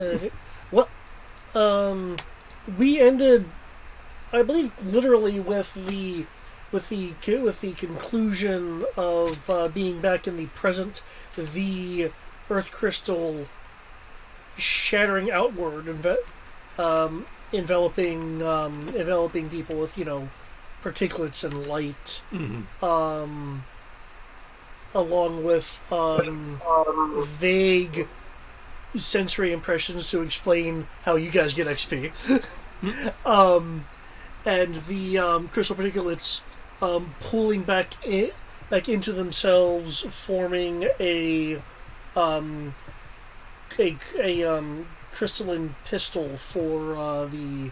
Well, um, we ended, I believe, literally with the conclusion of being back in the present, the Earth crystal shattering outward, enveloping people with particulates and light, Mm-hmm. along with vague sensory impressions to explain how you guys get XP. And the crystal particulates pulling back into themselves, forming a crystalline pistol for the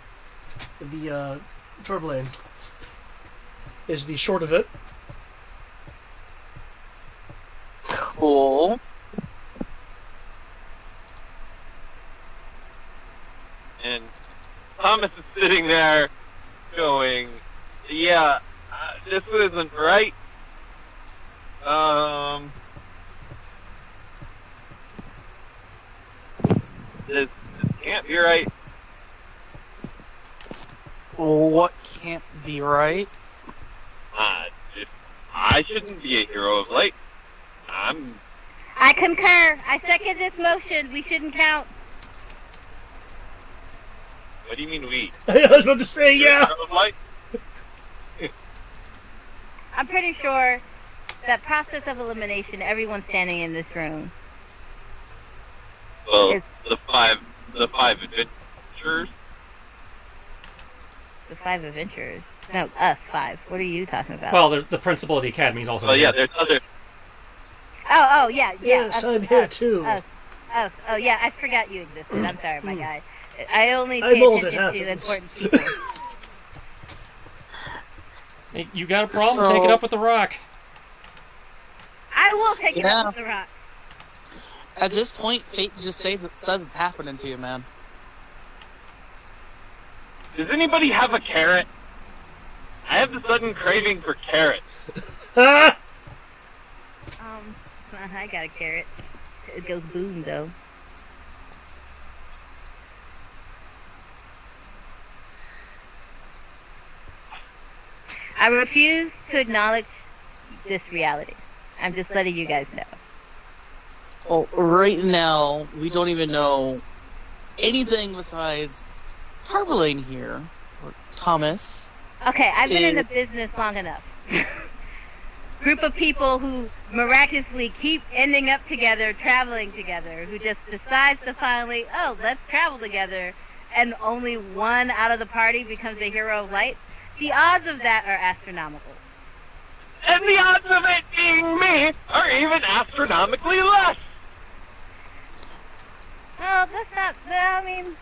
Turblane. Is the short of it. Cool. And Thomas is sitting there going, yeah, this isn't right. This can't be right. What can't be right? I shouldn't be a hero of light. I concur. I second this motion. We shouldn't count. What do you mean we? I was about to say, yeah. Hero of light? I'm pretty sure that process of elimination, everyone standing in this room. Well, the five adventurers. The 5 adventurers. No, us 5. What are you talking about? Well, the principal of the academy is also. Well, yeah, there's other. Oh, yeah. Yes, I'm here too. Us. Oh, yeah, I forgot you existed. I'm sorry, my guy. I only I'm pay old, it attention to happens. important people. Hey, you got a problem? Take it up with the Rock. I will take it up with the Rock. At this point, fate just says it's happening to you, man. Does anybody have a carrot? I have the sudden craving for carrot. I got a carrot. It goes boom, though. I refuse to acknowledge this reality. I'm just letting you guys know. Well, right now, we don't even know anything besides Tarbalane here, or Thomas. Okay, I've been in the business long enough. Group of people who miraculously keep ending up together, traveling together, who just decides to finally, let's travel together, and only one out of the party becomes a hero of light. The odds of that are astronomical. And the odds of it being me are even astronomically less. Oh, that's not, I mean,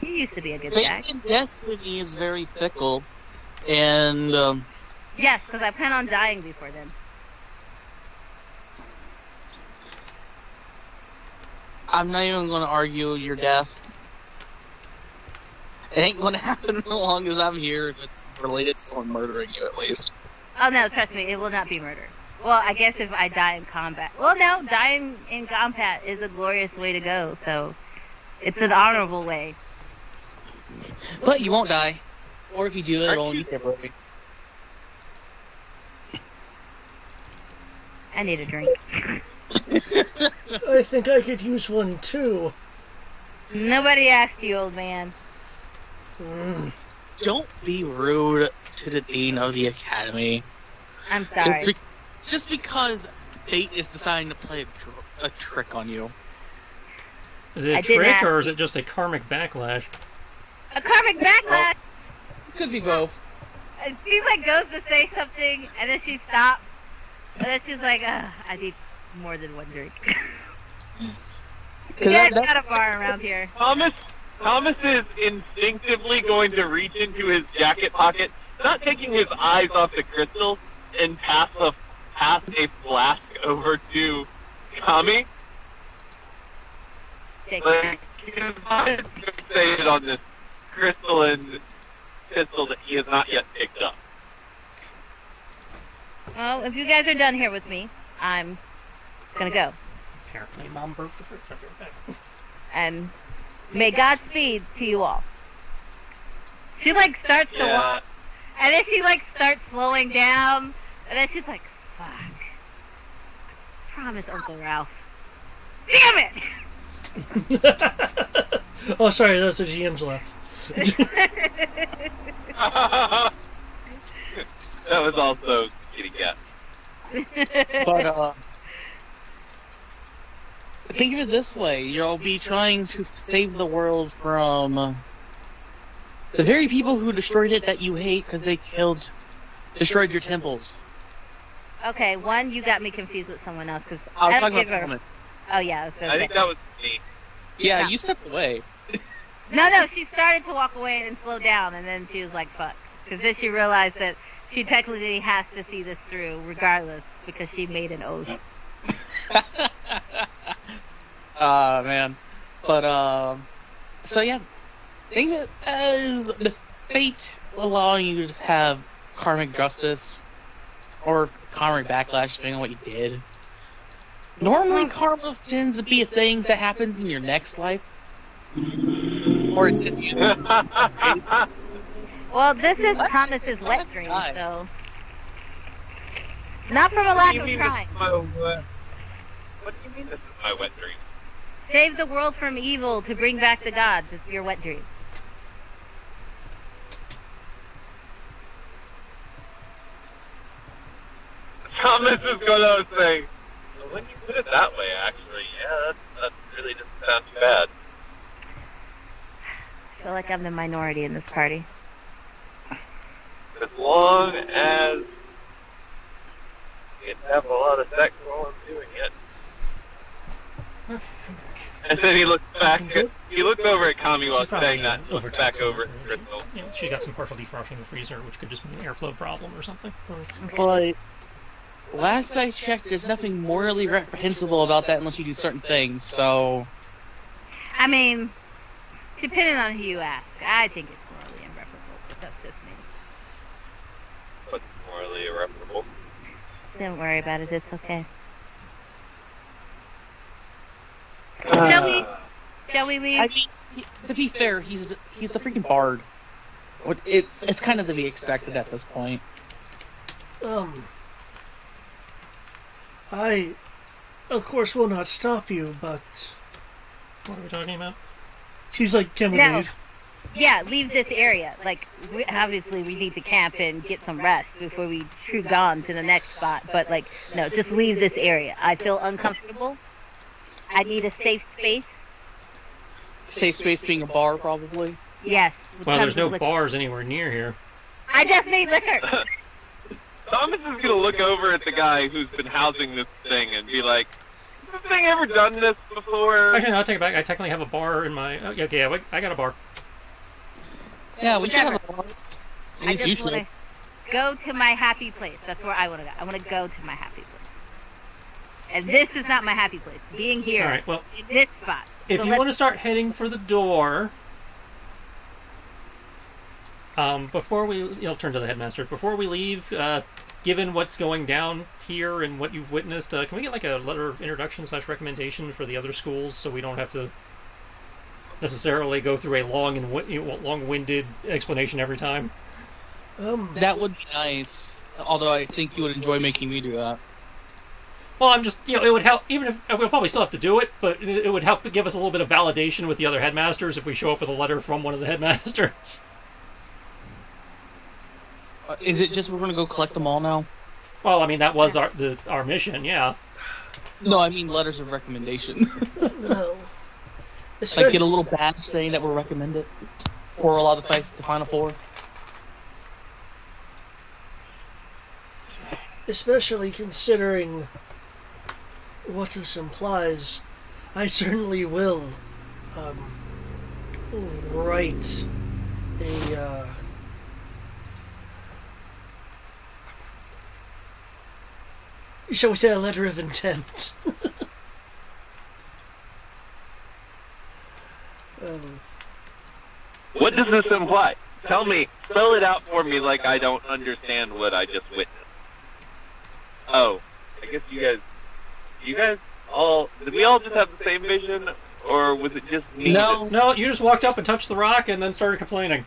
you used to be a good guy. Fate and destiny is very fickle, and, Yes, because I plan on dying before then. I'm not even going to argue your death. It ain't going to happen as long as I'm here if it's related to someone murdering you, at least. Oh, no, trust me, it will not be murder. Well, I guess if I die in combat. Well, no, dying in combat is a glorious way to go, so it's an honorable way. But you won't die. Or if you do, it'll only be temporary. I need a drink. I think I could use one too. Nobody asked you, old man. Don't be rude to the dean of the academy. I'm sorry. Just because fate is deciding to play a trick on you. Is it a trick or is it just a karmic backlash? A karmic backlash? Well, it could be both. It seems like goes to say something, and then she stops. And then she's like, I need more than one drink. Yeah, it's got a bar around here. Thomas is instinctively going to reach into his jacket pocket, not taking his eyes off the crystal, and pass a flask over to Kami. Like, his eyes are fixated on this crystalline pistol that he has not yet picked up. Well, if you guys are done here with me, I'm gonna go. Apparently, Mom broke the fridge. And May Godspeed to you all. She like starts to walk, and then she like starts slowing down, and then she's like, "Fuck! Promise, Uncle Ralph. Damn it!" Oh, sorry, that's the GM's laugh. That was also kitty cat. But, think of it this way. You'll be trying to save the world from the very people who destroyed it that you hate because they destroyed your temples. Okay, one, you got me confused with someone else because I was talking about supplements. Oh yeah, I think that was me. Yeah, No. you stepped away. No, she started to walk away and slow down, and then she was like, "Fuck," because then she realized that she technically has to see this through, regardless, because she made an oath. Man. But, so yeah, think of it as the fate allowing you to have karmic justice, or karmic backlash, depending on what you did. Normally, karma tends to be a thing that happens in your next life. Or it's just used. Well, this is Thomas's wet dream, so not from a lack of trying. What do you mean this is my wet dream? Save the world from evil to bring back the gods. It's your wet dream. Thomas is going to say, well, when you put it that way, actually, yeah, that really doesn't sound too bad. I feel like I'm the minority in this party. As long as you have a lot of sex while I'm doing it. And then he looks back. He looks over at Kami while saying that. He looks back over at Crystal. Yeah, she's got some partial defrosting in the freezer, which could just be an airflow problem or something. But last I checked, there's nothing morally reprehensible about that unless you do certain things. So, I mean, depending on who you ask, I think it's morally irreparable, but that's just me. What's morally irreparable? Don't worry about it, it's okay. Shall we leave? I mean, to be fair, he's the freaking bard. It's kind of to be expected at this point. I, of course, will not stop you, but What are we talking about? she's like, can we No. leave? Yeah, leave this area. Like, obviously we need to camp and get some rest before we troop on to the next spot. But, like, no, just leave this area. I feel uncomfortable. I need a safe space. Safe space being a bar, probably. Yes. with Well, there's tons of no liquor. bars anywhere near here. I just need liquor. Thomas is going to look over at the guy who's been housing this thing and be like, has this thing ever done this before? Actually, no, I'll take it back. I technically have a bar in my... Oh, okay, yeah, I got a bar. Yeah, we should have a bar. At I least you just want should. to go to my happy place. That's where I want to go. I want to go to my happy place. And this is not my happy place. Being here All right, well, in this spot. if So you let's- want to start heading for the door... before we... I'll turn to the headmaster. Before we leave, given what's going down here and what you've witnessed, can we get like a letter of introduction / recommendation for the other schools so we don't have to necessarily go through a long and long-winded explanation every time? That would be nice. Although I think you would enjoy making me do that. Well, I'm just, it would help, even if, we'll probably still have to do it, but it would help give us a little bit of validation with the other headmasters if we show up with a letter from one of the headmasters. Is it just we're going to go collect them all now? Well, I mean, that was our mission, yeah. No, I mean letters of recommendation. No. Like get a little badge saying that we're recommended for a lot of fights to Final Four. Especially considering what this implies, I certainly will write a shall we say a letter of intent. What does this imply? Tell me, spell it out for me like I don't understand what I just witnessed. Oh, I guess you guys all, did we all just have the same vision? or was it just me? No. No, you just walked up and touched the rock and then started complaining.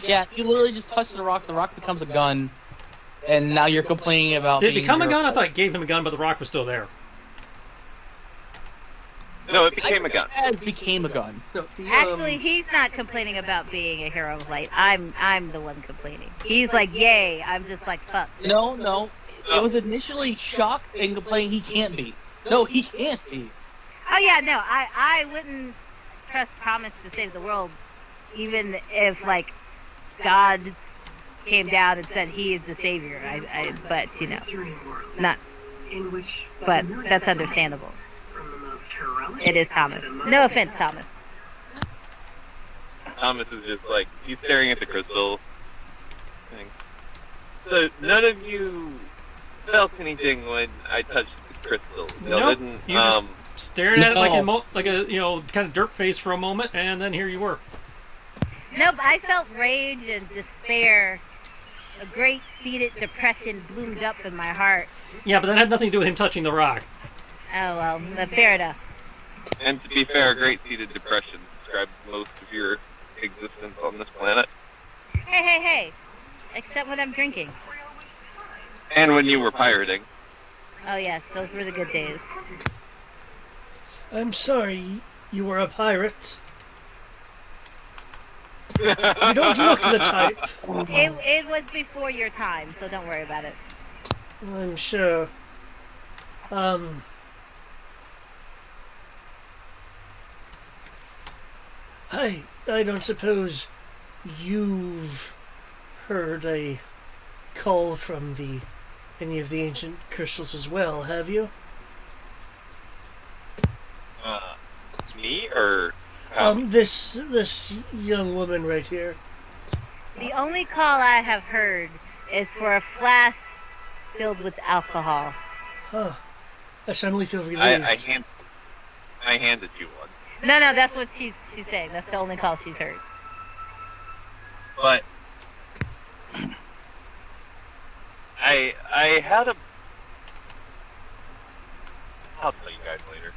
Yeah, you literally just touch the rock becomes a gun, and now you're complaining about Did it being become a hero. gun? I thought it gave him a gun, but the rock was still there. No, it became a gun. As became a gun. No, the, Actually, he's not complaining about being a hero of light. I'm the one complaining. He's like, yay. I'm just like, fuck. No. It was initially shock and complaining he can't be. No, he can't be. Oh yeah, no, I wouldn't trust Thomas to save the world, even if like God came down and said he is the savior. But you know, not. But that's understandable. It is Thomas. No offense, Thomas. Thomas is just like, he's staring at the crystal. So none of you felt anything when I touched the crystal. Nope. Didn't, You just stared at it No. like a kind of dirt face for a moment, and then here you were. No, but I felt rage and despair. A great seated depression bloomed up in my heart. Yeah, but that had nothing to do with him touching the rock. Oh well, fair enough. And to be fair, a great seated depression describes most of your existence on this planet. Hey! Except when I'm drinking. And when you were pirating. Oh yes, those were the good days. I'm sorry you were a pirate. You don't look the type. It was before your time, so don't worry about it. I'm sure. I don't suppose you've heard a call from any of the ancient crystals as well, have you? Me or This young woman right here. The only call I have heard is for a flask filled with alcohol. Huh. I suddenly feel relieved. I handed you one. No, that's what she's saying. That's the only call she's heard. But I had a. I'll tell you guys later.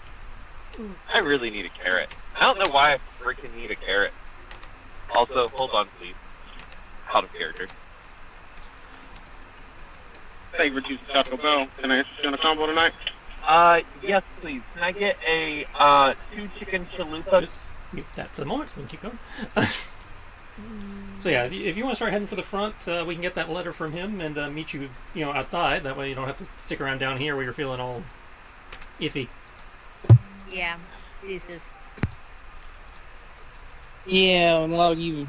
I really need a carrot. I don't know why I freaking need a carrot. Also, hold on, please. Out of character. Favorite juice Taco Bell. Can I interest you in a combo tonight? Yes, please. Can I get a 2 chicken chalupas? Just mute that for the moment, so we can keep going. So yeah, if you want to start heading for the front, we can get that letter from him and meet you, outside. That way you don't have to stick around down here where you're feeling all iffy. Yeah, Jesus. Yeah, well, you.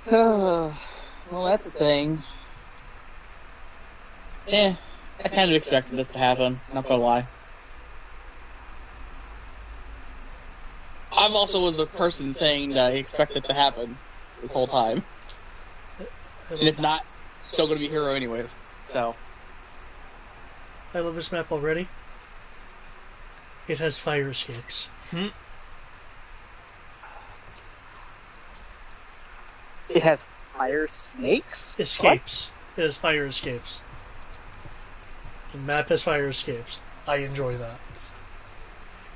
Well, that's a thing. I kind of expected this to happen, not gonna lie. I'm also was the person saying that I expect it to happen this whole time. And if not, still gonna be a hero anyways, so. I love this map already. It has fire escapes. It has fire snakes? Escapes. It has fire escapes. The map has fire escapes. I enjoy that.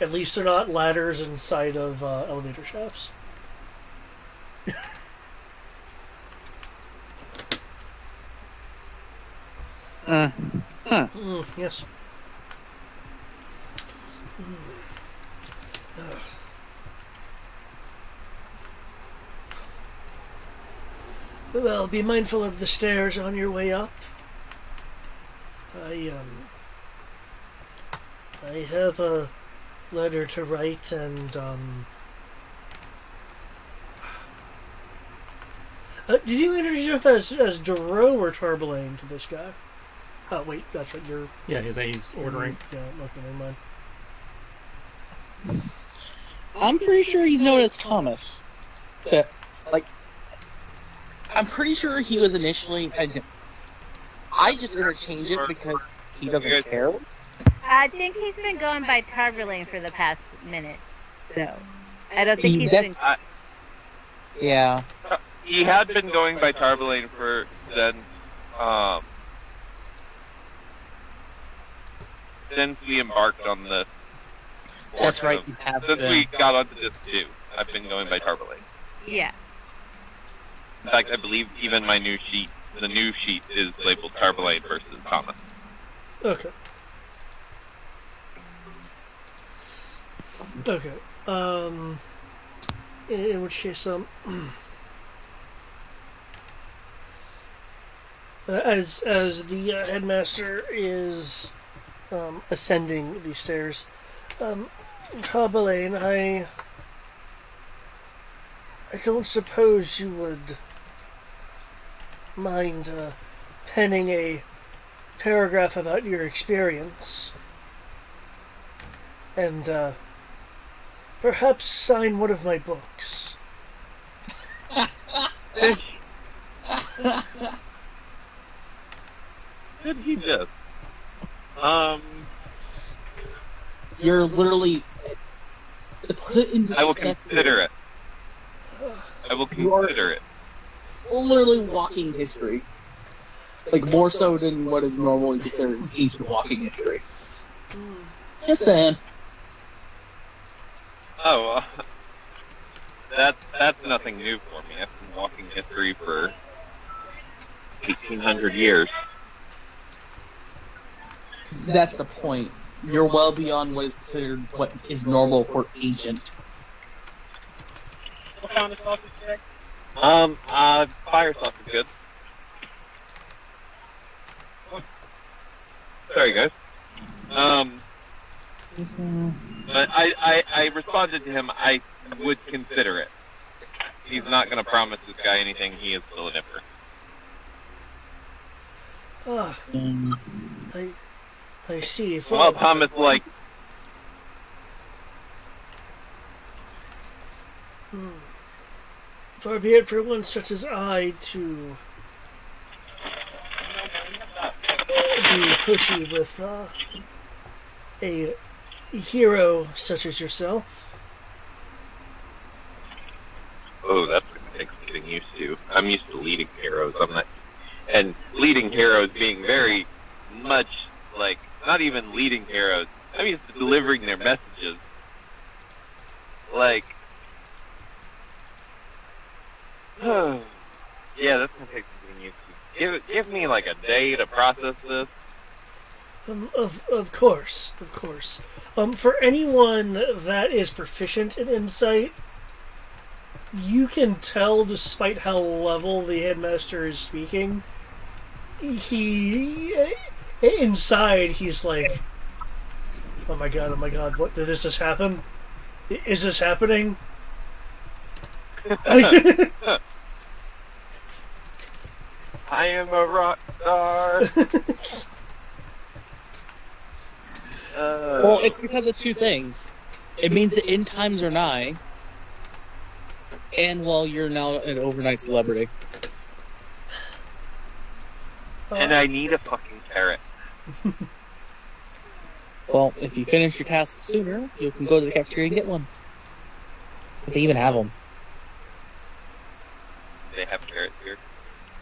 At least they're not ladders inside of elevator shafts. Yes. Well, be mindful of the stairs on your way up. I have a letter to write, and did you introduce yourself as Duro or Tarbelane to this guy? Oh wait, that's right. You're Yeah, he's ordering. Yeah, okay, never mind. I'm pretty sure he's known as Thomas. I'm pretty sure he was initially. I just interchange it because he doesn't care. I think he's been going by Tarverlane for the past minute, so I don't think he's been. Yeah. He had been going by Tarbalane since we embarked on this That's portion right, of- you have Since been. we got onto this too, I've been going by Tarbalane. Yeah. In fact, I believe even my new sheet, the new sheet, is labeled Tarbalane versus Thomas. Okay. Okay. In which case, as the headmaster is ascending the stairs, Cobbelaine, I don't suppose you would mind penning a paragraph about your experience, and perhaps sign one of my books. Did he just? You're literally. To put it in I will perspective, consider it. I will You are- consider it. literally walking history. Like, more so than what is normally considered ancient walking history. Just saying. Oh, that's nothing new for me. I've been walking history for 1,800 years. That's the point. You're well beyond what is considered what is normal for ancient. What kind of sausage, Jack? Fire sauce is good. Sorry, guys. But I responded to him. I would consider it. He's not going to promise this guy anything. He is still a nipper. Ah, I see. Well, Thomas, like, Far be it for one such as I to be pushy with a hero such as yourself. oh, that's going to take some getting used to. I'm used to leading heroes. I'm not, and leading heroes being very much like not even leading heroes. I'm used to delivering their messages. Like, yeah, that's going to take some getting used to. Give me like a day to process this. Of course, of course. For anyone that is proficient in insight, you can tell, despite how level the headmaster is speaking, inside he's like, oh my god, what, did this just happen? Is this happening? I am a rock star. Well, it's because of two things. It means the end times are nigh, and well, you're now an overnight celebrity. And I need a fucking carrot. Well, if you finish your task sooner, you can go to the cafeteria and get one. If they even have them. They have carrots here.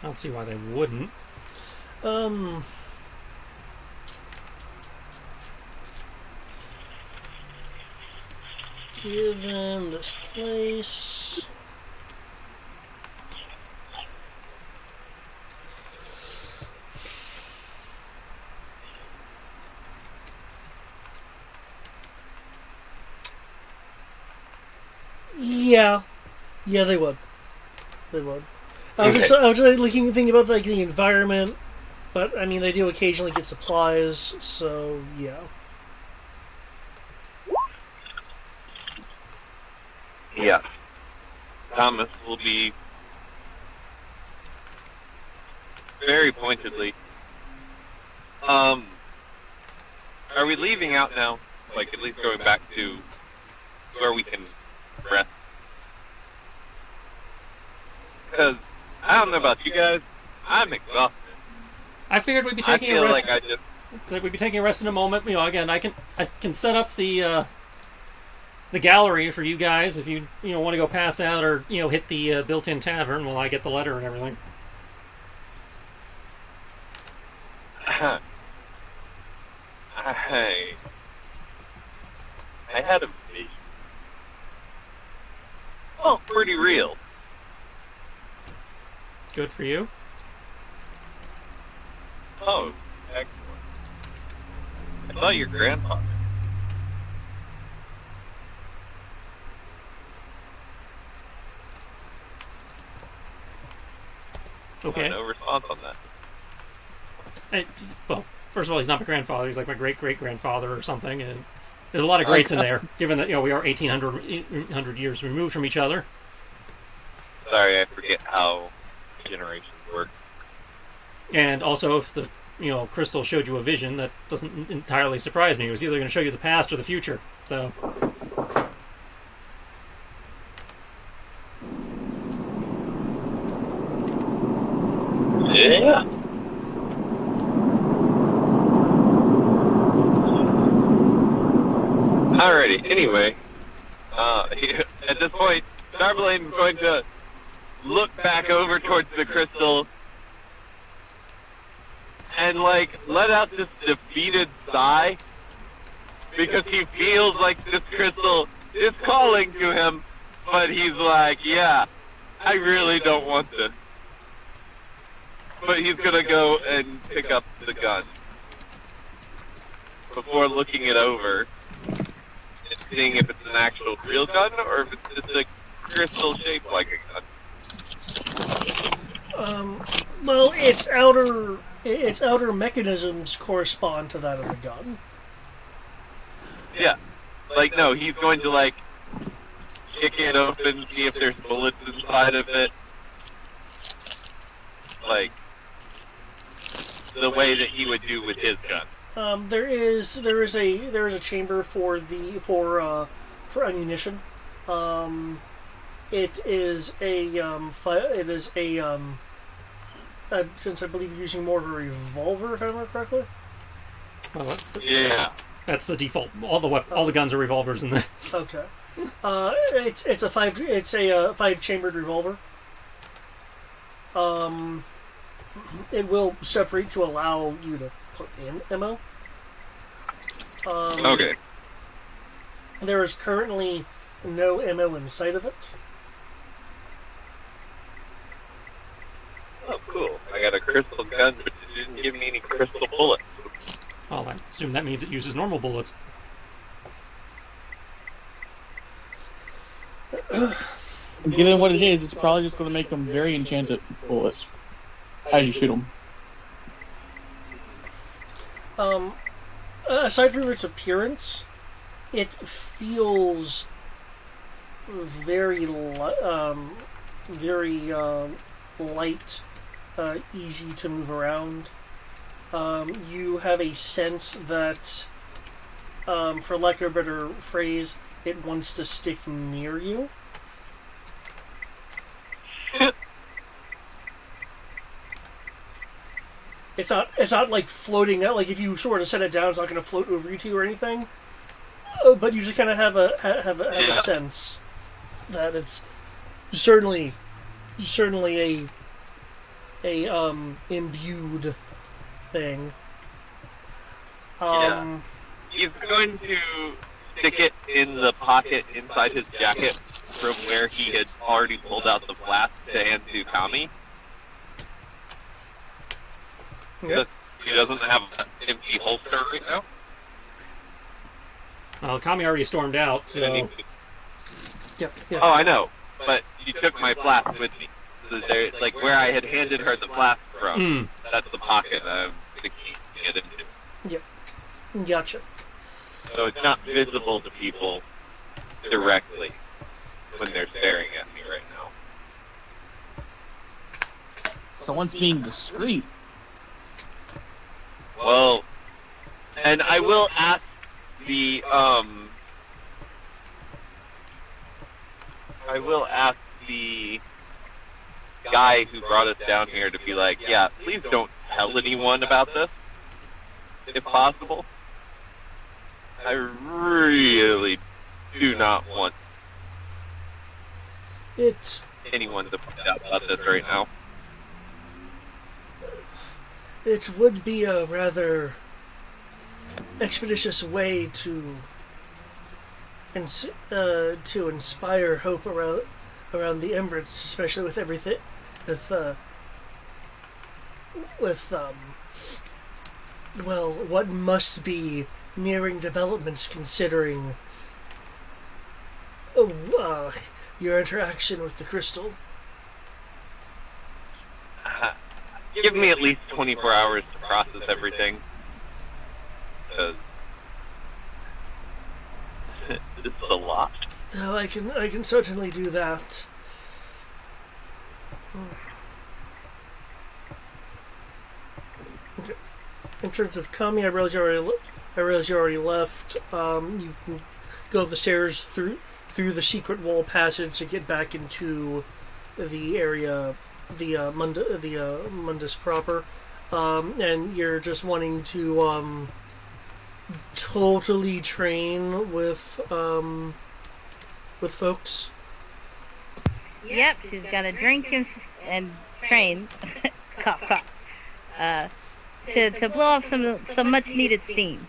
I don't see why they wouldn't. Given this place. Yeah, they would. They would. I was just looking thinking about like the environment, but I mean they do occasionally get supplies, so yeah. Yeah. Thomas will be very pointedly. Are we leaving out now? Like, at least going back to where we can rest? Because, I don't know about you guys, I'm exhausted. I figured we'd be I taking a feel rest. like I just... That we'd be taking a rest in a moment. You know, again, I can set up the gallery for you guys if you want to go pass out or hit the built-in tavern while I get the letter and everything. I had a vision. Oh, pretty real. Good for you. Oh, excellent. I thought your grandfather. Okay. No response on that. Well, first of all, he's not my grandfather. He's like my great-great-grandfather or something. And there's a lot of greats in there, given that we are 1,800 years removed from each other. Sorry, I forget how generations work. And also, if the crystal showed you a vision, that doesn't entirely surprise me. It was either going to show you the past or the future. So. Yeah. Alrighty, anyway. At this point, Starblade's going to look back over towards the crystal and, let out this defeated sigh because he feels like this crystal is calling to him, but he's like, yeah, I really don't want this. But he's gonna go and pick up the gun before looking it over and seeing if it's an actual real gun or if it's just a crystal shaped like a gun. Well, its outer mechanisms correspond to that of the gun. Yeah. No, he's going to, kick it open, see if there's bullets inside of it. The way that he would do with his gun. There is a chamber for ammunition. It is since I believe you're using more of a revolver, if I remember correctly. Well, Yeah. that's the default. All the guns are revolvers in this. Okay. It's a 5-chambered revolver. It will separate to allow you to put in ammo. Okay. There is currently no ammo inside of it. Oh, cool. I got a crystal gun, but it didn't give me any crystal bullets. Well, I assume that means it uses normal bullets. Given what it is, it's probably just going to make them very enchanted bullets as you shoot them. Aside from its appearance, it feels very light, easy to move around. You have a sense that, for lack of a better phrase, it wants to stick near you. It's not like floating out. Like if you sort of set it down, it's not going to float over you to or anything. But you just kind of have a sense that it's certainly a imbued thing. He's going to stick it in the pocket inside his jacket from where he had already pulled out the flask to hand to Tommy. Yep. He doesn't have an empty holster right now. Well, Kami already stormed out, so... Yep. Oh, I know, but she took my flask with me. So there, where I had handed her the flask from, that's the pocket the key to get into. Yep. Gotcha. So it's not visible to people directly when they're staring at me right now. Someone's being discreet. Well, and I will ask the guy who brought us down here to be like, yeah, please don't tell anyone about this, if possible. I really do not want anyone to find out about this right now. It would be a rather expeditious way to and to inspire hope around the Emirates, especially with everything, with well, what must be nearing developments considering your interaction with the crystal. Give me at least 24 hours to process everything. 'Cause this is a lot. Oh, I can certainly do that. Okay. In terms of Kami, I realize you already left. You can go up the stairs through the secret wall passage to get back into the area, the Mundus proper, and you're just wanting to totally train with folks. Yep, she's got to drink and train. Cough, cough. To blow off some much needed steam.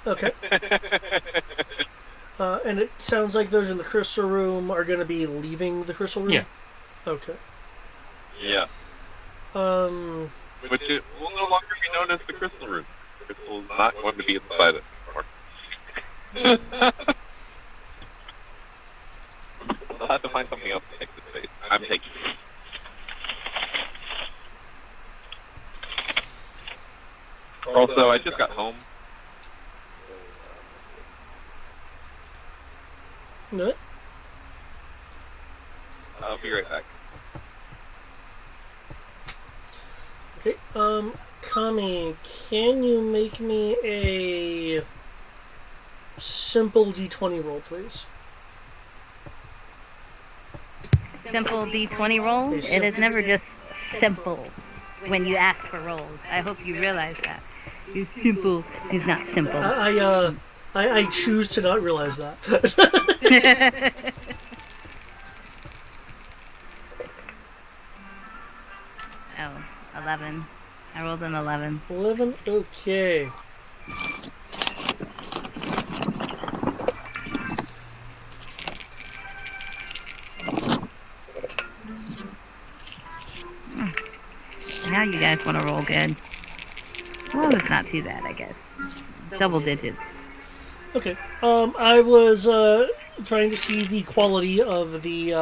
Okay. And it sounds like those in the crystal room are going to be leaving the crystal room? Yeah. Okay. Yeah. Which it will no longer be known as the crystal room. The crystal is not going to be inside it anymore. I'll have to find something else to take the space. I'm taking it. Also, I just got home. What? I'll be right back. Okay, Kami, can you make me a simple D20 roll, please? Simple D20 roll? A It simple- is never just simple when you ask for rolls. I hope you realize that. It's simple is not simple. I choose to not realize that. Oh, 11. I rolled an 11. 11? Okay. Now you guys want to roll good. Well, it's not too bad, I guess. Double digits. Okay. I was trying to see the quality of the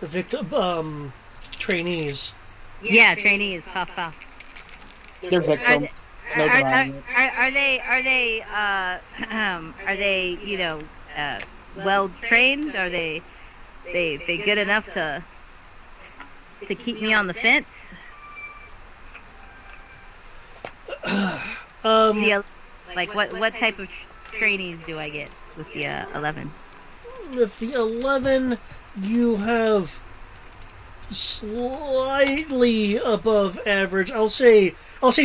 victim trainees. Yeah, trainees. Cough, cough. They're victims. No denying it. Are they well trained? Are they good enough to keep me on the fence? Like what type of trainees do I get with the 11? With the 11, you have slightly above average. I'll say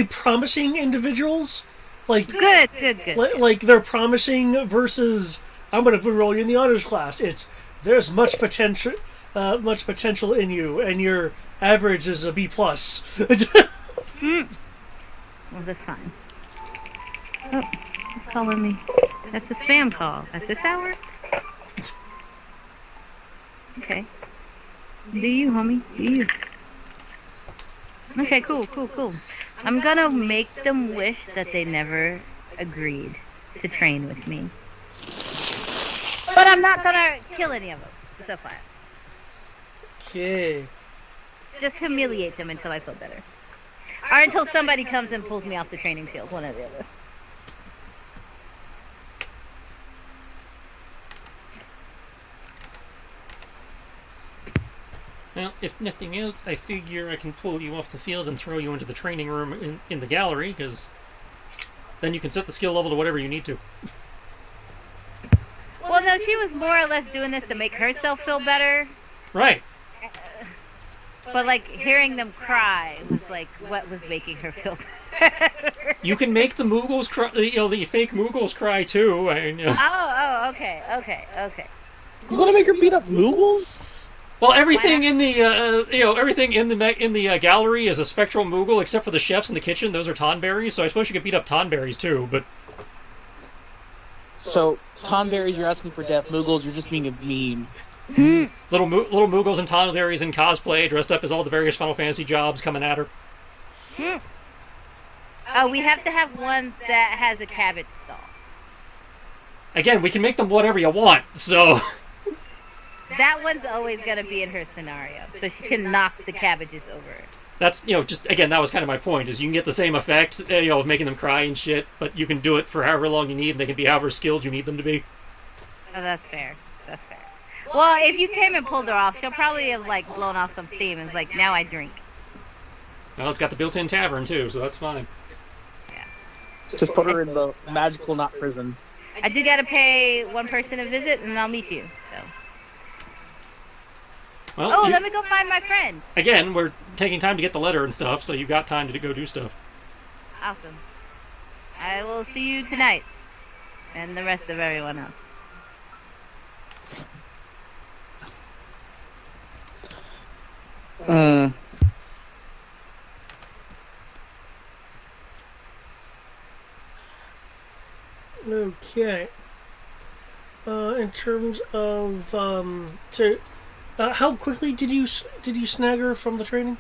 promising individuals. Like Good. like they're promising versus I'm going to enroll you in the honors class. There's much potential in you, and your average is a B plus. Well, that's fine. Oh, who's calling me? That's a spam call at this hour? Okay. Do you, homie? Do you? Okay, cool. I'm gonna make them wish that they never agreed to train with me. But I'm not gonna kill any of them. So far. Okay. Just humiliate them until I feel better. Or until somebody comes and pulls me off the training field, one or the other. Well, if nothing else, I figure I can pull you off the field and throw you into the training room in the gallery, because then you can set the skill level to whatever you need to. Well, no, she was more or less doing this to make herself feel better. Right. But, like, hearing them cry was, like, what was making her feel better. You can make the Moogles cry, the fake Moogles cry too. Oh, okay. You want to make her beat up Moogles? Well, everything in the everything in the gallery is a spectral Moogle except for the chefs in the kitchen. Those are Tonberries, so I suppose you could beat up Tonberries too. But So, Tonberries, you're asking for death. Moogles, you're just being mean. little Moogles and Tonberries in cosplay, dressed up as all the various Final Fantasy jobs, coming at her. Oh, we have to have one that has a cabbage stall. Again, we can make them whatever you want. So That one's always going to be in her scenario, so she can knock the cabbages over. that's just again that was kind of my point. Is you can get the same effects, of making them cry and shit, but you can do it for however long you need, and they can be however skilled you need them to be. Oh, that's fair. That's fair. Well, if you came and pulled her off, she'll probably have like blown off some steam and it's like, now I drink. Well, it's got the built-in tavern too, so that's fine. Just put her in the magical not prison. I do gotta pay one person a visit, and I'll meet you. So. Well, Oh, let me go find my friend. again, we're taking time to get the letter and stuff, so you've got time to go do stuff. Awesome. I will see you tonight, and the rest of everyone else. Okay. In terms of how quickly did you snag her from the training?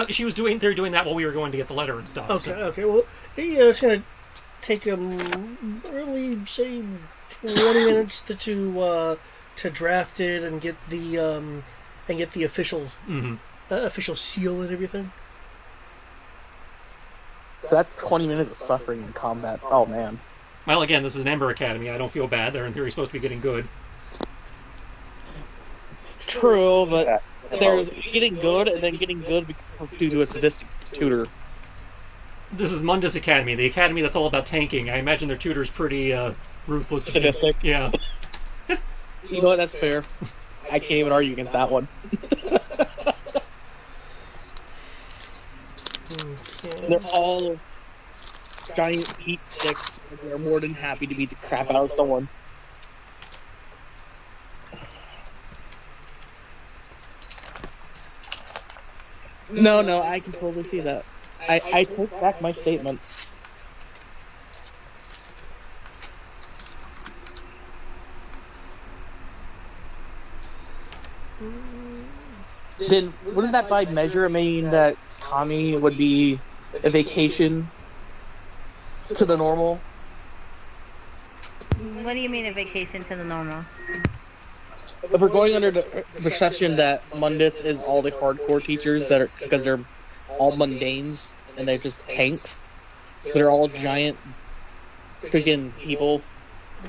She was doing. They're doing that while we were going to get the letter and stuff. Okay. So. Okay. Well, yeah, it's gonna take really say 20 minutes to draft it and get the official official seal and everything. So that's 20 minutes of suffering in combat. Oh, man. Well, again, this is an Ember Academy. I don't feel bad. They're in theory supposed to be getting good. True, but there's getting good and then getting good due to a sadistic tutor. This is Mundus Academy, the academy that's all about tanking. I imagine their tutor's pretty ruthless. Sadistic. Yeah. You know what? That's fair. I can't even argue against that one. Okay. They're all giant heat sticks, and they're more than happy to beat the crap out of someone. No, I can totally see that. I take back my statement. Then wouldn't that by measure mean that Tommy would be a vacation to the normal? What do you mean a vacation to the normal? If we're going under the perception that Mundus is all the hardcore teachers that are because they're all mundanes and they're just tanks, so they're all giant freaking people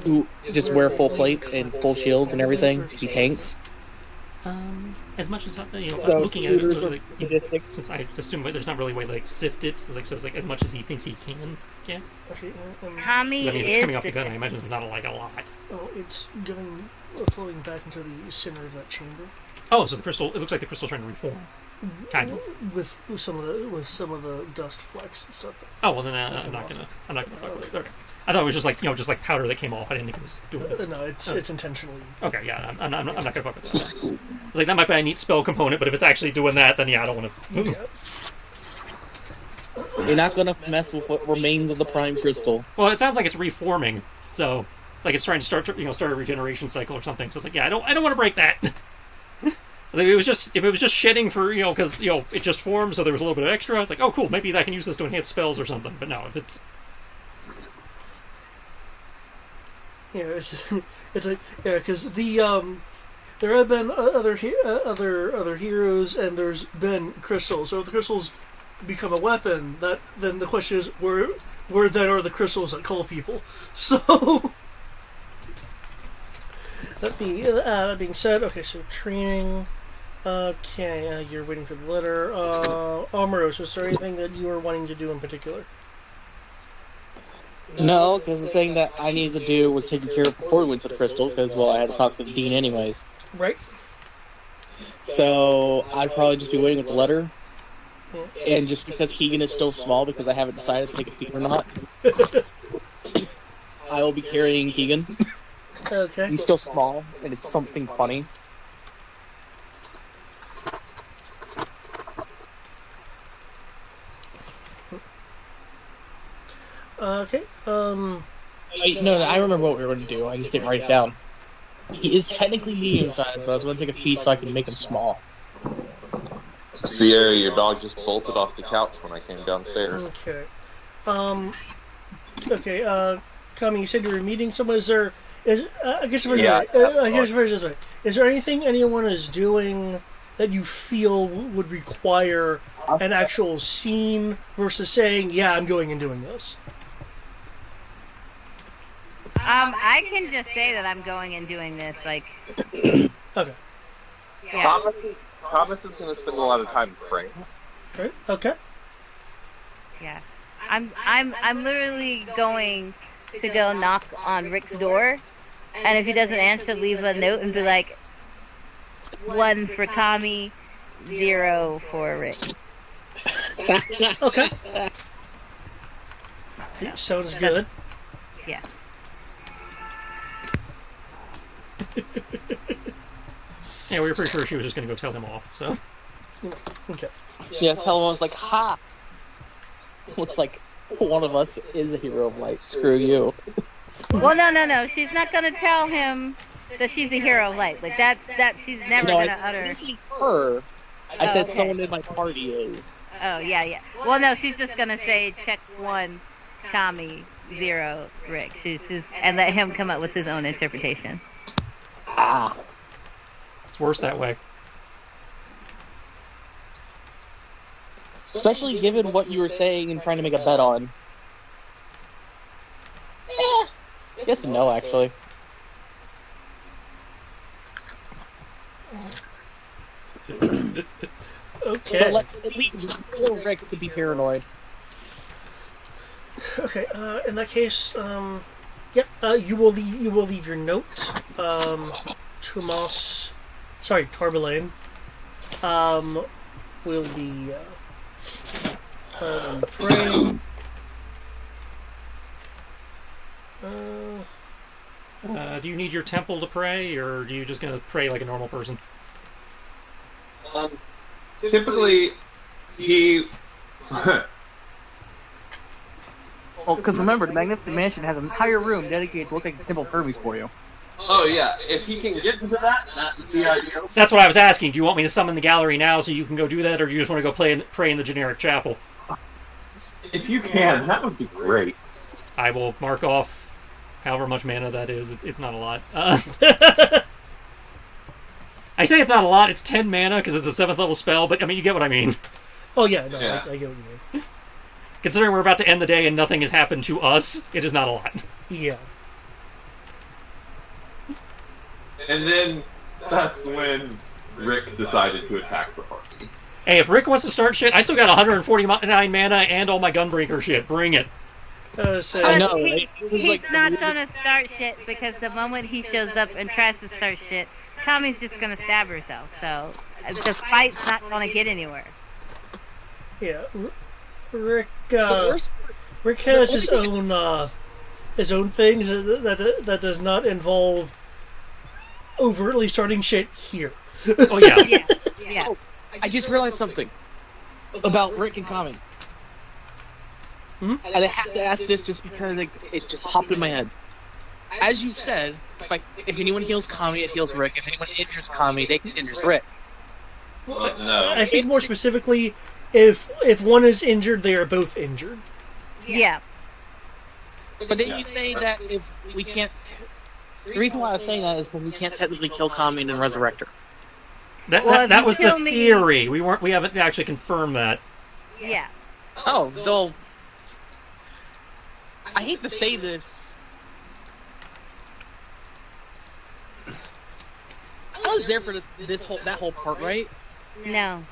who just wear full plate and full shields and everything to be tanks. As much as So looking at it, tutors sort are of like, sadistic. since I assume there's not really a way to like sift it, so it's like as much as he thinks he can. Yeah. Okay. Tommy 'Cause, I mean, it's is coming off the gun. I sadistic. imagine there's not like a lot. Oh, it's flowing back into the center of that chamber. Oh, so the crystal. It looks like the crystal's trying to reform. Kind of. With some of the dust flecks and stuff. Oh well, then I'm not gonna fuck with it. Okay. I thought it was just like powder that came off. I didn't think it was doing it. No, it's intentionally. Okay, yeah, I'm not gonna fuck with that. I was like, that might be a neat spell component, but if it's actually doing that, then yeah, I don't want to. Yeah. You're not gonna mess with what remains of the prime crystal. Well, it sounds like it's reforming, so like it's trying to start a regeneration cycle or something. So it's like, yeah, I don't want to break that. Like, if it was just shedding for because it just formed, so there was a little bit of extra. It's like, oh cool, maybe I can use this to enhance spells or something. But no, if it's it's like because there have been other heroes and there's been crystals. So if the crystals become a weapon, then the question is where then are the crystals that call people? So that being said, okay, so training. Okay, you're waiting for the letter. Amaros, is there anything that you are wanting to do in particular? No, because the thing that I needed to do was taken care of before we went to the crystal, because, well, I had to talk to the dean anyways. Right. So I'd probably just be waiting with the letter. Yeah. And just because Keegan is still small, because I haven't decided to take a peek or not, I will be carrying Keegan. Okay. He's still small, and it's something funny. Um, No, I remember what we were going to do. I just didn't write it down. He is technically medium-sized, but I was going to take a feat so I can make him small. Sierra, your dog just bolted off the couch when I came downstairs. okay. Okay, Kami, you said you were meeting someone. I guess here's this way. Is there anything anyone is doing that you feel would require an actual scene versus saying, yeah, I'm going and doing this? I can just say that I'm going and doing this, like. Okay. Yeah. Thomas is going to spend a lot of time praying. Right. Okay. Yeah. I'm literally going to go knock on Rick's door, and if he doesn't answer, leave a note and be like, 1 for Kami, 0 for Rick. Okay. Sounds good. Yeah. Yeah, we were pretty sure she was just going to go tell him off, so. Okay. Yeah, tell him I was like, ha! Looks like one of us is a hero of light. Screw you. Well, no. She's not gonna tell him that she's a hero of light. Like that she's never No, gonna I utter. didn't say her. I said okay. someone in my party is. Oh, yeah. Well, no, she's just gonna say check 1, Kami, 0, Rick. She's just and let him come up with his own interpretation. Ah. It's worse that way. Especially given what you were saying and trying to make a bet on. Yes and no, actually. Okay. So let's at least kill Rick to be paranoid. Okay. In that case, yep. You will leave your note. Torbelaine. Will be praying. Do you need your temple to pray, or are you just going to pray like a normal person? Typically, he... Well, because remember, the Magnificent Mansion has an entire room dedicated to look like the Temple of Hermes for you. Oh, yeah. If he can get into that, that would be ideal. That's what I was asking. Do you want me to summon the gallery now so you can go do that, or do you just want to go pray in the generic chapel? If you can, that would be great. I will mark off however much mana that is. It's not a lot. I say it's not a lot. It's 10 mana because it's a 7th level spell, but I mean, you get what I mean. Oh yeah, no, Yeah. I get what you mean. Considering we're about to end the day and nothing has happened to us, it is not a lot. Yeah. And then that's when Rick decided to attack the party. Hey, if Rick wants to start shit, I still got 149 mana and all my Gunbreaker shit. Bring it. I know, right? This is He's like not the- gonna start shit because the moment he shows up and tries to start shit, Kami's just gonna stab herself. So the fight's not gonna get anywhere. Yeah. Rick. The worst part- Rick has the his only own things that does not involve overtly starting shit here. Oh, yeah. Yeah. Oh, I just realized something about Rick and Kami. Hmm? And I have to ask this just because it just popped in my head. As you've said, if anyone heals Kami, it heals Rick. If anyone injures Kami, they injures Rick. Well, no. I think more specifically, if one is injured, they are both injured. Yeah. But then you say that if we can't... The reason why I was saying that is because we can't technically kill Kami and then resurrect her. Well, if That you was the kill me- theory. We haven't actually confirmed that. Yeah. Oh, though... I hate to say this. I was there for that whole part, right? No.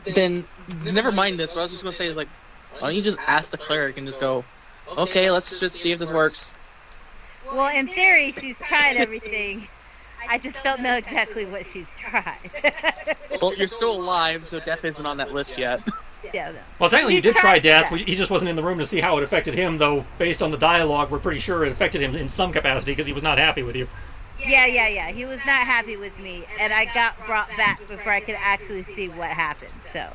Then never mind this. But I was just gonna say, like, why don't you just ask the cleric and just go, okay, let's just see if this works. Well, in theory, she's tried everything. I just don't know exactly what she's tried. Well, you're still alive, so death isn't on that list yet. Yeah, no. Well, technically, you He's did try tried death. that. He just wasn't in the room to see how it affected him, though, based on the dialogue, we're pretty sure it affected him in some capacity because he was not happy with you. Yeah. He was not happy with me, and I got brought back before I could actually see what happened. So,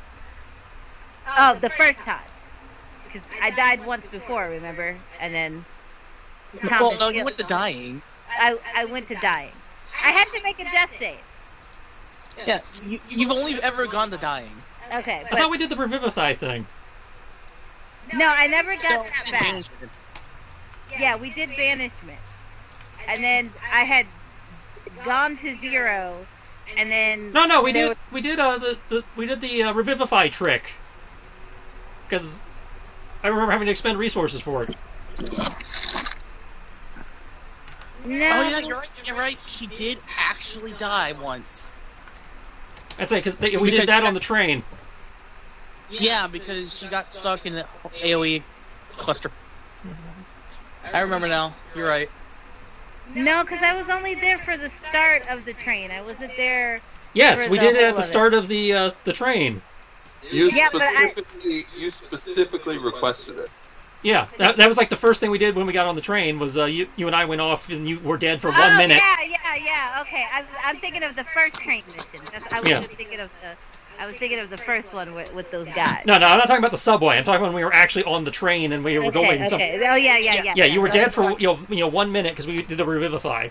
the first time, because I died once before, remember? And then Well, Thomas no, you killed- went to dying. I went to dying. I had to make a death save. Yeah, you've only ever gone to dying. Okay, I but thought we did the Revivify thing. no, I never got No, that you back. banished it. Yeah, we did banishment, and then I had gone to 0, and then No, we there did the Revivify trick. Because I remember having to expend resources for it. No. Oh yeah, you're right. She did actually die once. I'd say because we Because did that she on the got- train. Yeah, because she got stuck in the AOE cluster. I remember now. You're right. No, because I was only there for the start of the train. I wasn't there. Yes, For we the did it whole at the of it. start of the train. You Yeah, but you specifically requested it. Yeah, that was like the first thing we did when we got on the train was you and I went off and you were dead for 1 Oh, minute. yeah. Okay, I'm thinking of the first train mission. I was Yeah. just thinking of the first one with those guys. No, I'm not talking about the subway. I'm talking when we were actually on the train and we were going. Okay. Oh yeah. Yeah, you were dead for 1 minute because we did the Revivify.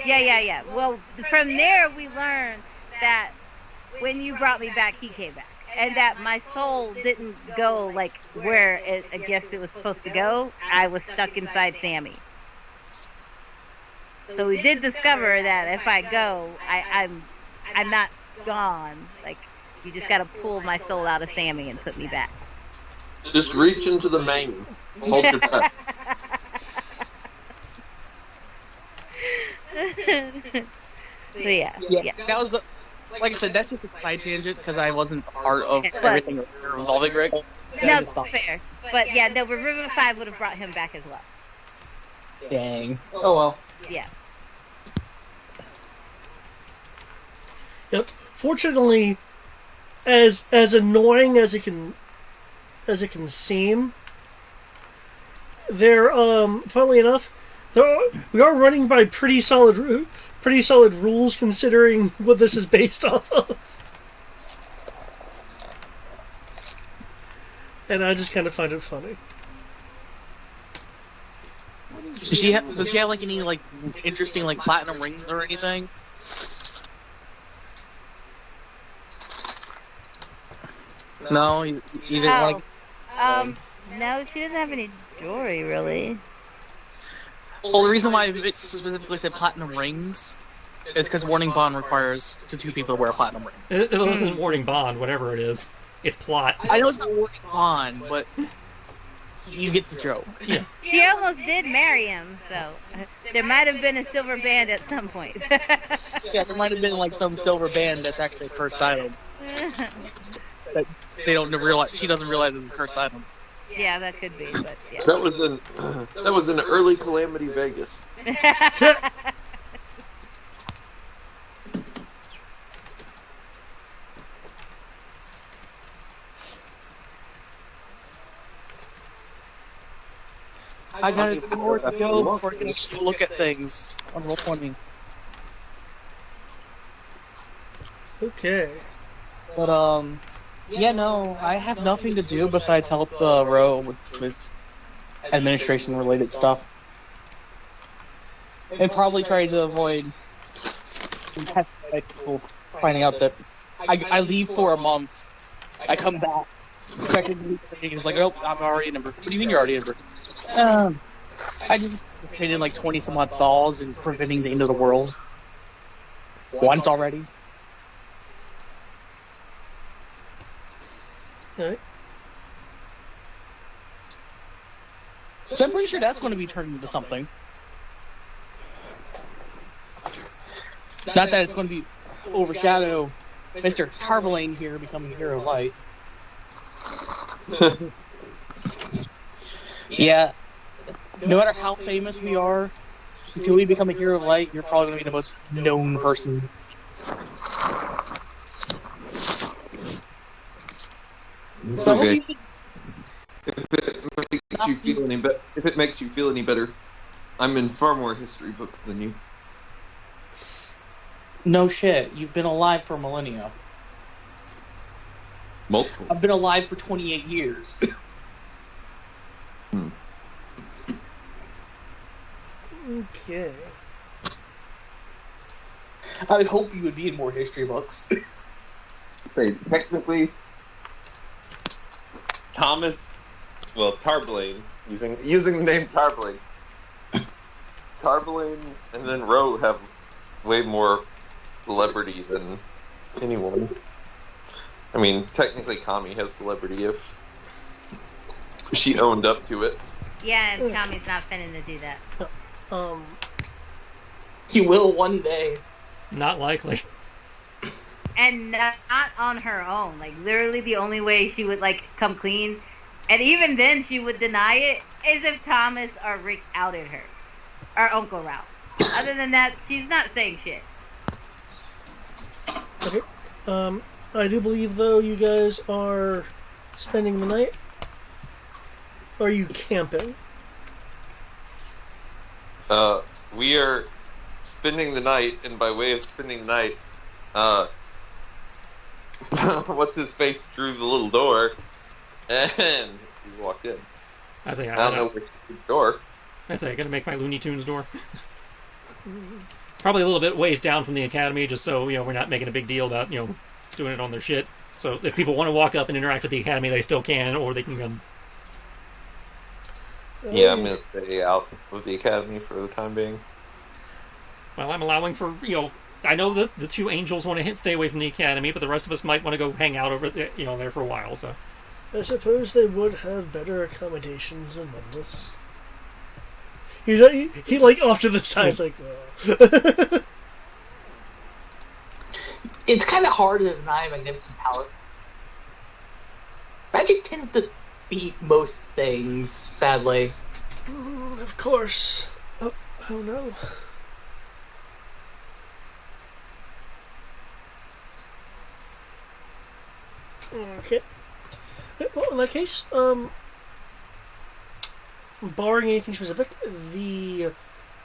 Yeah. Well, from there we learned that when you brought me back, he came back, and that my soul didn't go like where I guess it was supposed to go. I was stuck inside Sammy. So we did discover that if I go, I'm not gone. Like you just gotta pull my soul out of Sammy and put me back. Just reach into the main. Hold your breath. So yeah. That was the. Like I said, that's just a side tangent because I wasn't part of But- everything involving Rick. No, fair. But yeah, the River 5 would have brought him back as well. Dang. Oh well. Yeah. Yep. Fortunately, as annoying as it can seem, there funnily enough, we are running by pretty solid rules considering what this is based off of. And I just kind of find it funny. Does she have like any like interesting like platinum rings or anything? No, you didn't like. No, she doesn't have any jewelry really. Well, the reason why it specifically said platinum rings is because Warning Bond requires the two people to wear a platinum ring. It wasn't Warning Bond, whatever it is. It's plot. I know it's not Warning Bond, but you get the joke. Yeah. She almost did marry him, so there might have been a silver band at some point. Yeah, there might have been like some silver band that's actually a cursed item. That they don't realize. She doesn't realize it's a cursed item. Yeah, that could be, but yeah. That was in early Calamity Vegas. I got more to go before I can actually look at things on Roll20. Okay. But yeah, no, I have nothing to do besides help Ro with administration-related stuff, and probably try to avoid people finding out that I leave for a month. I come back. He's like, oh, I'm already in number. What do you mean you're already in number? I just painted like 20 some odd thaws and preventing the end of the world. Once already. Alright. So I'm pretty sure that's going to be turned into something. Not that it's going to be overshadow Mr. Tarvalane here becoming a hero of light. Yeah, no matter how famous we are, until we become a hero of light, you're probably going to be the most known person. It's So I hope okay. you- If it makes you feel any better, I'm in far more history books than you. No shit, you've been alive for millennia. Multiple. I've been alive for 28 years. Okay. I would hope you would be in more history books. Say, technically, Tarblaine, using the name Tarblaine. Tarblaine and then Roe have way more celebrity than anyone. I mean, technically, Kami has celebrity if she owned up to it. Yeah, and Tommy's not finna to do that. Um, He will one day. Not likely. And not on her own. Like, literally the only way she would, like, come clean, and even then she would deny it, is if Thomas or Rick outed her. Or Uncle Ralph. Other than that, she's not saying shit. okay. I do believe, though, you guys are spending the night. Or are you camping? We are spending the night, and by way of spending the night, what's his face drew the little door, and he walked in. I say, I don't know which door. I'd say I gotta make my Looney Tunes door. Probably a little bit ways down from the academy, just so we're not making a big deal about doing it on their shit. So if people want to walk up and interact with the academy, they still can, or they can come. Yeah, I'm gonna stay out of the academy for the time being. Well, I'm allowing for I know that the two angels want to stay away from the academy, but the rest of us might want to go hang out over there, there for a while. So I suppose they would have better accommodations than Mundus. He like off to the side, like, oh. It's kind of hard to deny a magnificent palace. Magic tends to beat most things, sadly. Of course. Oh no. Okay. Well, in that case, barring anything specific, the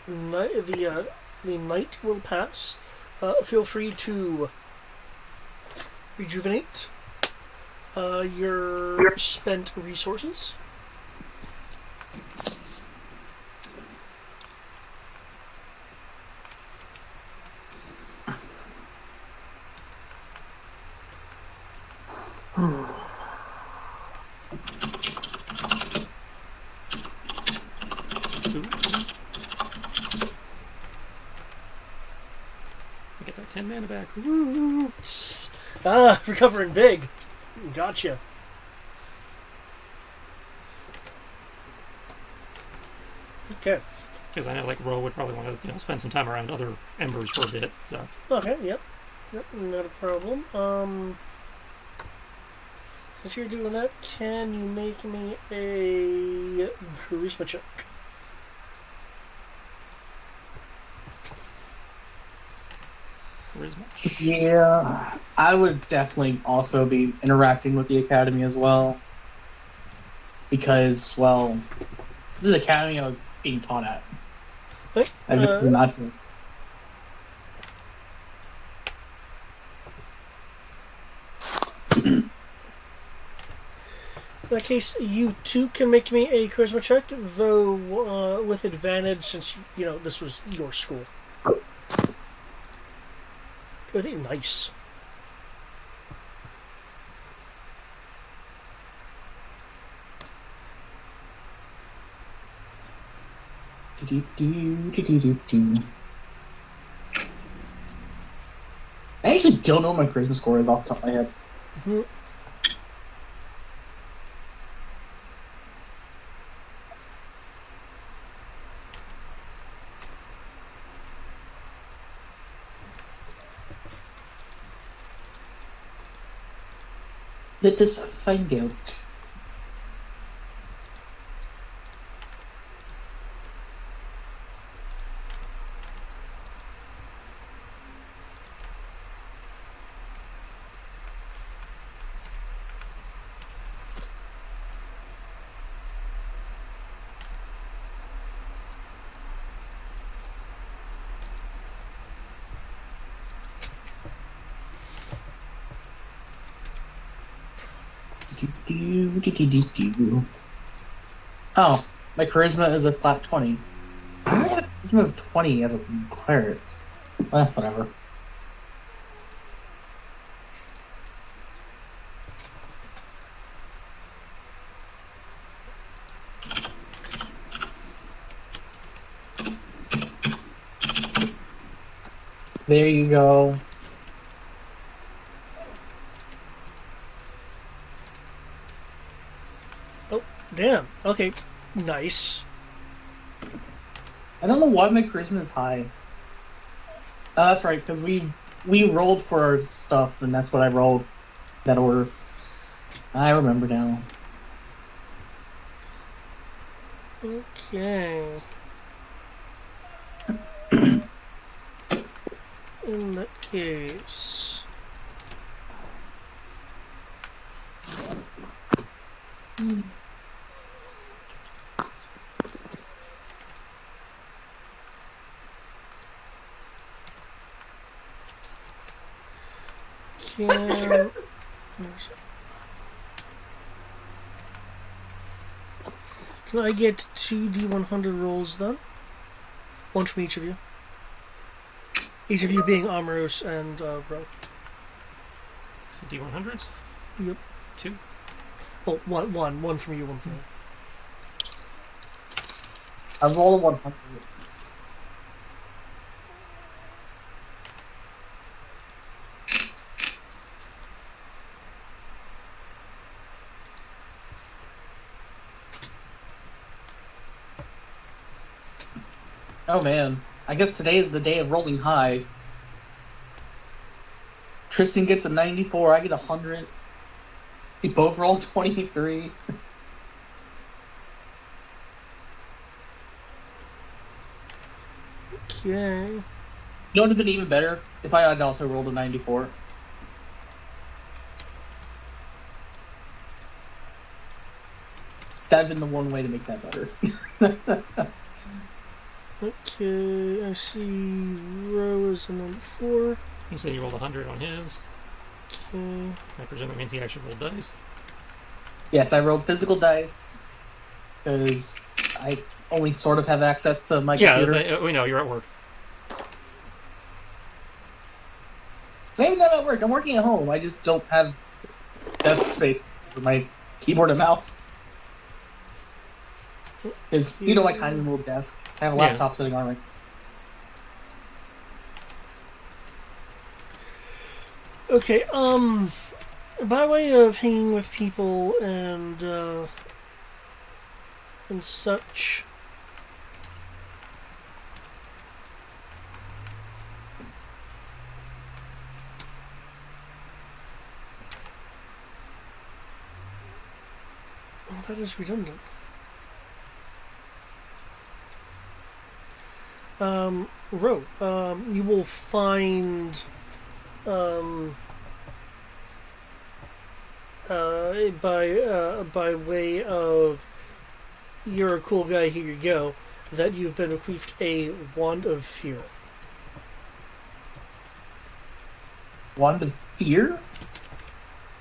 night will pass. Feel free to rejuvenate your spent resources. get that 10 mana back. Woo! Recovering big. Gotcha. Okay. Because I know, like, Ro would probably want to, spend some time around other embers for a bit. So. Okay. Yep. Not a problem. Since you're doing that, can you make me a charisma check? Charisma. Yeah, I would definitely also be interacting with the academy as well. Because, well, this is the academy I was being taught at. Okay. I didn't not to. In that case, you too can make me a charisma check, though with advantage since this was your school. I think nice. I actually don't know what my charisma score is off the top of my head. Mm-hmm. Let us find out. Oh, my charisma is a flat 20. Charisma of 20 as a cleric. Well, whatever. There you go. Oh, damn. Okay, nice. I don't know why my charisma is high. Oh, that's right, because we rolled for our stuff, and that's what I rolled. That order. I remember now. Okay. In that case... Can I get 2 D100 rolls then? One from each of you. Each of you being Amaros and Ro. So D100s? Yep. 2? Oh, one from you, one from me. I rolled a 100. Oh man, I guess today is the day of rolling high. Tristan gets a 94, I get 100. We both roll 23. Okay. You know what would have been even better? If I had also rolled a 94. That'd been the one way to make that better. Okay, I see Ro is a number 4. He said he rolled 100 on his. Okay. I presume that means he actually rolled dice. Yes, I rolled physical dice because I only sort of have access to my computer. We know, you're at work. Same time at work. I'm working at home. I just don't have desk space for my keyboard and mouse. Because, you know, my tiny little desk. I have a laptop sitting on it. Okay, by way of hanging with people and such, well, that is redundant. Ro, you will find by way of you're a cool guy, here you go, that you've been bequeathed a Wand of Fear. Wand of Fear?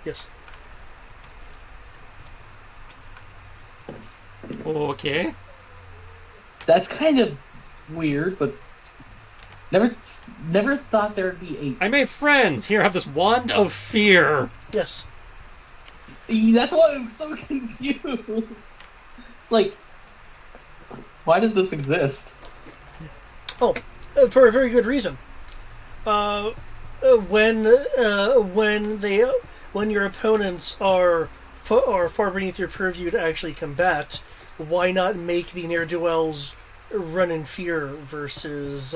Yes. Okay. That's kind of weird, but never thought there would be I made friends! Here, have this Wand of Fear! Yes. That's why I'm so confused. It's like, why does this exist? Oh, for a very good reason. When your opponents are far beneath your purview to actually combat, why not make the ne'er-do-wells run in fear versus,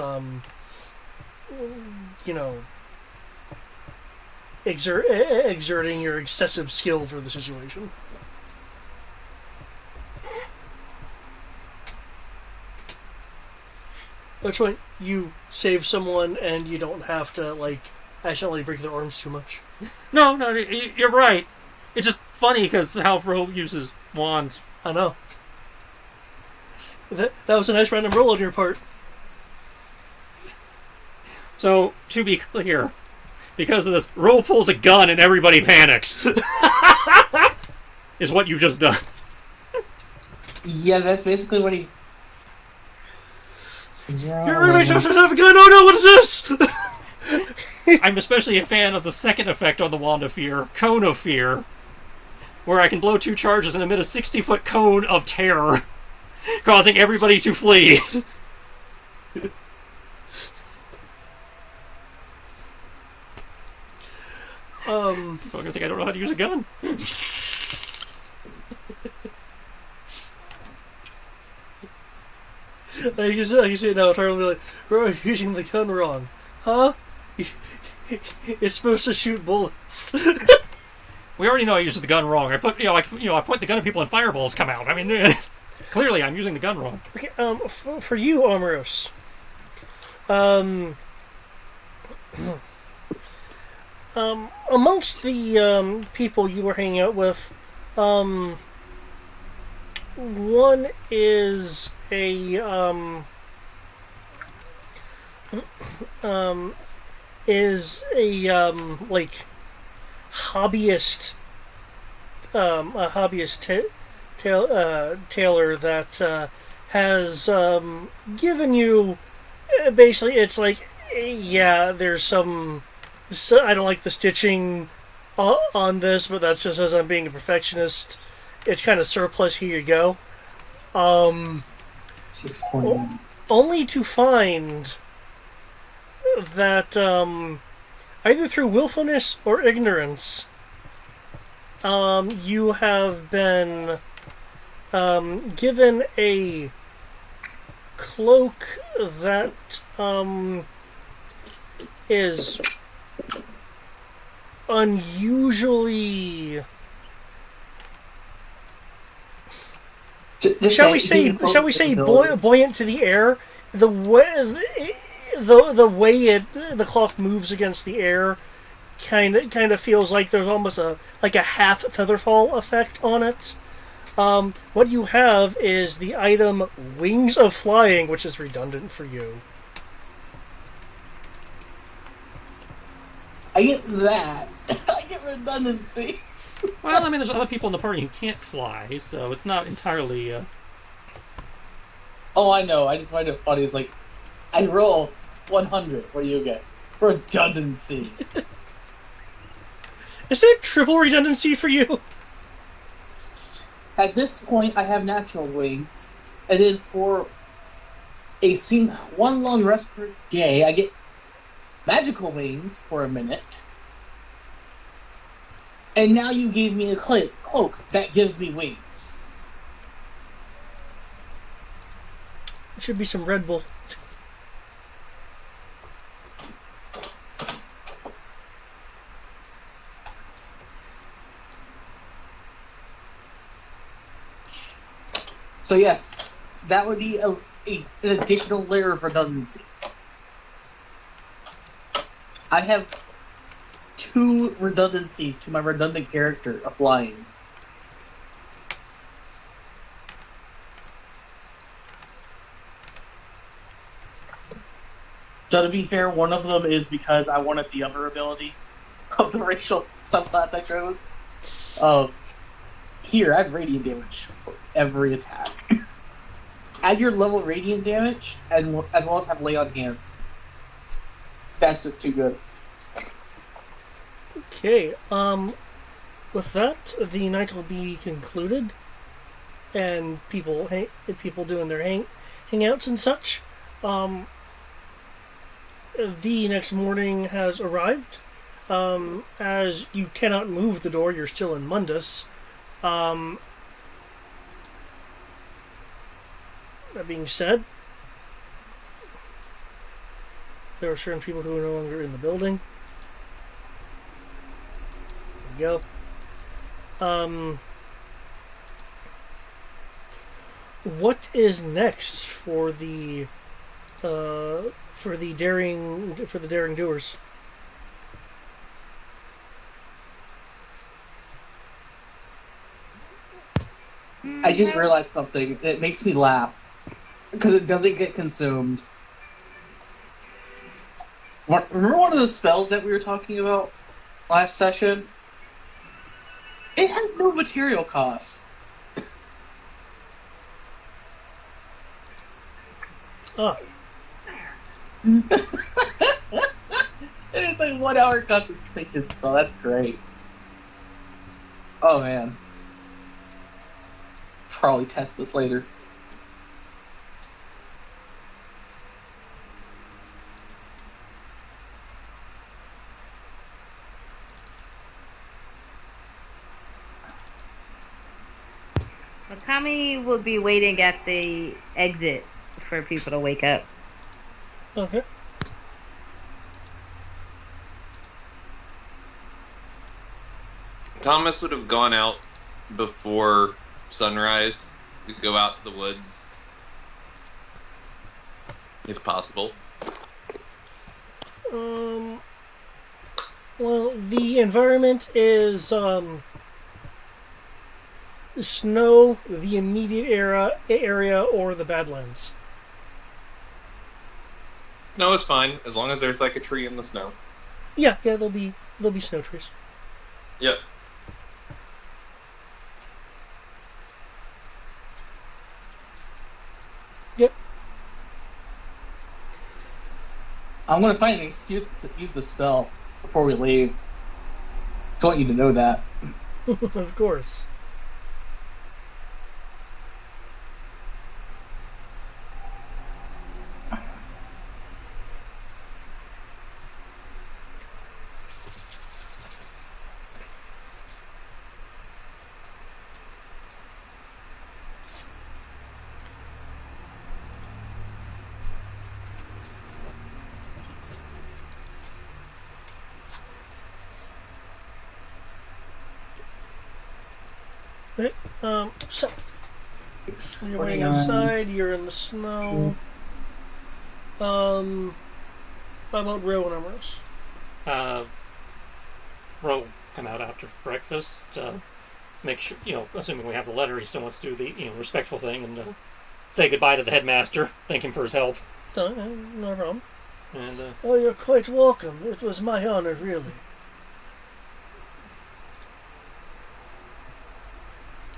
exerting your excessive skill for the situation. Which way you save someone and you don't have to, accidentally break their arms too much. No, you're right. It's just funny because how Ro uses wands. I know. That was a nice random roll on your part. So, to be clear, because of this, Ro pulls a gun and everybody panics. Is what you've just done. Yeah, that's basically what he's. Your roommates have a gun! Oh no, what is this? I'm especially a fan of the second effect on the Wand of Fear, Cone of Fear, where I can blow 2 charges and emit a 60-foot cone of terror, causing everybody to flee. I'm gonna think I don't know how to use a gun. You say it now, Charlie will be like, bro, you're using the gun wrong. Huh? It's supposed to shoot bullets. We already know I used the gun wrong. I point the gun at people and fireballs come out. I mean, clearly I'm using the gun wrong. Okay, for you, Omeros, amongst the people you were hanging out with, one is a like hobbyist, a hobbyist tailor that has given you basically, it's like, yeah, there's some. So I don't like the stitching on this, but that's just as I'm being a perfectionist. It's kind of surplus. Here you go. Only to find that either through willfulness or ignorance, you have been given a cloak that is unusually, shall we say buoyant to the air. The way the cloth moves against the air kind of feels like there's almost a half featherfall effect on it. What you have is the item Wings of Flying, which is redundant for you. I get that. I get redundancy. Well, I mean, there's other people in the party who can't fly, so it's not entirely. Oh, I know. I just find it funny. It's like, I roll 100. What do you get? Redundancy. Is there triple redundancy for you? At this point, I have natural wings, and then for one long rest per day, I get magical wings for a minute. And now you gave me a cloak that gives me wings. It should be some Red Bull. So yes, that would be an additional layer of redundancy. I have 2 redundancies to my redundant character of flying. So to be fair, one of them is because I wanted the other ability of the racial subclass I chose. Here, I have radiant damage for every attack. Add your level radiant damage, and as well as have lay on hands. That's just too good. Okay, with that, the night will be concluded, and people doing their hangouts and such. The next morning has arrived. As you cannot move the door, you're still in Mundus. That being said, there are certain people who are no longer in the building. There we go. What is next for the daring doers? I just realized something. It makes me laugh because it doesn't get consumed. Remember one of the spells that we were talking about last session? It has no material costs. Oh, It's like 1 hour concentration, so that's great. Oh man. Probably test this later. Kami will be waiting at the exit for people to wake up. okay. Thomas would have gone out before sunrise to go out to the woods, if possible. Well, the environment is snow, the immediate area, or the Badlands. Snow is fine, as long as there's like a tree in the snow. Yeah, there'll be snow trees. Yep. Yep. I'm gonna find an excuse to use the spell before we leave. I want you to know that. Of course. Okay, so you're waiting 49. outside. You're in the snow. How about Ro and Ambrose? Ro come out after breakfast. Make sure, assuming we have the letter, he still wants to do the, respectful thing and say goodbye to the headmaster, thank him for his help. No problem. And Oh, you're quite welcome. It was my honor, really.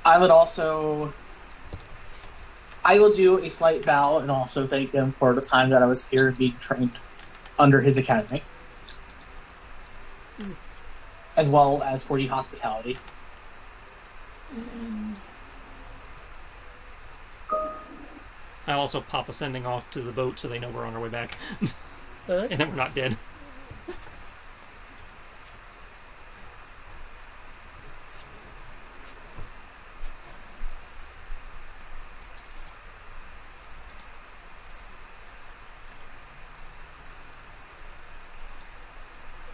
I will do a slight bow and also thank him for the time that I was here being trained under his academy. As well as for the hospitality. I also pop a sending off to the boat so they know we're on our way back. Alright. And that we're not dead.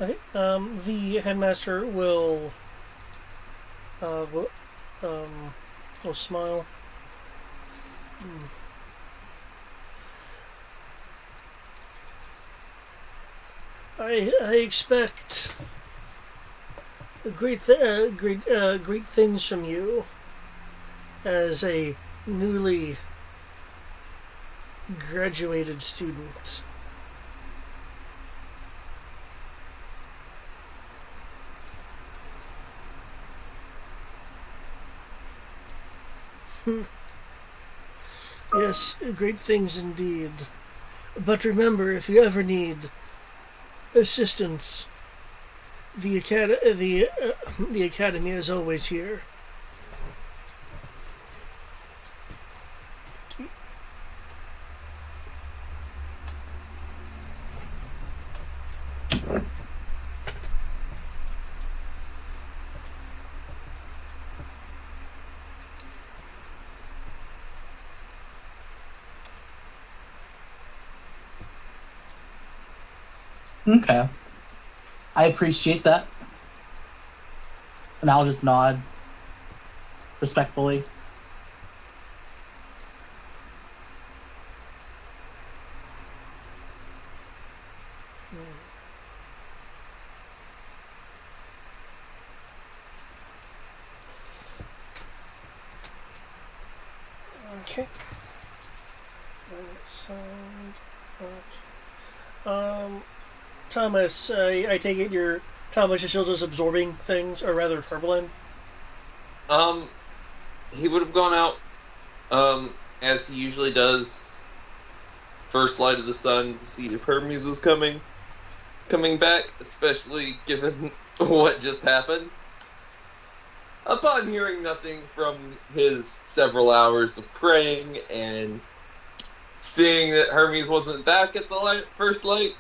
Okay. The headmaster will smile. I expect great things from you as a newly graduated student. Yes, great things indeed. But remember, if you ever need assistance, the academy is always here. Okay. I appreciate that. And I'll just nod respectfully. Okay. Thomas, I take it Thomas is still just absorbing things, or rather turbulent. He would have gone out, as he usually does, first light of the sun to see if Hermes was coming back, especially given what just happened. Upon hearing nothing from his several hours of praying and seeing that Hermes wasn't back at the first light,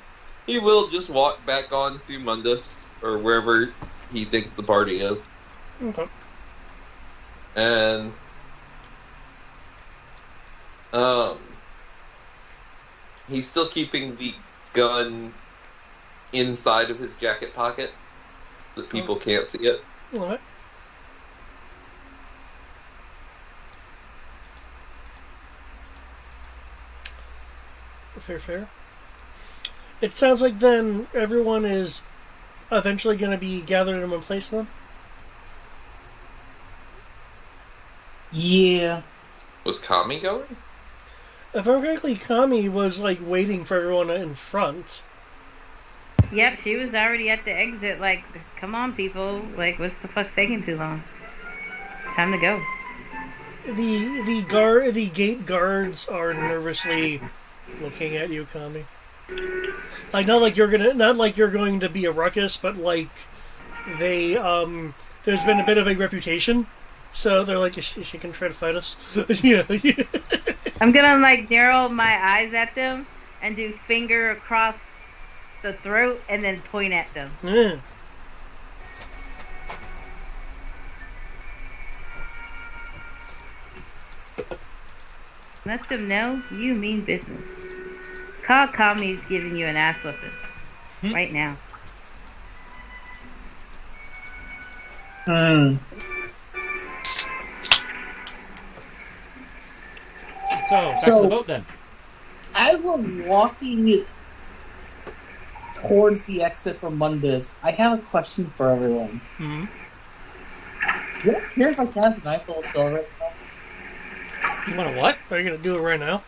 he will just walk back on to Mundus, or wherever he thinks the party is. Okay. And he's still keeping the gun inside of his jacket pocket so that people can't see it. All right. Fair. It sounds like then everyone is eventually going to be gathered in one place then? Yeah. Was Kami going? If I'm correctly, Kami was like waiting for everyone in front. Yep, she was already at the exit. Like, come on, people. Like, what's the fuck taking too long? Time to go. The gate guards are nervously looking at you, Kami. Like not like you're going to be a ruckus, but like they there's been a bit of a reputation, so they're like, is she can try to fight us. Yeah. I'm gonna like narrow my eyes at them and do finger across the throat and then point at them. Yeah. Let them know you mean business. Call Kami's giving you an ass whipping right now. So, back to the boat then. As we're walking towards the exit from Mundus, I have a question for everyone. Mm-hmm. Do you care if I cast a ninth level spell right now? You want to what? Are you gonna do it right now?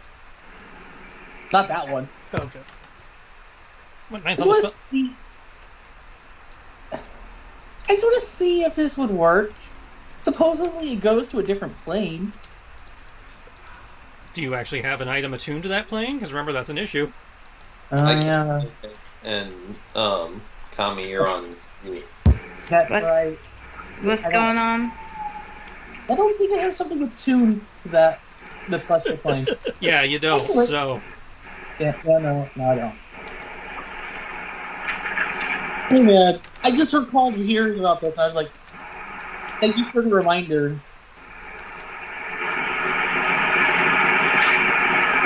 Not that one. Oh, okay. What I ninth just level want to spell? see. I just want to see if this would work. Supposedly, it goes to a different plane. Do you actually have an item attuned to that plane? Because remember, that's an issue. Yeah, And Kami, you're on mute. that's What? right. What's going on? I don't think I have something attuned to the celestial plane. Yeah, you don't. So, No, I don't. Hey man, I just recalled hearing about this, and I was like, thank you for the reminder.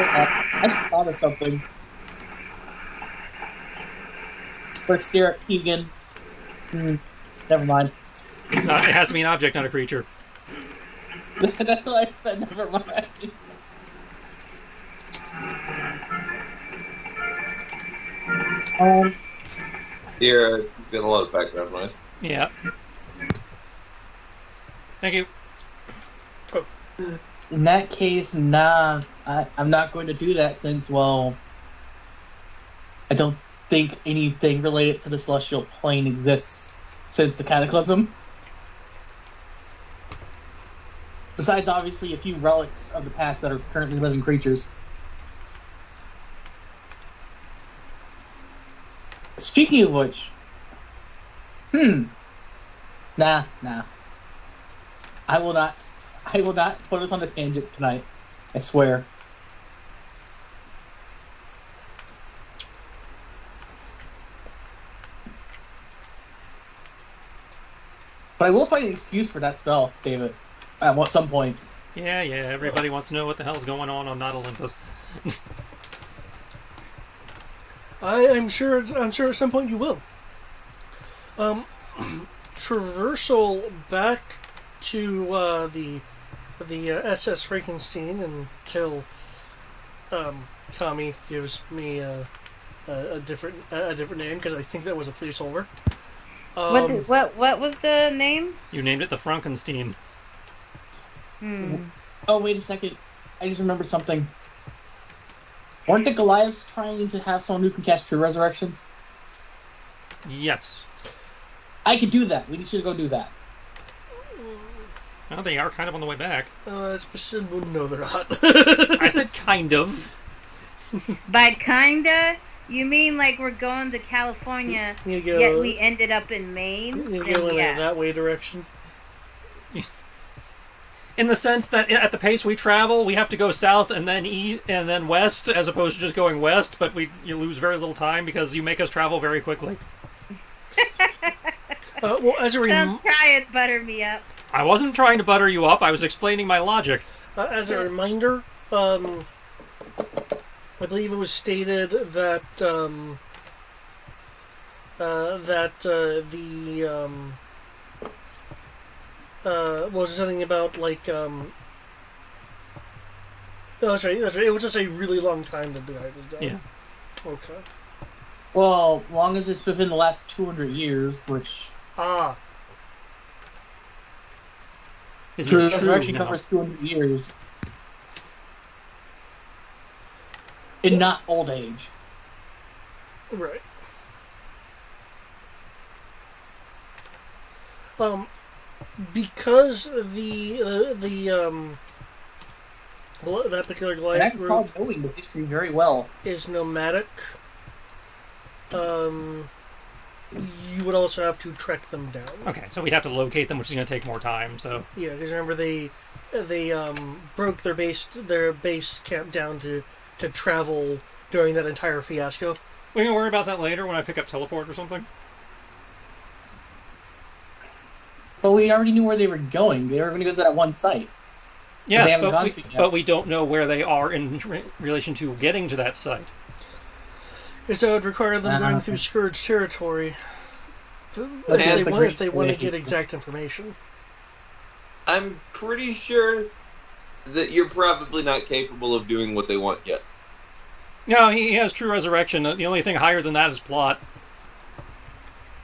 I just thought of something. Let's stare at Keegan. Never mind. it's not. It has to be an object, not a creature. That's what I said, never mind. Yeah, you get a lot of background noise. Yeah. Thank you. In that case, nah, I'm not going to do that since, well, I don't think anything related to the celestial plane exists since the Cataclysm. Besides, obviously, a few relics of the past that are currently living creatures. Speaking of which, nah. I will not put us on a tangent tonight. I swear. But I will find an excuse for that spell, David, at some point. Yeah. Everybody wants to know what the hell's going on not Olympus. I'm sure at some point you will. Traversal back to the SS Frankenstein until Kami gives me a different name, because I think that was a placeholder. What was the name? You named it the Frankenstein. Oh, wait a second. I just remembered something. Weren't the Goliaths trying to have someone who can cast True Resurrection? Yes. I could do that. We should go do that. Well, they are kind of on the way back. Well, no, they're not. I said kind of. By kinda, you mean like we're going to California, You go, yet we ended up in Maine? you Then go in yeah. that way direction. In the sense that at the pace we travel, we have to go south and then east and then west, as opposed to just going west. But you lose very little time because you make us travel very quickly. Well, as a Don't try and butter me up. I wasn't trying to butter you up. I was explaining my logic. as a reminder, I believe it was stated that was something about like oh, that's right. That's right. It was just a really long time that the guy was dead. Yeah. Okay. Well, long as it's within the last 200 years, which True Resurrection covers 200 years, and not old age. Right. Because that particular And I life recall group knowing the history very well. is nomadic, you would also have to trek them down. Okay, so we'd have to locate them, which is going to take more time. So Yeah, because remember they broke their base camp down to travel during that entire fiasco. we can worry about that later when I pick up teleport or something. But we already knew where they were going. They were going to go to that one site. Yes, they haven't gone to yet. but we don't know where they are in relation to getting to that site. So it would require them going through Scourge territory if they want to get exact information. I'm pretty sure that you're probably not capable of doing what they want yet. No, he has true resurrection. The only thing higher than that is plot.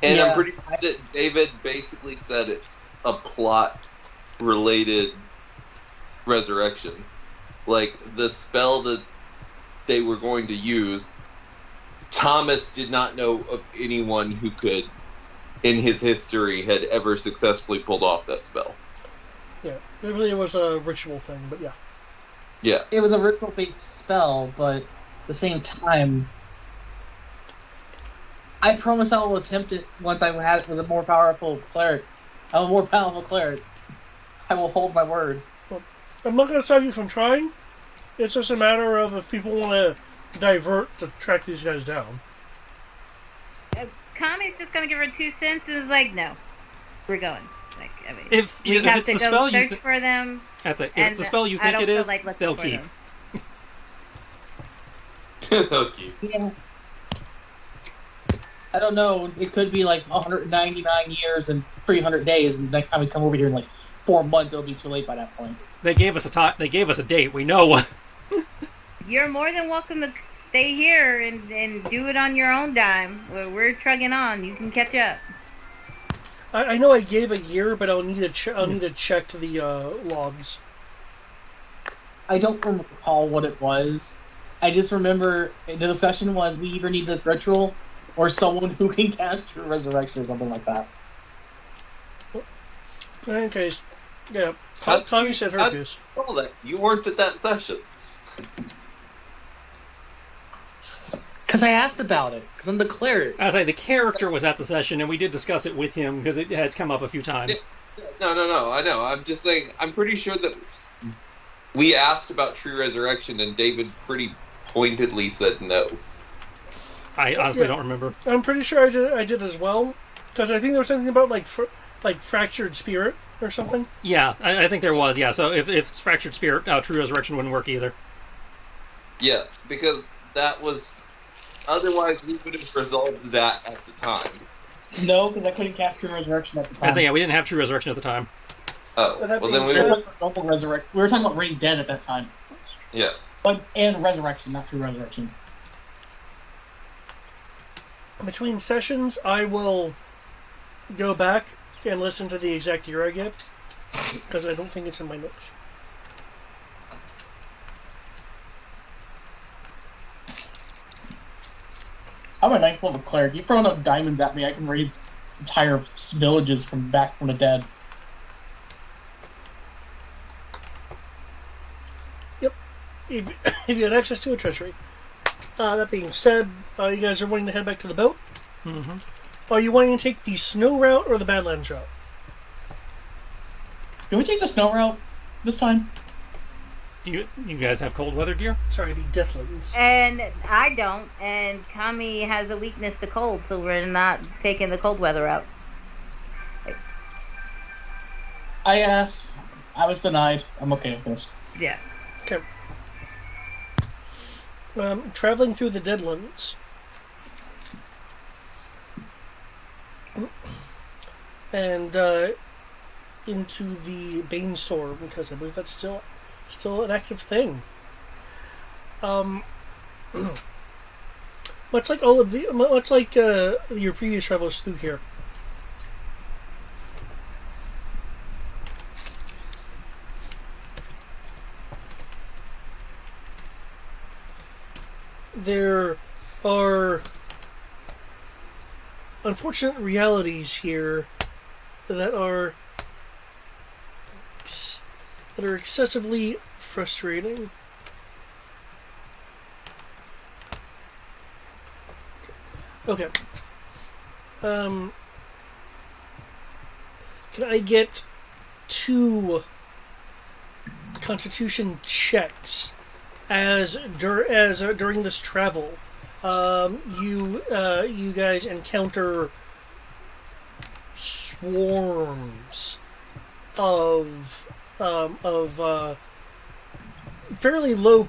And Yeah. I'm pretty sure that David basically said it's a plot-related resurrection. Like, the spell that they were going to use, Thomas did not know of anyone who could, in his history, had ever successfully pulled off that spell. Yeah, it really was a ritual thing, but yeah. Yeah. It was a ritual-based spell, but at the same time, I promise I will attempt it once I was a more powerful cleric. I'm a more powerful cleric. I will hold my word. I'm not going to stop you from trying. It's just a matter of if people want to divert to track these guys down. Kami's just gonna give her 2 cents and is like, no, we're going. Like, I mean, If we have it's to the go spell search for them. That's it. If and it's the spell you I think don't it feel is, like looking they'll for keep. them. Okay. Yeah. I don't know. It could be like 199 years and 300 days, and next time we come over here in like 4 months, it'll be too late by that point. They gave us a time. They gave us a date. We know what. You're more than welcome to stay here and do it on your own dime. We're trugging on. You can catch up. I know I gave a year, but I'll need to check the logs. I don't recall what it was. I just remember the discussion was we either need this ritual or someone who can cast True Resurrection or something like that. In any case, yeah, Kami said her piece. Oh, that you weren't at that session. Because I asked about it. Because I'm the cleric. I say the character was at the session, and we did discuss it with him because it has come up a few times. No, I know. I'm just saying, I'm pretty sure that we asked about True Resurrection, and David pretty pointedly said no. I honestly don't remember. I'm pretty sure I did as well, because I think there was something about like fractured spirit or something. Yeah, I think there was. Yeah, so if it's fractured spirit, True Resurrection wouldn't work either. Yeah, because that was... Otherwise, we would have resolved that at the time. No, because I couldn't cast True Resurrection at the time. Yeah, we didn't have True Resurrection at the time. Oh, Well, that well then being we said- were... Double resurrect. We were talking about Raised Dead at that time. Yeah. But and Resurrection, not True Resurrection. Between sessions, I will go back and listen to the exact year I get, because I don't think it's in my notes. I'm a 9th level cleric. You throw enough diamonds at me, I can raise entire villages from back from the dead. If you had access to a treasury. That being said, you guys are wanting to head back to the boat. Mm-hmm. Are you wanting to take the snow route or the Badlands route? Can we take the snow route this time? You guys have cold weather gear? Sorry, the Deathlands. And I don't, and Kami has a weakness to cold, so we're not taking the cold weather out. I asked. I was denied. I'm okay with this. Yeah. Okay. Traveling through the Deadlands. And into the Banestorm, because I believe that's still an active thing. Much like your previous travels through here. There are unfortunate realities here that are excessively frustrating. Okay. Can I get 2 Constitution checks during this travel? You guys encounter swarms of fairly low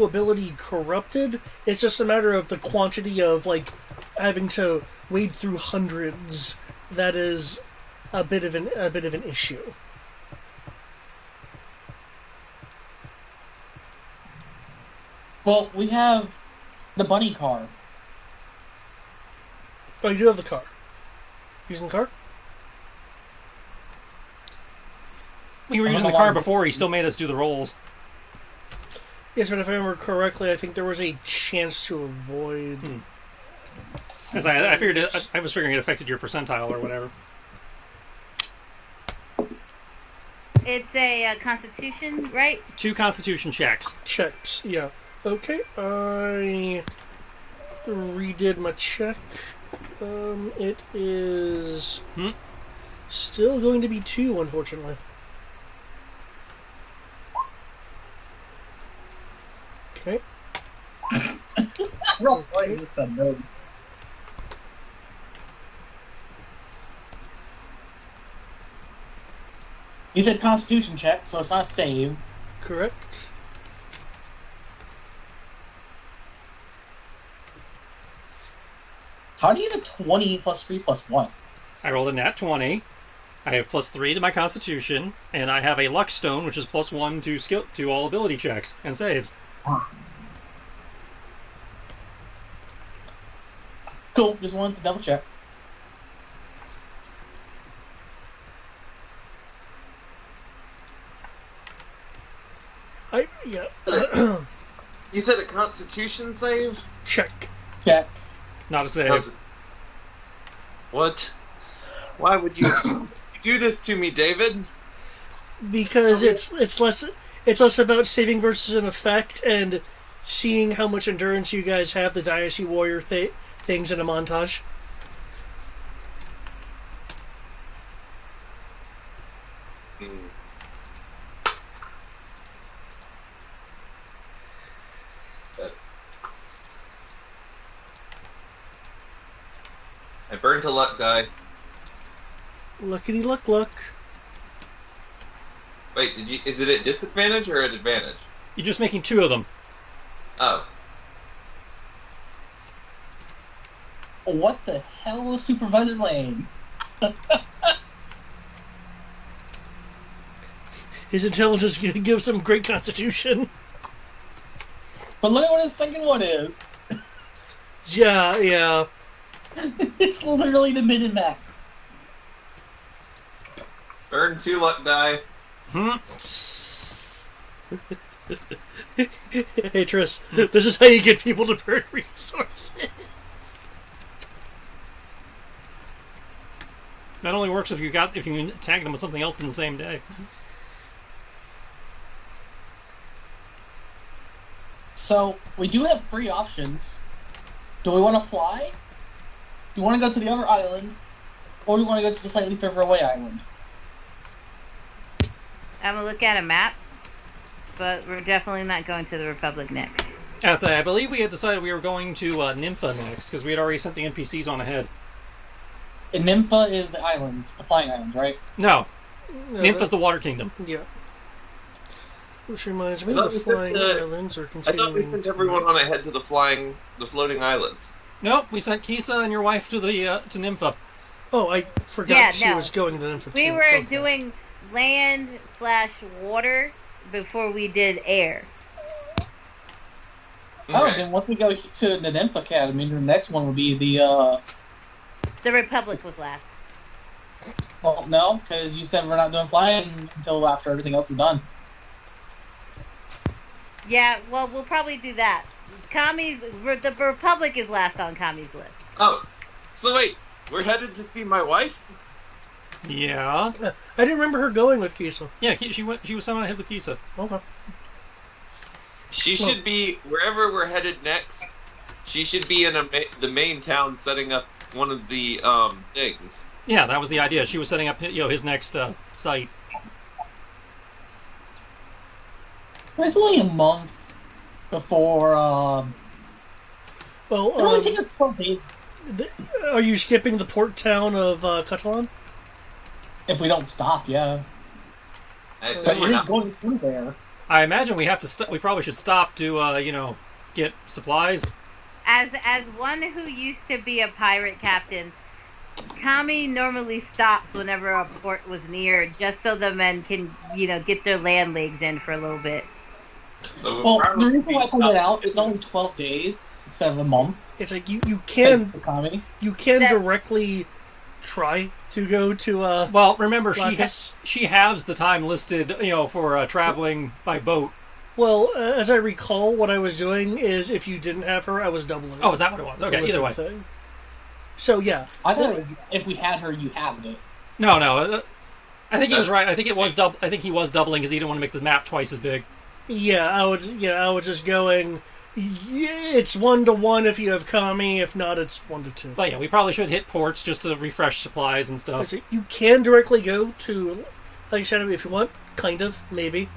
ability corrupted. It's just a matter of the quantity of like having to wade through hundreds. That is a bit of an issue. Well, we have the bunny car. Oh, you do have the car. Using the car? We were using the car before. He still made us do the rolls. Yes, but if I remember correctly, I think there was a chance to avoid. Because I figured I was figuring it affected your percentile or whatever. It's a Constitution, right? 2 Constitution checks. Checks, yeah. Okay, I redid my check. It is still going to be 2, unfortunately. Okay. Roll twice, just said no. You said Constitution check, so it's not a save. Correct. How do you get a 20 plus 3 plus 1? I rolled a nat 20. I have +3 to my Constitution, and I have a Luck Stone, which is +1 to all ability checks and saves. Cool, just wanted to double check. You said a Constitution save? Check. Check. Not a save. What? Why would you do this to me, David? Because it's less about saving versus an effect and seeing how much endurance you guys have. The Dynasty Warrior things in a montage. I burned a luck die. Luckity luck. Wait, is it at disadvantage or at advantage? You're just making 2 of them. Oh. What the hell was Supervisor Lane? His intelligence gives him great constitution. But look at what his second one is. Yeah. It's literally the min and max. Burn 2 luck die. Hey Tris, this is how you get people to burn resources. That only works if you can tag them with something else in the same day. So, we do have 3 options. Do we want to fly? Do we want to go to the other island? Or do we want to go to the slightly further away island? I'm gonna look at a map, but we're definitely not going to the Republic next. I'd say, I believe we had decided we were going to Nympha next, because we had already sent the NPCs on ahead. And Nympha is the islands, the flying islands, right? No, No, Nympha's the Water Kingdom. Yeah. Which reminds me, I thought the we sent flying the- islands are I continuing. thought we sent everyone on ahead to the floating islands. Nope, we sent Kisa and your wife to the to Nympha. Oh, I forgot Yeah, she no. was going to them for We two. were Okay. doing land/water before we did air. Oh, Okay. then once we go to the Nymph Academy, the next one would be the, The Republic was last. well, no, because you said we're not doing flying until after everything else is done. Yeah, well, we'll probably do that. The Republic is last on Kami's list. Oh, so wait, we're headed to see my wife? Yeah. I didn't remember her going with Kisa. Yeah, she went. She was sent on ahead with Kisa. Okay. She should be wherever we're headed next. She should be in the main town, setting up one of the things. Yeah, that was the idea. She was setting up, his next site. It's only a month before, Well, it only takes us 12 days are you skipping the port town of Catalan? if we don't stop, yeah. I But assume we're it is not. going through there. I imagine we have to. We probably should stop to, get supplies. As one who used to be a pirate captain, Kami normally stops whenever a port was near, just so the men can, get their land legs in for a little bit. So we'll Well, the probably reason why I pointed stop- that out, it's only 12 days instead of a month. It's like you can Economy. That- directly try to go to Well, remember Blackus. she has the time listed, for traveling by boat. Well, as I recall, what I was doing is if you didn't have her, I was doubling. Oh, is that what it was? Okay, the either way. listed thing. So yeah, I thought it was, if we had her, you had it. No. I think he was right. I think it was I think he was doubling because he didn't want to make the map twice as big. I was just going. Yeah, it's 1-to-1 if you have Kami. If not, it's 1-to-2. But yeah, we probably should hit ports just to refresh supplies and stuff. You can directly go to, like I said, if you want, kind of, maybe.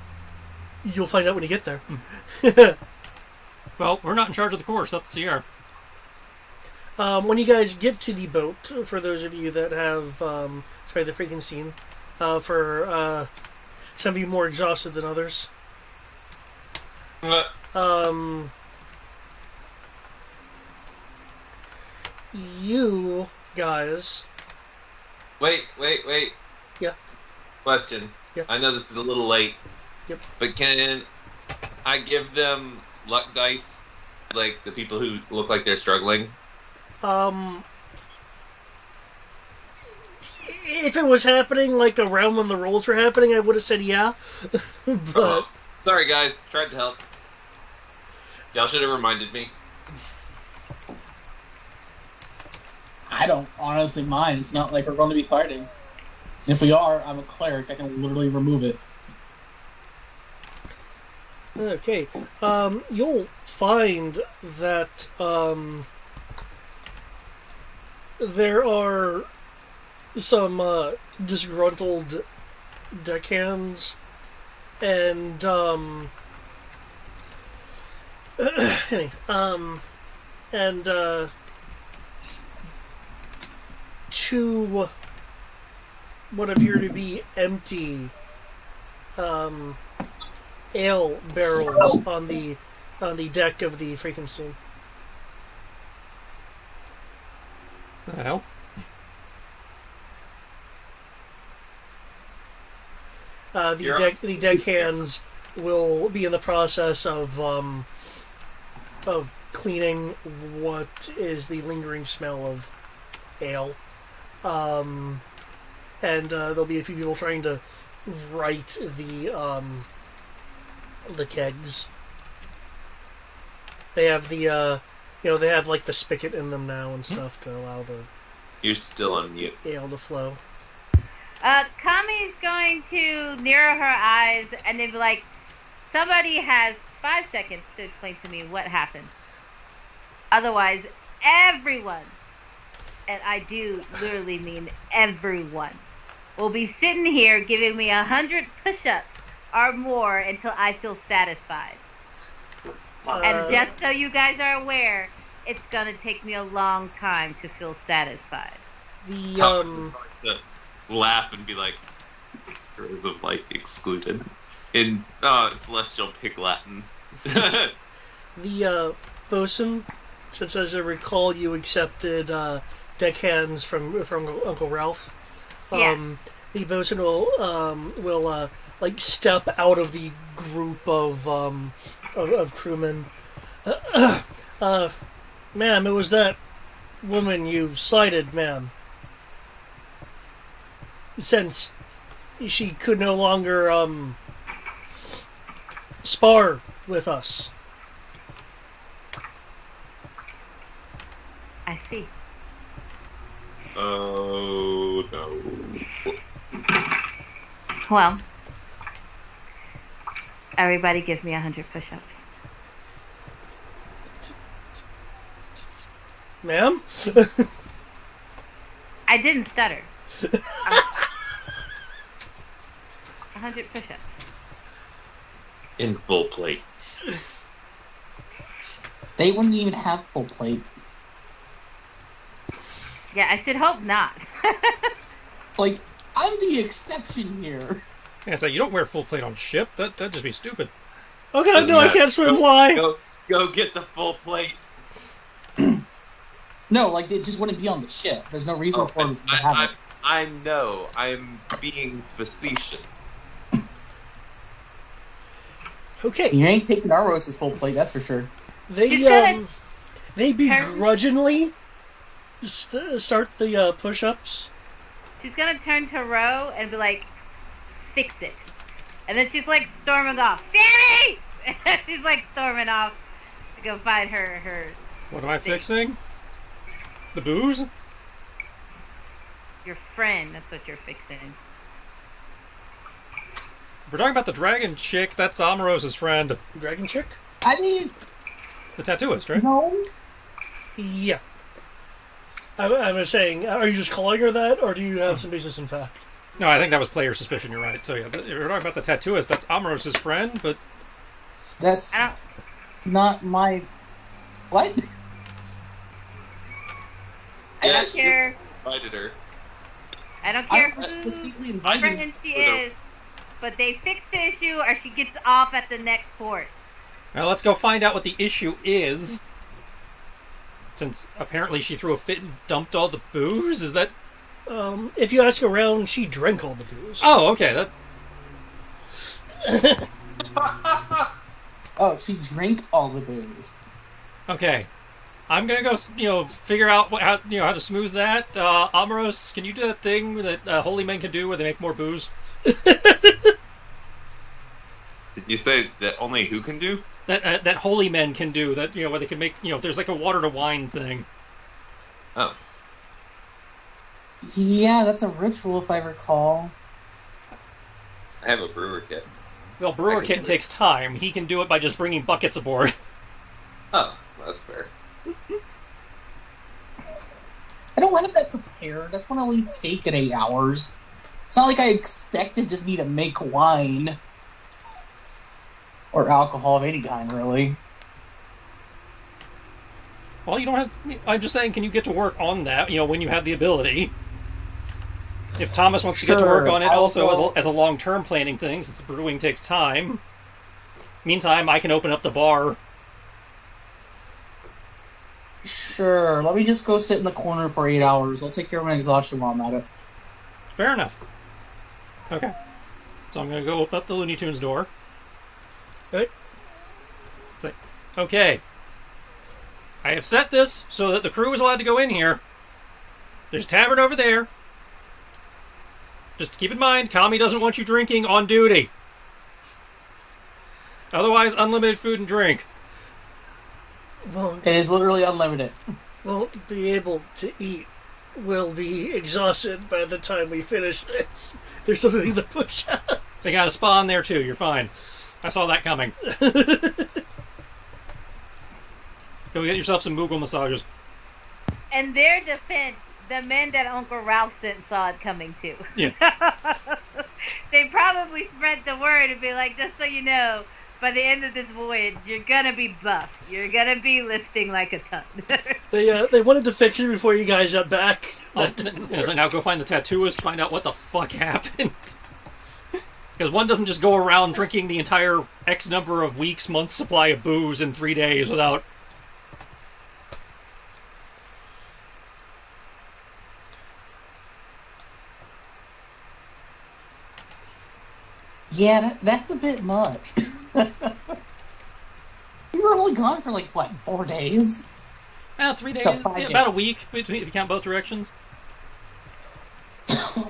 You'll find out when you get there. Well, we're not in charge of the course. That's Sierra. When you guys get to the boat, for those of you that have, the freaking scene, for some of you more exhausted than others, you guys. Wait. Yeah. Question. Yeah. I know this is a little late. Yep. But can I give them luck dice, like the people who look like they're struggling? If it was happening like around when the rolls were happening, I would have said yeah. But Sorry, guys. Tried to help. Y'all should have reminded me. I don't honestly mind. It's not like we're going to be fighting. If we are, I'm a cleric. I can literally remove it. okay, you'll find that there are some disgruntled deckhands and two what appear to be empty ale barrels on the deck of the freaking scene. Well, The deckhands will be in the process of cleaning what is the lingering smell of ale, and there'll be a few people trying to right the kegs. They have they have like the spigot in them now and stuff to allow the You're still on mute. ale to flow. Kami's going to narrow her eyes and then be like, somebody has 5 seconds to explain to me what happened. Otherwise, everyone, and I do literally mean everyone, will be sitting here giving me 100 push-ups or more until I feel satisfied. And just so you guys are aware, it's gonna take me a long time to feel satisfied. Thomas is going to laugh and be like, "Heroes of Light excluded." In Celestial Pig Latin. The bosun, since as I recall you accepted deckhands from Uncle Ralph, the bosun will like step out of the group of crewmen. Ma'am, it was that woman you slighted, ma'am. Since she could no longer spar with us. I see. Oh no. Well, everybody give me 100 push-ups. Ma'am? I didn't stutter. 100 push-ups. In full plate. They wouldn't even have full plate. Yeah, I should hope not. Like, I'm the exception here. Yeah, it's like you don't wear full plate on ship. That'd just be stupid. Oh god, no, I can't swim. Why? Go get the full plate. No, like, it just wouldn't be on the ship. There's no reason for them to have it. I'm being facetious. Okay. You ain't taking our roast's full plate, that's for sure. They begrudgingly start the push-ups. She's gonna turn to Ro and be like, "Fix it," and then she's like storming off. Sammy! She's like storming off to go find her. What am I fixing? The booze? Your friend. That's what you're fixing. We're talking about the dragon chick. That's Amarosa's friend. Dragon chick? I mean... The tattooist, right? No. Yeah. I was saying, are you just calling her that, or do you have some basis in fact? No, I think that was player suspicion. You're right. So yeah, we're talking about the tattooist. That's Amarosa's friend, but That's not my... What? I don't care. Invited her. I don't care I who distinctly invited friend she is, but they fix the issue or she gets off at the next port. now let's go find out what the issue is. Since apparently she threw a fit and dumped all the booze, is that? If you ask around, she drank all the booze. Oh, okay. That. Oh, she drank all the booze. Okay. I'm gonna go, figure out how to smooth that. Amaros, can you do that thing that holy men can do where they make more booze? Did you say that only who can do? That holy men can do that. Where they can make. There's like a water to wine thing. Oh. Yeah, that's a ritual if I recall. I have a brewer kit. Well, brewer kit takes time. He can do it by just bringing buckets aboard. Oh, that's fair. I don't have that prepared. That's going to at least take 8 hours. It's not like I expect to just need to make wine. Or alcohol of any kind, really. Well, you don't have... I'm just saying, can you get to work on that, when you have the ability? If Thomas wants to get to work on it also as a long-term planning thing, since brewing takes time. Meantime, I can open up the bar. Sure, let me just go sit in the corner for 8 hours. I'll take care of my exhaustion while I'm at it. Fair enough. Okay. So I'm going to go open up the Looney Tunes door. Okay. I have set this so that the crew is allowed to go in here. There's a tavern over there. Just keep in mind, Kami doesn't want you drinking on duty. Otherwise, unlimited food and drink. Won't It is literally unlimited. be able to eat. We'll be exhausted by the time we finish this. They're still doing the push-ups. They got a spa in there too, you're fine. I saw that coming. Go get yourself some Moogle massages. In their defense, the men that Uncle Ralph sent saw it coming too. Yeah. They probably spread the word and be like, just so you know, by the end of this voyage, you're gonna be buff. You're gonna be lifting like a ton. They wanted to fix it before you guys got back. As I now go find the tattooist, find out what the fuck happened. Because one doesn't just go around drinking the entire X number of weeks, months supply of booze in 3 days without... Yeah, that's a bit much. You were only gone for like, what, 4 days? 3 days, No, 5 yeah, about a days. week, if you count both directions.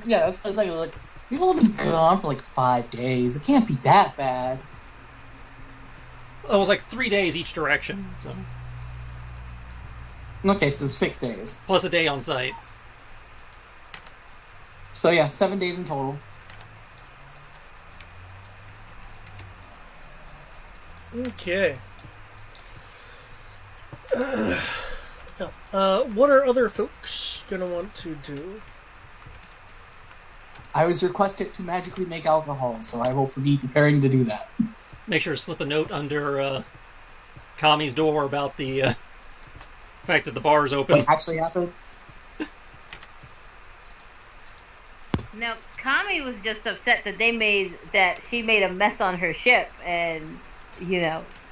Yeah, that's what I was like, you've only been gone for like 5 days. It can't be that bad. It was like 3 days each direction, so... Okay, so 6 days. Plus a day on site. So yeah, 7 days in total. Okay. What are other folks gonna want to do? I was requested to magically make alcohol, so I will be preparing to do that. Make sure to slip a note under Kami's door about the fact that the bar is open. What actually happened? No, Kami was just upset that she made a mess on her ship, and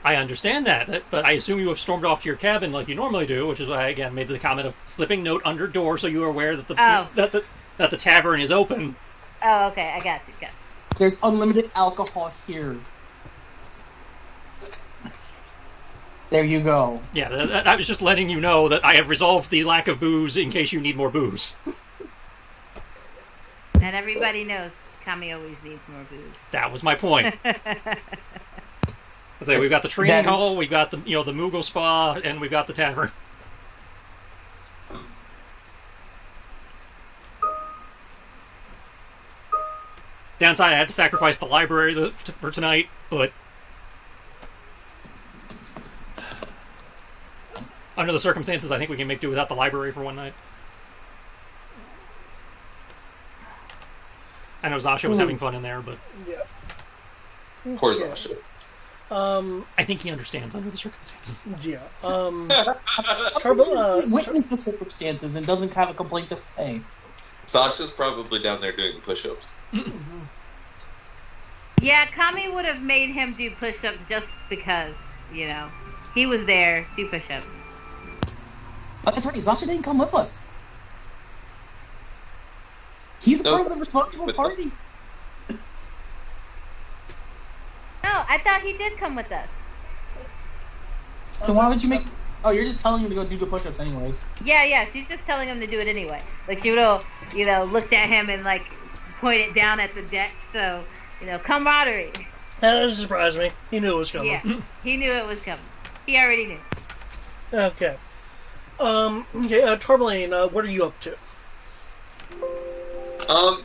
I understand that, but I assume you have stormed off to your cabin like you normally do, which is why I again made the comment of slipping note under door so you are aware that that the tavern is open. Oh, okay, I got you. There's unlimited alcohol here. There you go. Yeah, I was just letting you know that I have resolved the lack of booze in case you need more booze. And everybody knows Kami always needs more booze. That was my point. I say we've got the training hall, we've got the the Moogle spa, and we've got the tavern. Downside, I had to sacrifice the library for tonight, but under the circumstances, I think we can make do without the library for one night. I know Zasha was having fun in there, but Yeah. Poor Okay. Zasha. I think he understands under the circumstances. Yeah. Witness the circumstances and doesn't have a complaint to say. Sasha's probably down there doing push-ups. Yeah, Kami would have made him do push-ups just because, he was there, do push-ups. Oh, that's right, Zasha didn't come with us. He's part of the responsible party. No, I thought he did come with us. So why would you make... Oh, you're just telling him to go do the push-ups anyways. Yeah, she's just telling him to do it anyway. Like, she would have, looked at him and, pointed down at the deck, so, camaraderie. That doesn't surprise me. He knew it was coming. Yeah, he knew it was coming. He already knew. Okay. Tourmaline, what are you up to? I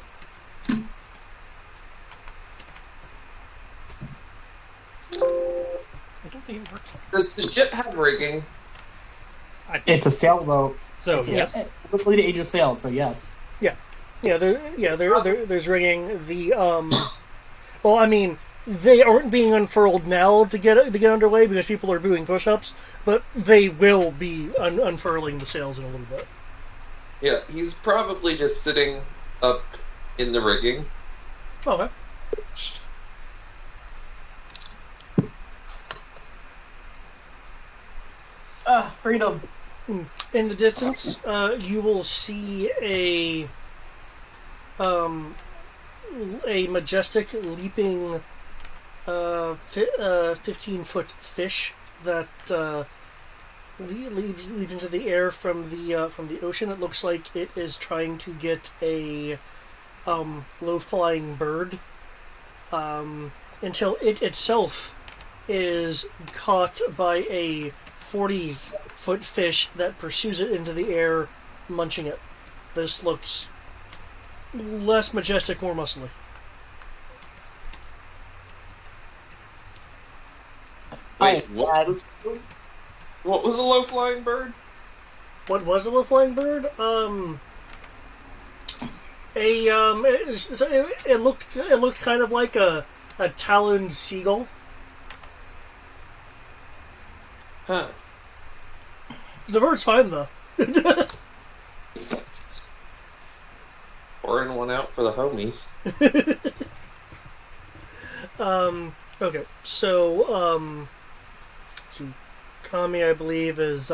don't think it works. Does the ship have rigging? It's a sailboat. So, yes. Roughly the age of sail, so yes. There's rigging. Well, I mean, they aren't being unfurled now to get underway because people are doing push-ups, but they will be unfurling the sails in a little bit. Yeah, he's probably just sitting up in the rigging. Okay. Freedom. In the distance, you will see a majestic leaping 15-foot fish that leaps into the air from the ocean. It looks like it is trying to get a low-flying bird until it itself is caught by a 40-foot fish that pursues it into the air, munching it. This looks less majestic, more muscly. Wait, am what sad. was a low-flying bird? What was a low flying bird? It looked kind of like a taloned seagull. Huh. The bird's fine though. Pouring one out for the homies. Okay, so let's see, Kami, I believe, is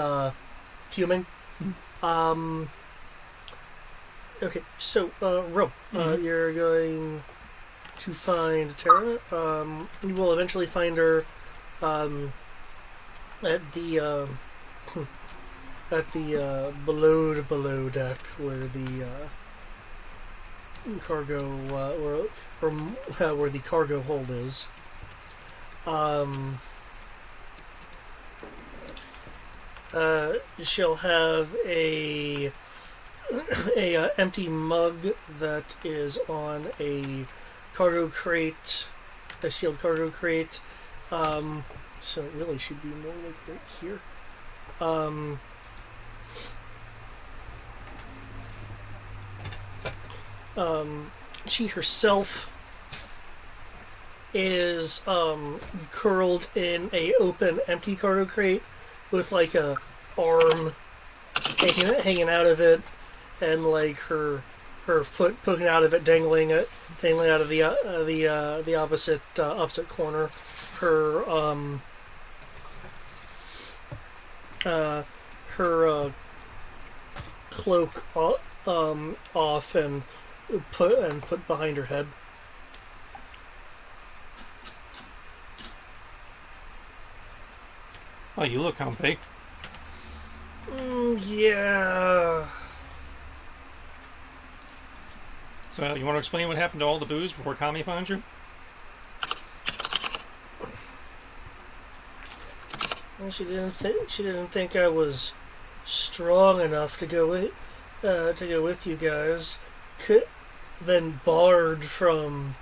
fuming. Okay, so Ro, you're going to find Tara. You will eventually find her at the below deck where the cargo where the cargo hold is. She'll have a empty mug that is on a cargo crate, a sealed cargo crate. So it really should be more like right here. She herself is curled in a open, empty cargo crate with like a arm hanging out of it, and like her foot poking out of it, dangling out of the opposite corner. Her cloak off and put behind her head. Oh, you look comfy. Yeah. So, you want to explain what happened to all the booze before Kami found you? Well, she didn't think I was strong enough to go with you guys. Could been barred from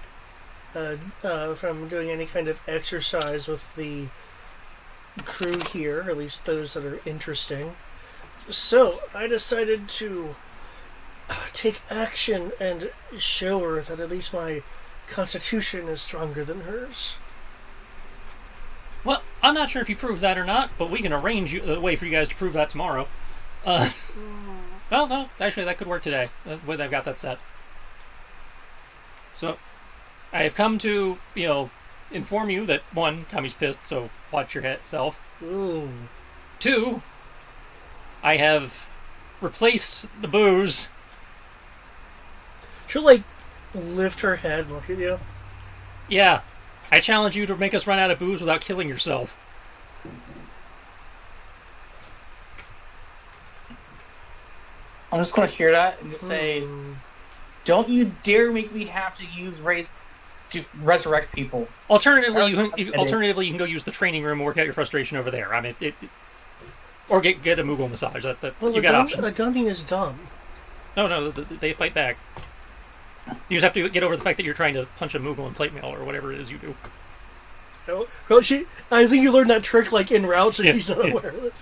doing any kind of exercise with the crew here, at least those that are interesting. So I decided to take action and show her that at least my constitution is stronger than hers. Well, I'm not sure if you proved that or not, but we can arrange a way for you guys to prove that tomorrow. Well, no, actually, that could work today, the way they've got that set. So, I have come to, inform you that, one, Kami's pissed, so watch your self. Ooh. Two, I have replaced the booze. She'll, like, lift her head and look at you. Yeah, I challenge you to make us run out of booze without killing yourself. I'm just going to hear that and just say, don't you dare make me have to use to resurrect people. Alternatively, you can go use the training room and work out your frustration over there. I mean, or get a Moogle massage. Well, you got options. The dummy is dumb. No, they fight back. You just have to get over the fact that you're trying to punch a Moogle in plate mail or whatever it is you do. Well, I think you learned that trick like en route, so she's not aware of it.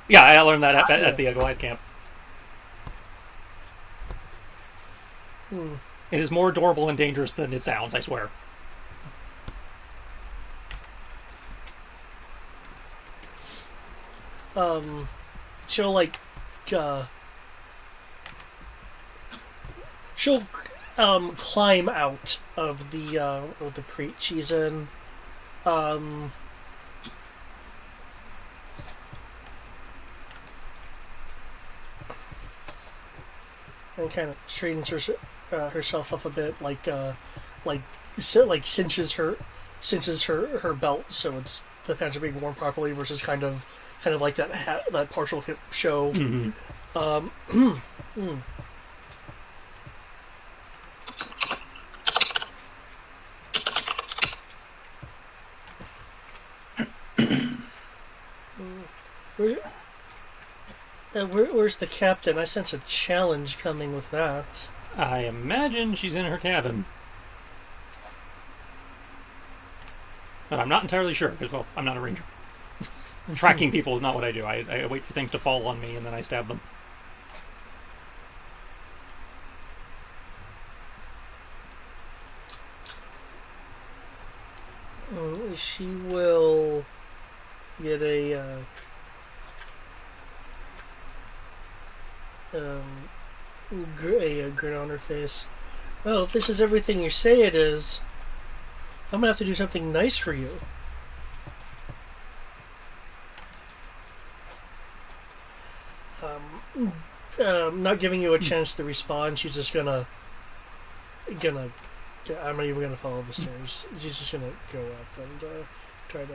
Yeah, I learned that at the Goliath camp. It is more adorable and dangerous than it sounds, I swear. She'll like, she'll climb out of the crate she's in. And kind of straightens herself up a bit, like cinches her belt so it's the pants are being worn properly versus kind of like that partial hip show. Where's the captain? I sense a challenge coming with that. I imagine she's in her cabin. But I'm not entirely sure, because, well, I'm not a ranger. Tracking people is not what I do. I wait for things to fall on me, and then I stab them. She will get a grin on her face. Well, if this is everything you say it is, I'm gonna have to do something nice for you. Not giving you a chance to respond. She's just gonna. I'm not even gonna follow the stairs. She's just gonna go up and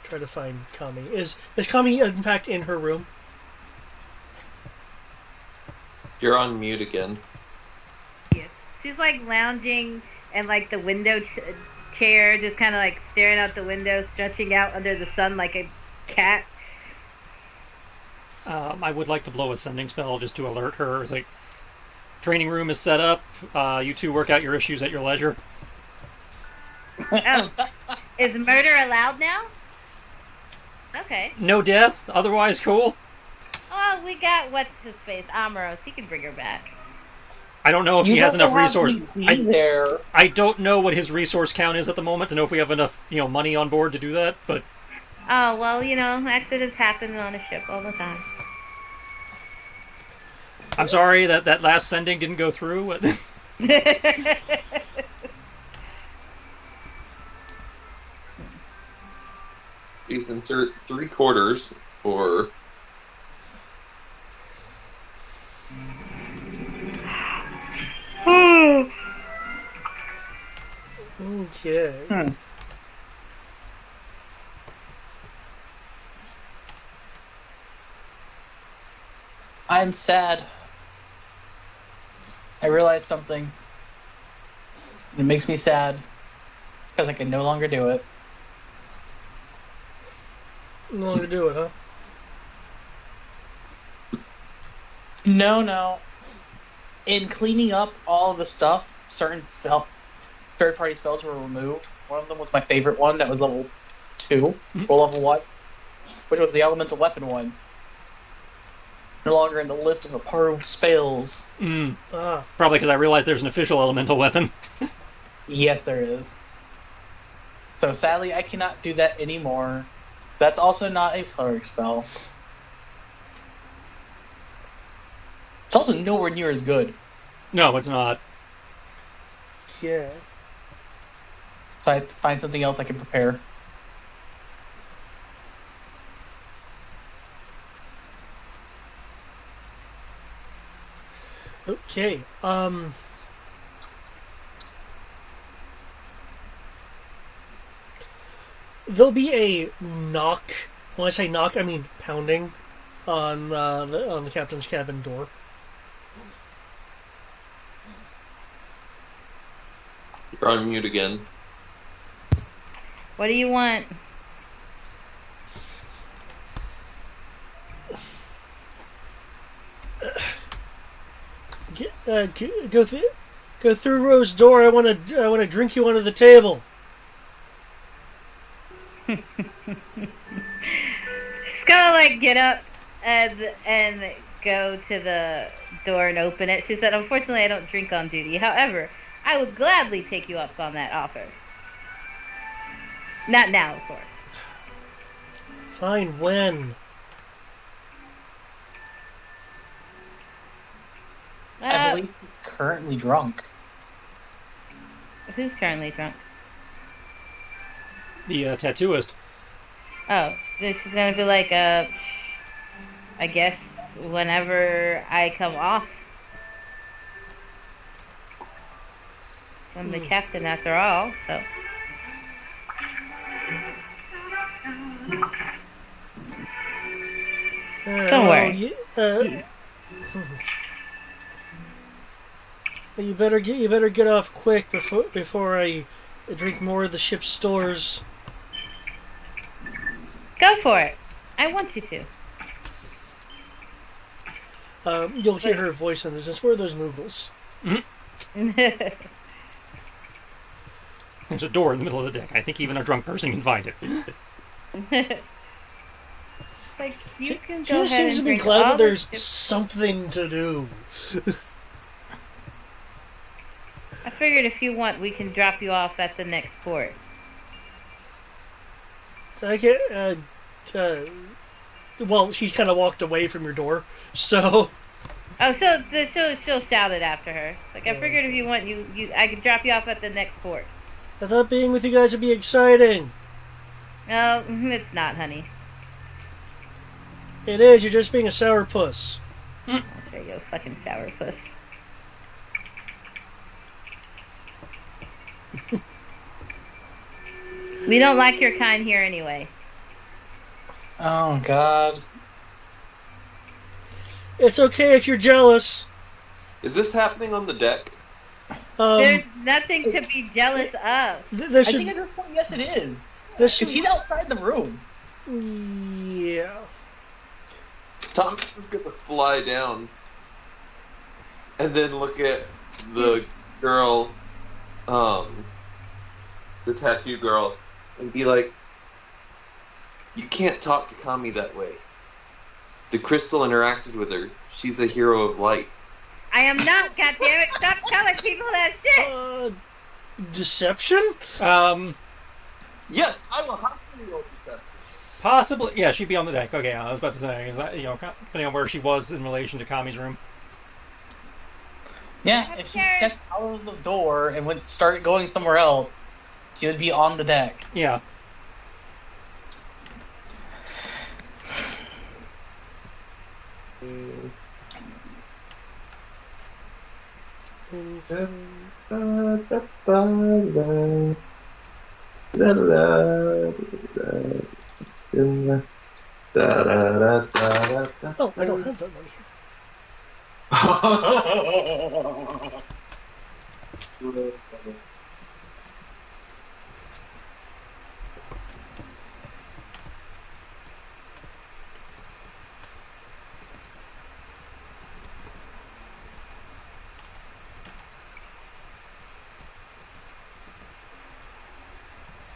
try to find Kami. Is Kami in fact in her room? You're on mute again. Yeah. She's like lounging in like the window chair, just kind of like staring out the window, stretching out under the sun like a cat. I would like to blow a sending spell just to alert her. It's like, training room is set up. You two work out your issues at your leisure. Oh, is murder allowed now? Okay. No death, otherwise cool. Oh, we got what's his face, Amoros. He can bring her back. I don't know if he has enough resource. There. I don't know what his resource count is at the moment to know if we have enough, money on board to do that. But oh well, accidents happen on a ship all the time. I'm sorry that last sending didn't go through. Please insert 3/4 or. Okay. I'm sad. I realized something. It makes me sad. It's because I can no longer do it. No longer do it, huh? No. In cleaning up all of the stuff, certain third-party spells were removed. One of them was my favorite one. That was level 2, or level 1, which was the elemental weapon one. No longer in the list of approved spells. Probably because I realized there's an official elemental weapon. Yes, there is. So sadly, I cannot do that anymore. That's also not a cleric spell. It's also nowhere near as good. No, it's not. Yeah. So I have to find something else I can prepare. Okay. There'll be a knock. When I say knock, I mean pounding on the captain's cabin door. You're on mute again. What do you want? Go through Rose's door. I want to drink you under the table. She's gonna like get up and go to the door and open it. She said, "Unfortunately, I don't drink on duty. However, I would gladly take you up on that offer. Not now, of course." Fine. When? I believe he's currently drunk. Who's currently drunk? The tattooist. Oh, she's gonna be like, I guess whenever I come off. I'm the captain after all, so. Don't worry. You better get off quick before I drink more of the ship's stores. Go for it. I want you to. You'll hear her voice in the distance. Where are those Moogles? There's a door in the middle of the deck. I think even a drunk person can find it. It's like, you can She go just ahead seems and to be drink glad all that there's this- something to do. I figured if you want, we can drop you off at the next port. I get, well, she kind of walked away from your door, so... Oh, she'll shout it after her. Like, I figured if you want, I could drop you off at the next port. I thought being with you guys would be exciting. No, it's not, honey. It is, you're just being a sourpuss. There you go, fucking sourpuss. We don't like your kind here anyway. Oh God. It's okay if you're jealous. Is this happening on the deck? There's nothing to be jealous of. There I should, think at this point, yes, it is. there Because should, he's outside the room. yeah. Thomas is gonna fly down and then look at the girl, the tattoo girl, and be like, "You can't talk to Kami that way. The crystal interacted with her. She's a hero of light." I am not, goddammit! Stop telling people that shit! Deception? Yes, I will have to roll deception. Possibly, yeah, she'd be on the deck. Okay, I was about to say, is that, depending on where she was in relation to Kami's room. Yeah, if she stepped out of the door and started going somewhere else, she would be on the deck. Yeah. Oh, I don't have that money here.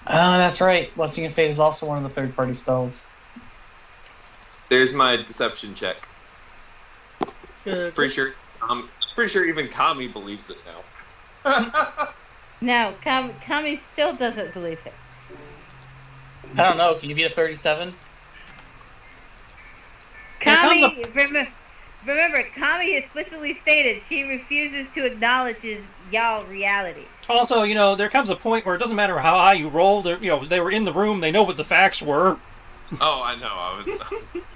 Oh, that's right. Blessing and Fate is also one of the third-party spells. There's my deception check. Pretty sure even Kami believes it now. No, Kami still doesn't believe it. I don't know. Can you beat a 37? Kami, remember, Kami explicitly stated she refuses to acknowledge y'all reality. Also, there comes a point where it doesn't matter how high you roll. They were in the room. They know what the facts were. Oh, I know. I was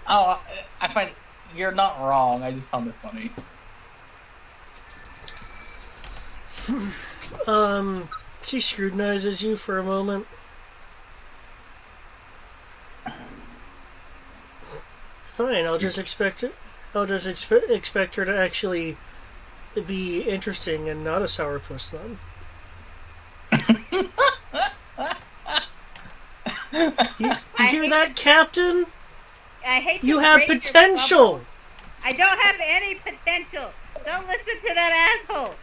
Oh, I find you're not wrong. I just found it funny. She scrutinizes you for a moment. Fine, I'll just expect it. I'll just expect her to actually be interesting and not a sourpuss then. You hear that, Captain? I hate to You have break your potential! bubble. I don't have any potential. Don't listen to that asshole.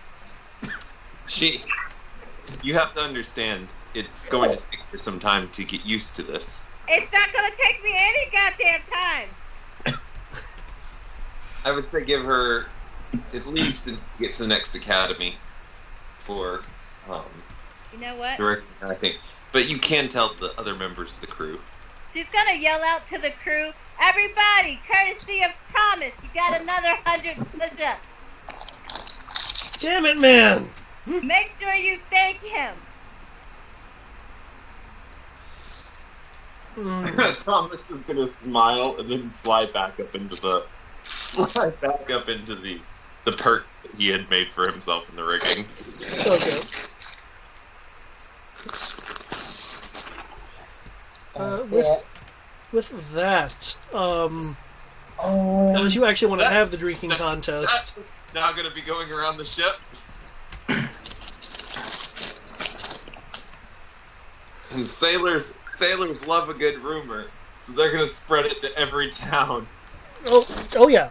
You have to understand, it's going to take her some time to get used to this. It's not gonna take me any goddamn time. I would say give her at least until you get to the next academy for You know what? directing acting. But you can tell the other members of the crew. She's gonna yell out to the crew, "Everybody, courtesy of Thomas, you got another 100 push-ups. Damn it, man! Make sure you thank him." Thomas is gonna smile and then slide back up into the perk that he had made for himself in the rigging. Okay. With that, unless you actually want to have the drinking contest. That's now gonna be going around the ship. And sailors love a good rumor, so they're gonna spread it to every town. Oh yeah.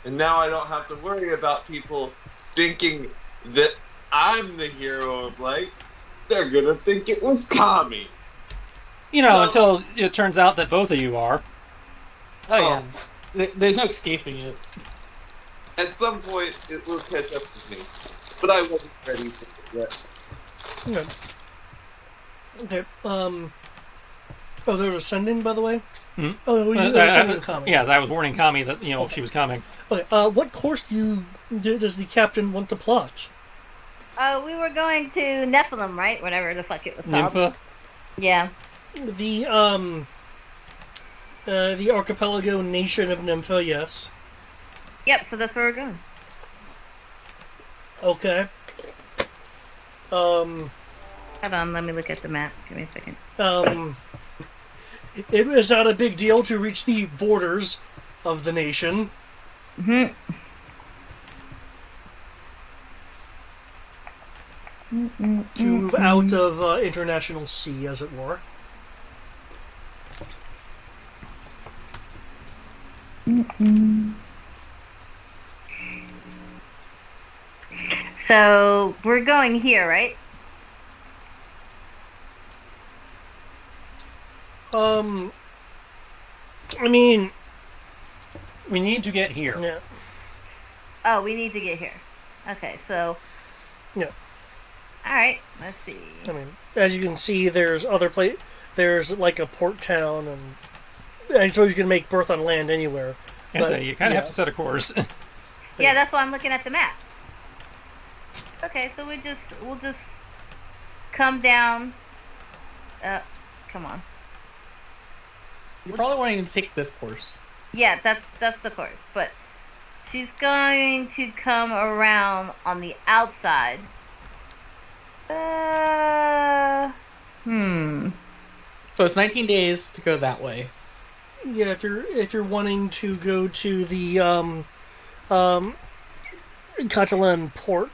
And now I don't have to worry about people thinking that I'm the hero of light, they're gonna think it was Kami. Until it turns out that both of you are. Oh yeah, there's no escaping it. At some point, it will catch up with me. But I wasn't ready for it yet. Okay. Oh, there's a sending, by the way? Hmm? Oh, you were sending Kami. Yes, I was warning Kami that, she was coming. Okay, what course does the captain want to plot? We were going to Nephilim, right? Whatever the fuck it was called. Nympha? Yeah. The archipelago nation of Nympha, yes. Yep, so that's where we're going. Okay. Hold on, let me look at the map. Give me a second. It is not a big deal to reach the borders of the nation. Mm-hmm. To move out of international sea, as it were. So we're going here, right? I mean, we need to get here. Yeah. Oh, we need to get here. Okay, so. Yeah. All right. Let's see. I mean, as you can see, there's other there's like a port town, and I suppose you can make berth on land anywhere. So you kind of have to set a course. Yeah, that's why I'm looking at the map. Okay, so we'll just come down. Come on. You're probably wanting to take this course. Yeah, that's the course. But she's going to come around on the outside. So it's 19 days to go that way. Yeah, if you're wanting to go to the Catalan port.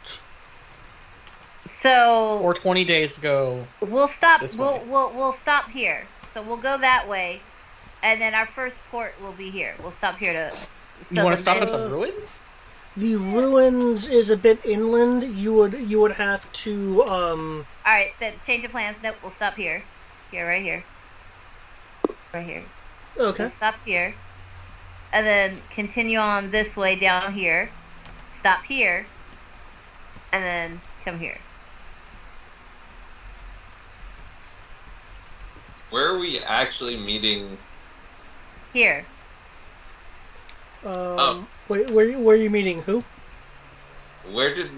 So. Or 20 days to go. We'll stop. This way. We'll stop here. So we'll go that way, and then our first port will be here. We'll stop here to. You want to stop at the ruins? The ruins is a bit inland. You would have to. All right, then change of plans. Nope, we'll stop here. Right here. Okay. We'll stop here, and then continue on this way down here. Stop here, and then come here. Where are we actually meeting? Here. Wait, where are you meeting? Who? Where is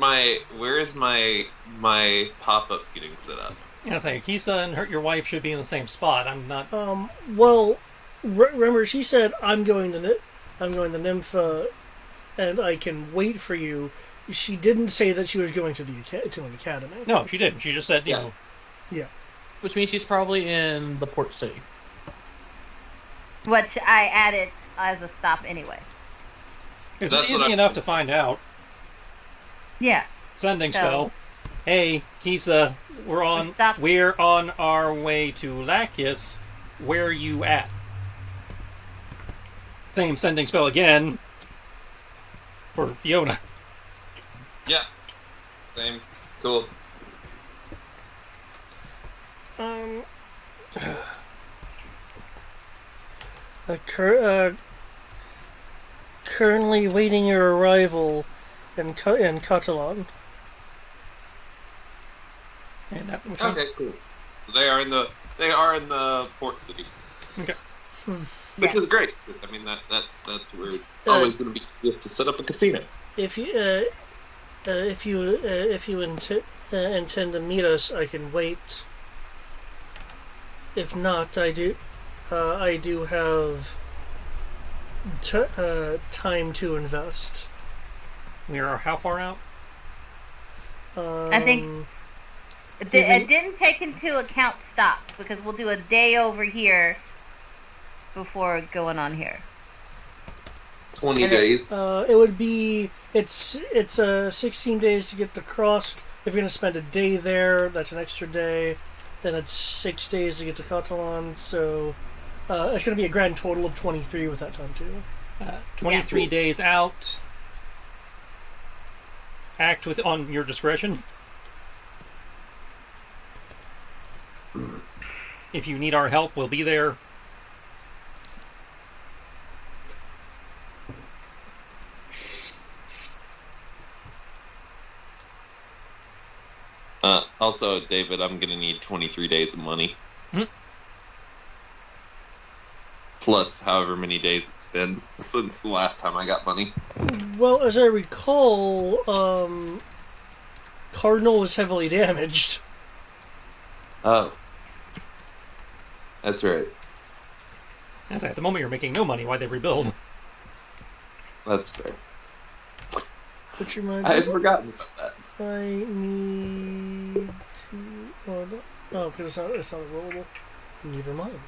my pop-up getting set up? I was saying, Kisa and your wife should be in the same spot. I'm not. Well, remember she said I'm going to Nympha, and I can wait for you. She didn't say that she was going to an academy. No, she didn't. She just said, Yeah. Which means she's probably in the port city. Which I added as a stop anyway. It's easy enough to find out. Yeah. Sending spell. Hey, Kisa, we're on our way to Lacus. Where are you at? Same sending spell again for Fiona. Yeah. Same. Cool. Currently waiting your arrival in Catalan. Okay, cool. They are in the port city. Okay. Which is great. I mean that's where it's always going to be just to set up a casino. If you intend to meet us, I can wait. If not, I do have time to invest. We are how far out? I think it didn't take into account stops because we'll do a day over here before going on here. 20 days. It would be it's 16 days to get to Crossed. If you're gonna spend a day there, that's an extra day. Then it's 6 days to get to Catalan, so it's going to be a grand total of 23 with that time too. 23 days out. Act on your discretion. If you need our help, we'll be there. Also, David, I'm going to need 23 days of money. Hmm? Plus however many days it's been since the last time I got money. Well, as I recall, Cardinal was heavily damaged. Oh. That's right. That's at the moment you're making no money. Why'd they rebuild? That's fair. Which reminds I me, had forgotten about that. I need to... Oh, because it's not rollable. Never mind.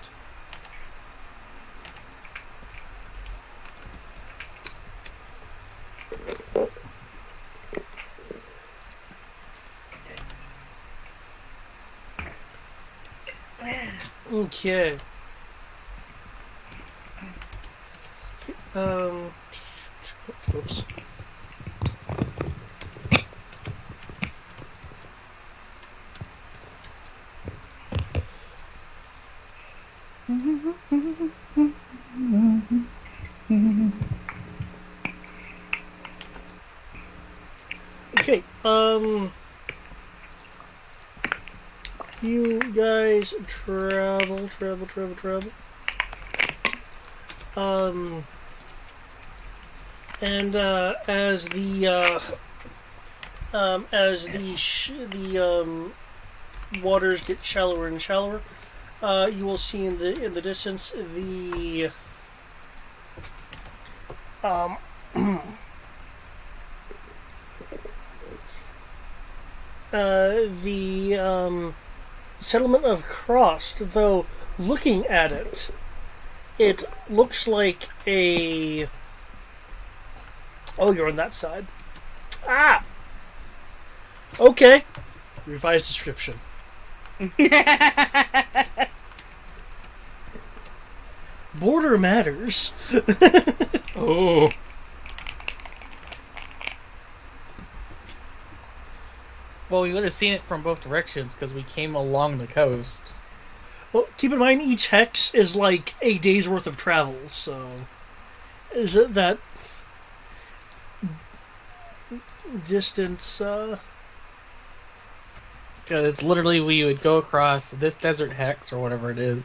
Okay. Oops. Okay, you guys travel. And as the waters get shallower and shallower, you will see in the distance um, the settlement of Crost. Though looking at it, it looks like a... Oh, you're on that side. Ah! Okay. Revised description. Border matters. Oh. Well, you would have seen it from both directions because we came along the coast. Well, keep in mind each hex is like a day's worth of travel, so... Is it that... distance, It's literally we would go across this desert hex or whatever it is,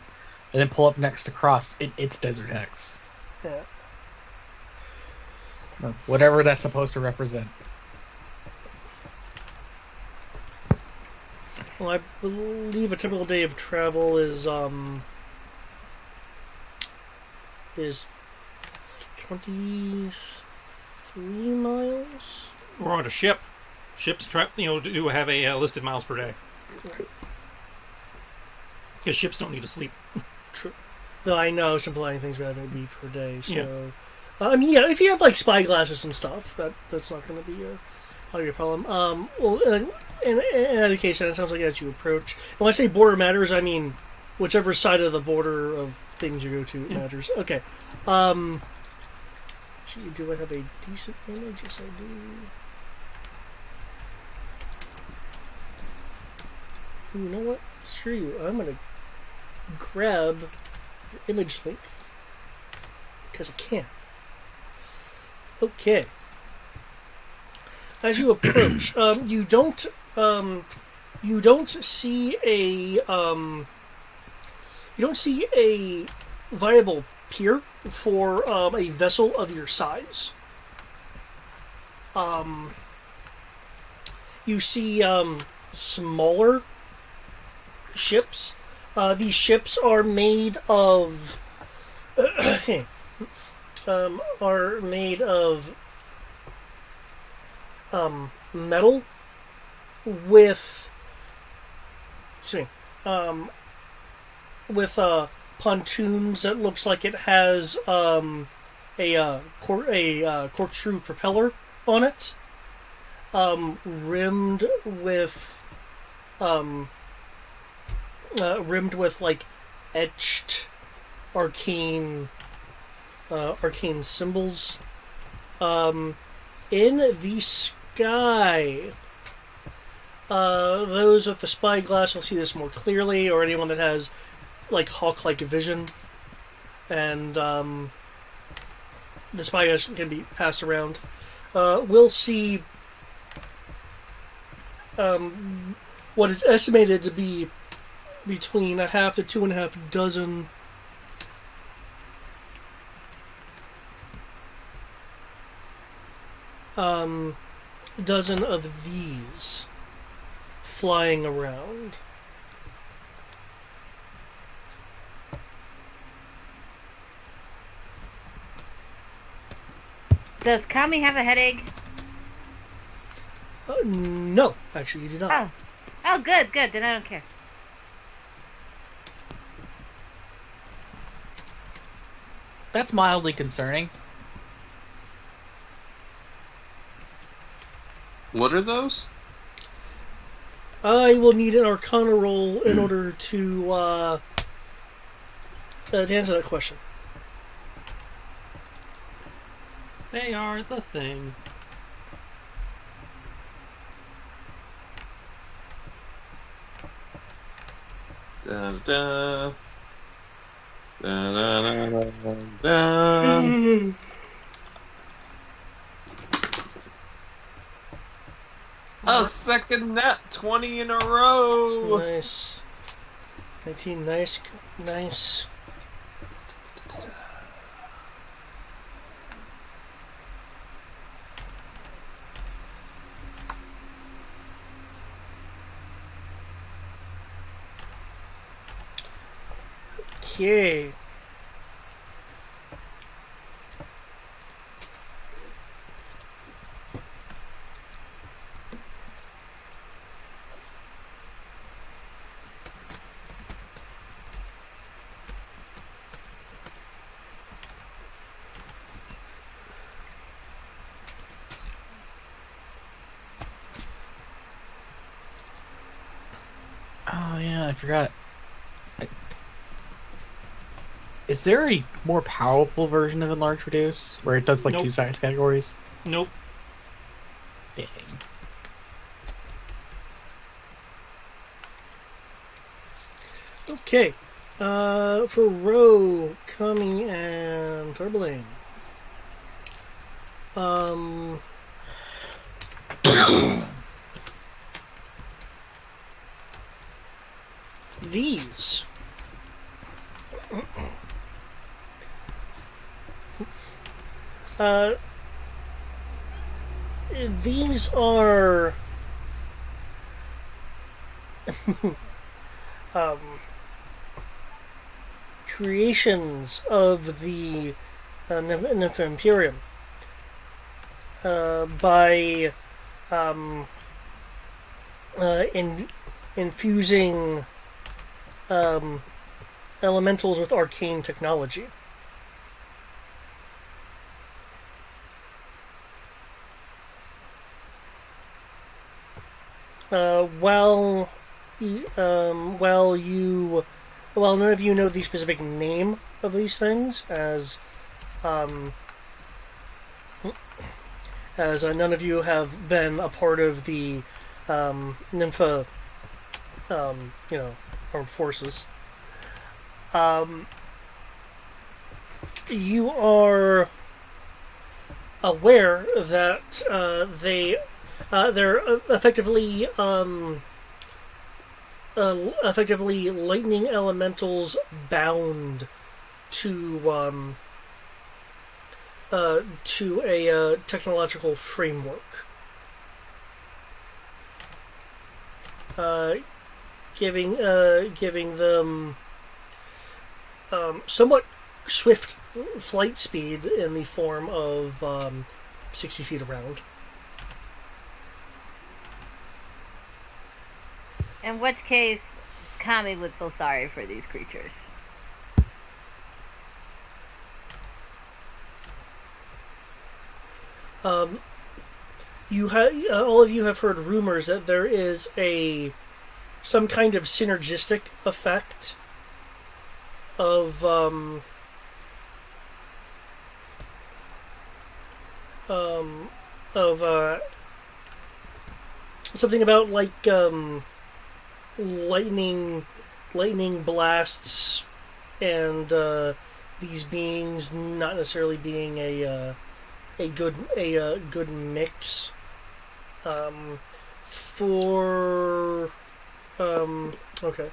and then pull up next to cross its desert hex. Yeah. Or whatever that's supposed to represent. Well, I believe a typical day of travel is 23 miles? We're on a ship. Ships, do have a listed miles per day. Because ships don't need to sleep. True. Though I know some flying things gotta be per day, so... Yeah. I mean, yeah, if you have, like, spyglasses and stuff, that's not gonna be a problem. Well, in either case, it sounds like as you approach... And when I say border matters, I mean whichever side of the border of things you go to matters. Okay. See, do I have a decent image? Yes, I do. You know what? Screw you. I'm gonna grab your image link because I can. Okay. As you approach, you don't see a viable pier for a vessel of your size. You see smaller ships. These ships are made of metal with pontoons that looks like it has a corkscrew propeller on it, rimmed with like etched arcane symbols. In the sky, those with the spyglass will see this more clearly, or anyone that has like hawk-like vision, and the spyglass can be passed around. We'll see what is estimated to be between a half to 2.5 dozen dozen of these flying around. Does Kami have a headache? No, actually, you do not. Oh. Oh, good, good. Then I don't care. That's mildly concerning. What are those? I will need an Arcana roll in order to answer that question. They are the thing. Da, da, da, da, da, da, da. A second nat 20 in a row. Nice. 19, nice, nice. Okay. Oh yeah, I forgot. Is there a more powerful version of Enlarge Reduce where it does like Nope. 2 size categories? Nope. Dang. Okay. For Ro, Kami, and Turbling. These. These are creations of the Nymph Imperium by infusing elementals with arcane technology. While none of you know the specific name of these things, as none of you have been a part of the Nympha, armed forces. You are aware that they're effectively lightning elementals bound to a technological framework, giving them somewhat swift flight speed in the form of 60 feet around. In which case, Kami would feel sorry for these creatures. All of you have heard rumors that there is some kind of synergistic effect of something about like lightning lightning blasts and these beings not necessarily being a good mix. For okay,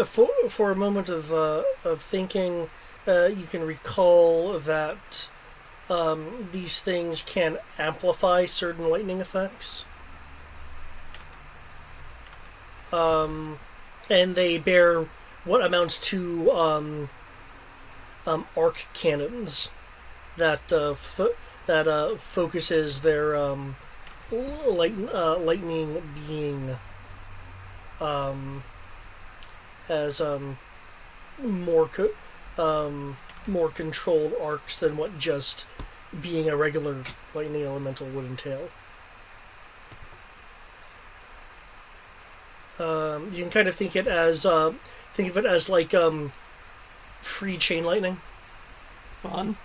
for a moment of thinking, you can recall that these things can amplify certain lightning effects. And they bear what amounts to arc cannons that focuses their lightning being as more more controlled arcs than what just being a regular lightning elemental would entail. You can kind of think of it as like free chain lightning. Fun.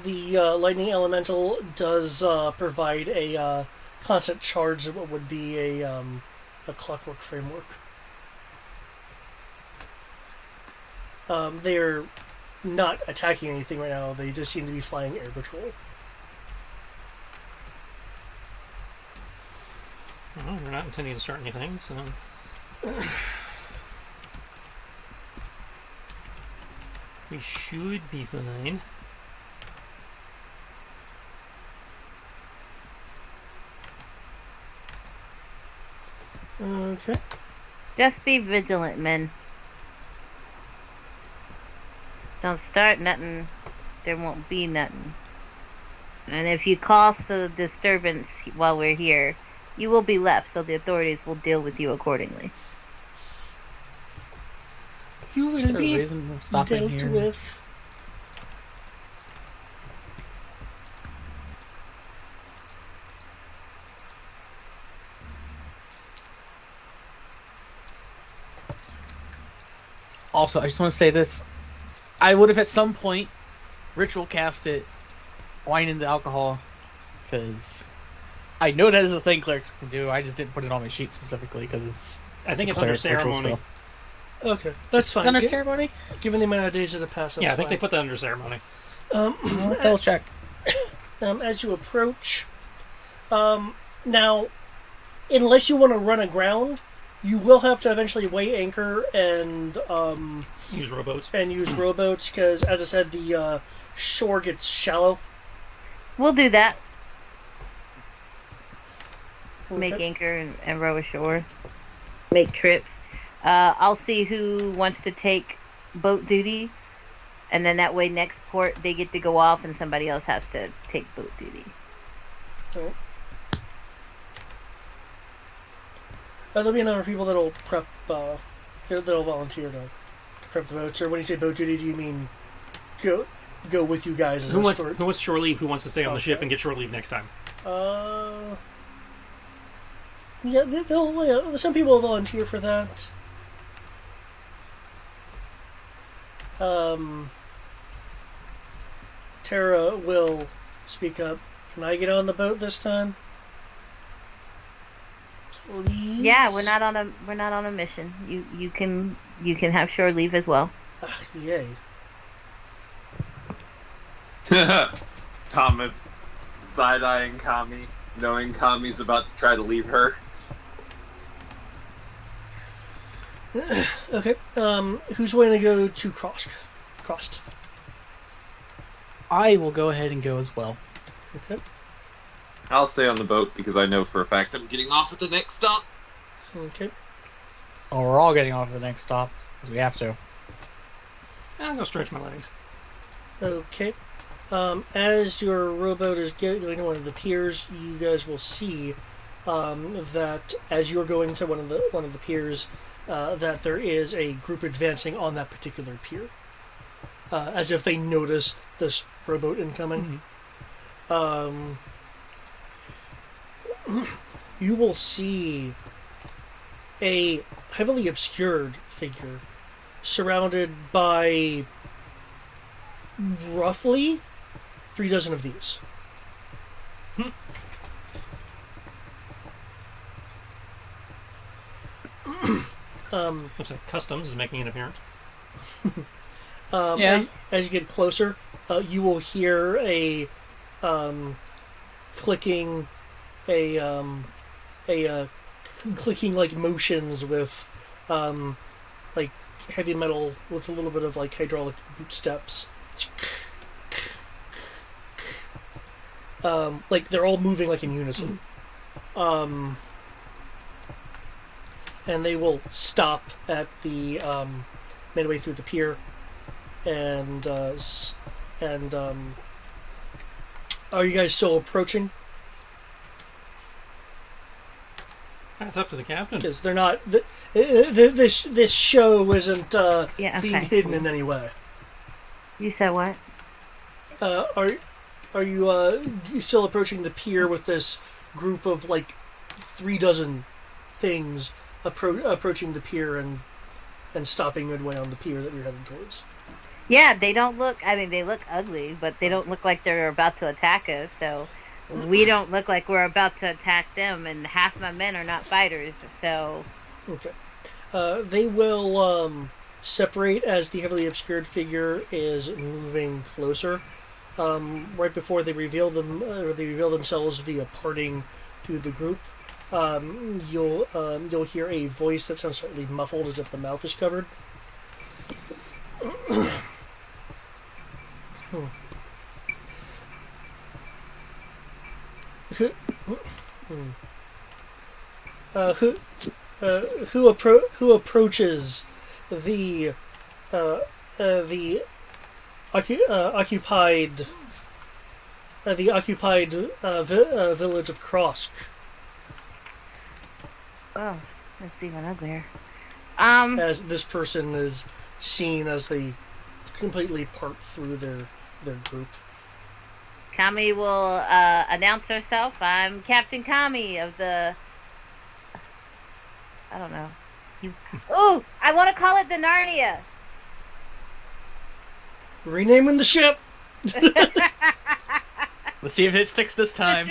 The lightning elemental does provide a constant charge of what would be a clockwork framework. They're not attacking anything right now. They just seem to be flying air patrol. Well, we're not intending to start anything, so... we should be fine. Okay. Just be vigilant, men. Don't start nothing. There won't be nothing. And if you cause a disturbance while we're here, you will be left, so the authorities will deal with you accordingly. You will Is there a be reason we're stopping dealt here? with. Also, I just want to say this. I would have at some point ritual casted wine into alcohol, because I know that is a thing clerics can do. I just didn't put it on my sheet specifically because it's I think it's under cleric ritual ceremony. spell. Okay, that's fine. Under ceremony? Given the amount of days that have passed, that's Yeah, I think fine. they put that under ceremony. I'll double check. As you approach, now, unless you want to run aground, you will have to eventually weigh anchor and Use rowboats. use rowboats because, as I said, the shore gets shallow. We'll do that. Make Okay. anchor and row ashore. Make trips. I'll see who wants to take boat duty, and then that way next port they get to go off and somebody else has to take boat duty. Alright. There'll be a number of people that'll prep, that'll volunteer to prep the boats. Or when you say boat duty, do you mean go with you guys as Who a wants escort? shore leave? Who wants to stay on the ship Okay. and get shore leave next time? Yeah, some people will volunteer for that. Tara will speak up. Can I get on the boat this time? Please? Yeah, we're not on a mission. You can have shore leave as well. Ah, yay. Thomas side-eyeing Kami, knowing Kami's about to try to leave her. Okay. Who's going to go to Crossed? I will go ahead and go as well. Okay. I'll stay on the boat because I know for a fact I'm getting off at the next stop. Okay. Oh, we're all getting off at the next stop because we have to. I'll go stretch my legs. Okay. As your rowboat is going to one of the piers, you guys will see that as you're going to one of the piers, that there is a group advancing on that particular pier, as if they noticed this rowboat incoming. You will see a heavily obscured figure surrounded by roughly 3 dozen of these. Looks like Customs is making an appearance. Yeah. As you get closer, you will hear a clicking, clicking like motions with like heavy metal with a little bit of like hydraulic boot steps. Like they're all moving like in unison. And they will stop at the midway through the pier, and are you guys still approaching? That's up to the captain. Because they're not. This show isn't Yeah, being okay. hidden in any way. You said what? Are you still approaching the pier with this group of like 3 dozen things approaching the pier and stopping midway on the pier that you're heading towards? Yeah, they don't look. I mean, they look ugly, but they don't look like they're about to attack us. So we don't look like we're about to attack them. And half my men are not fighters. So Okay. They will separate as the heavily obscured figure is moving closer. Right before they reveal themselves via parting through the group, you'll hear a voice that sounds slightly muffled, as if the mouth is covered. Who approaches the occupied village of Krosk? oh, that's even uglier. As this person is seen as they completely part through their group. Kami will announce herself. I'm Captain Kami of the. I don't know. Oh, I want to call it the Narnia. Renaming the ship. Let's see if it sticks this time.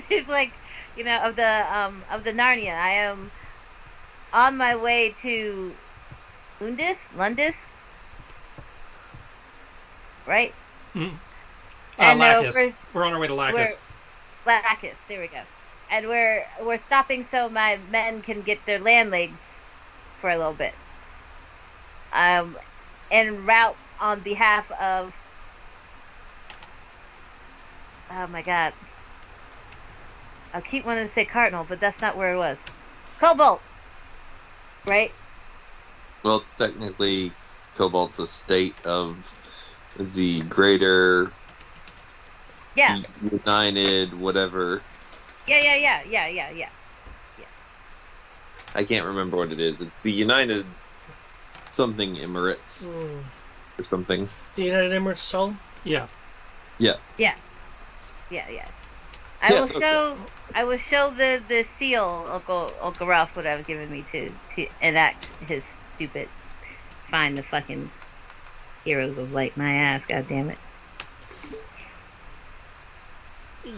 She's like, of the Narnia. I am on my way to Lundis, right? And, Lacus. We're on our way to Lacus. Lacus, there we go. And we're stopping so my men can get their land legs for a little bit. En route on behalf of. Oh my God! I keep wanting to say Cardinal, but that's not where it was. Cobalt, right? Well, technically, Cobalt's a state of the greater Yeah. United, whatever. Yeah. I can't remember what it is. It's the United something Emirates or something. The United Emirates Solemn? Yeah. Yeah. I will show the seal Uncle Ralph would have given me to enact his stupid find the fucking heroes of light my ass, goddammit.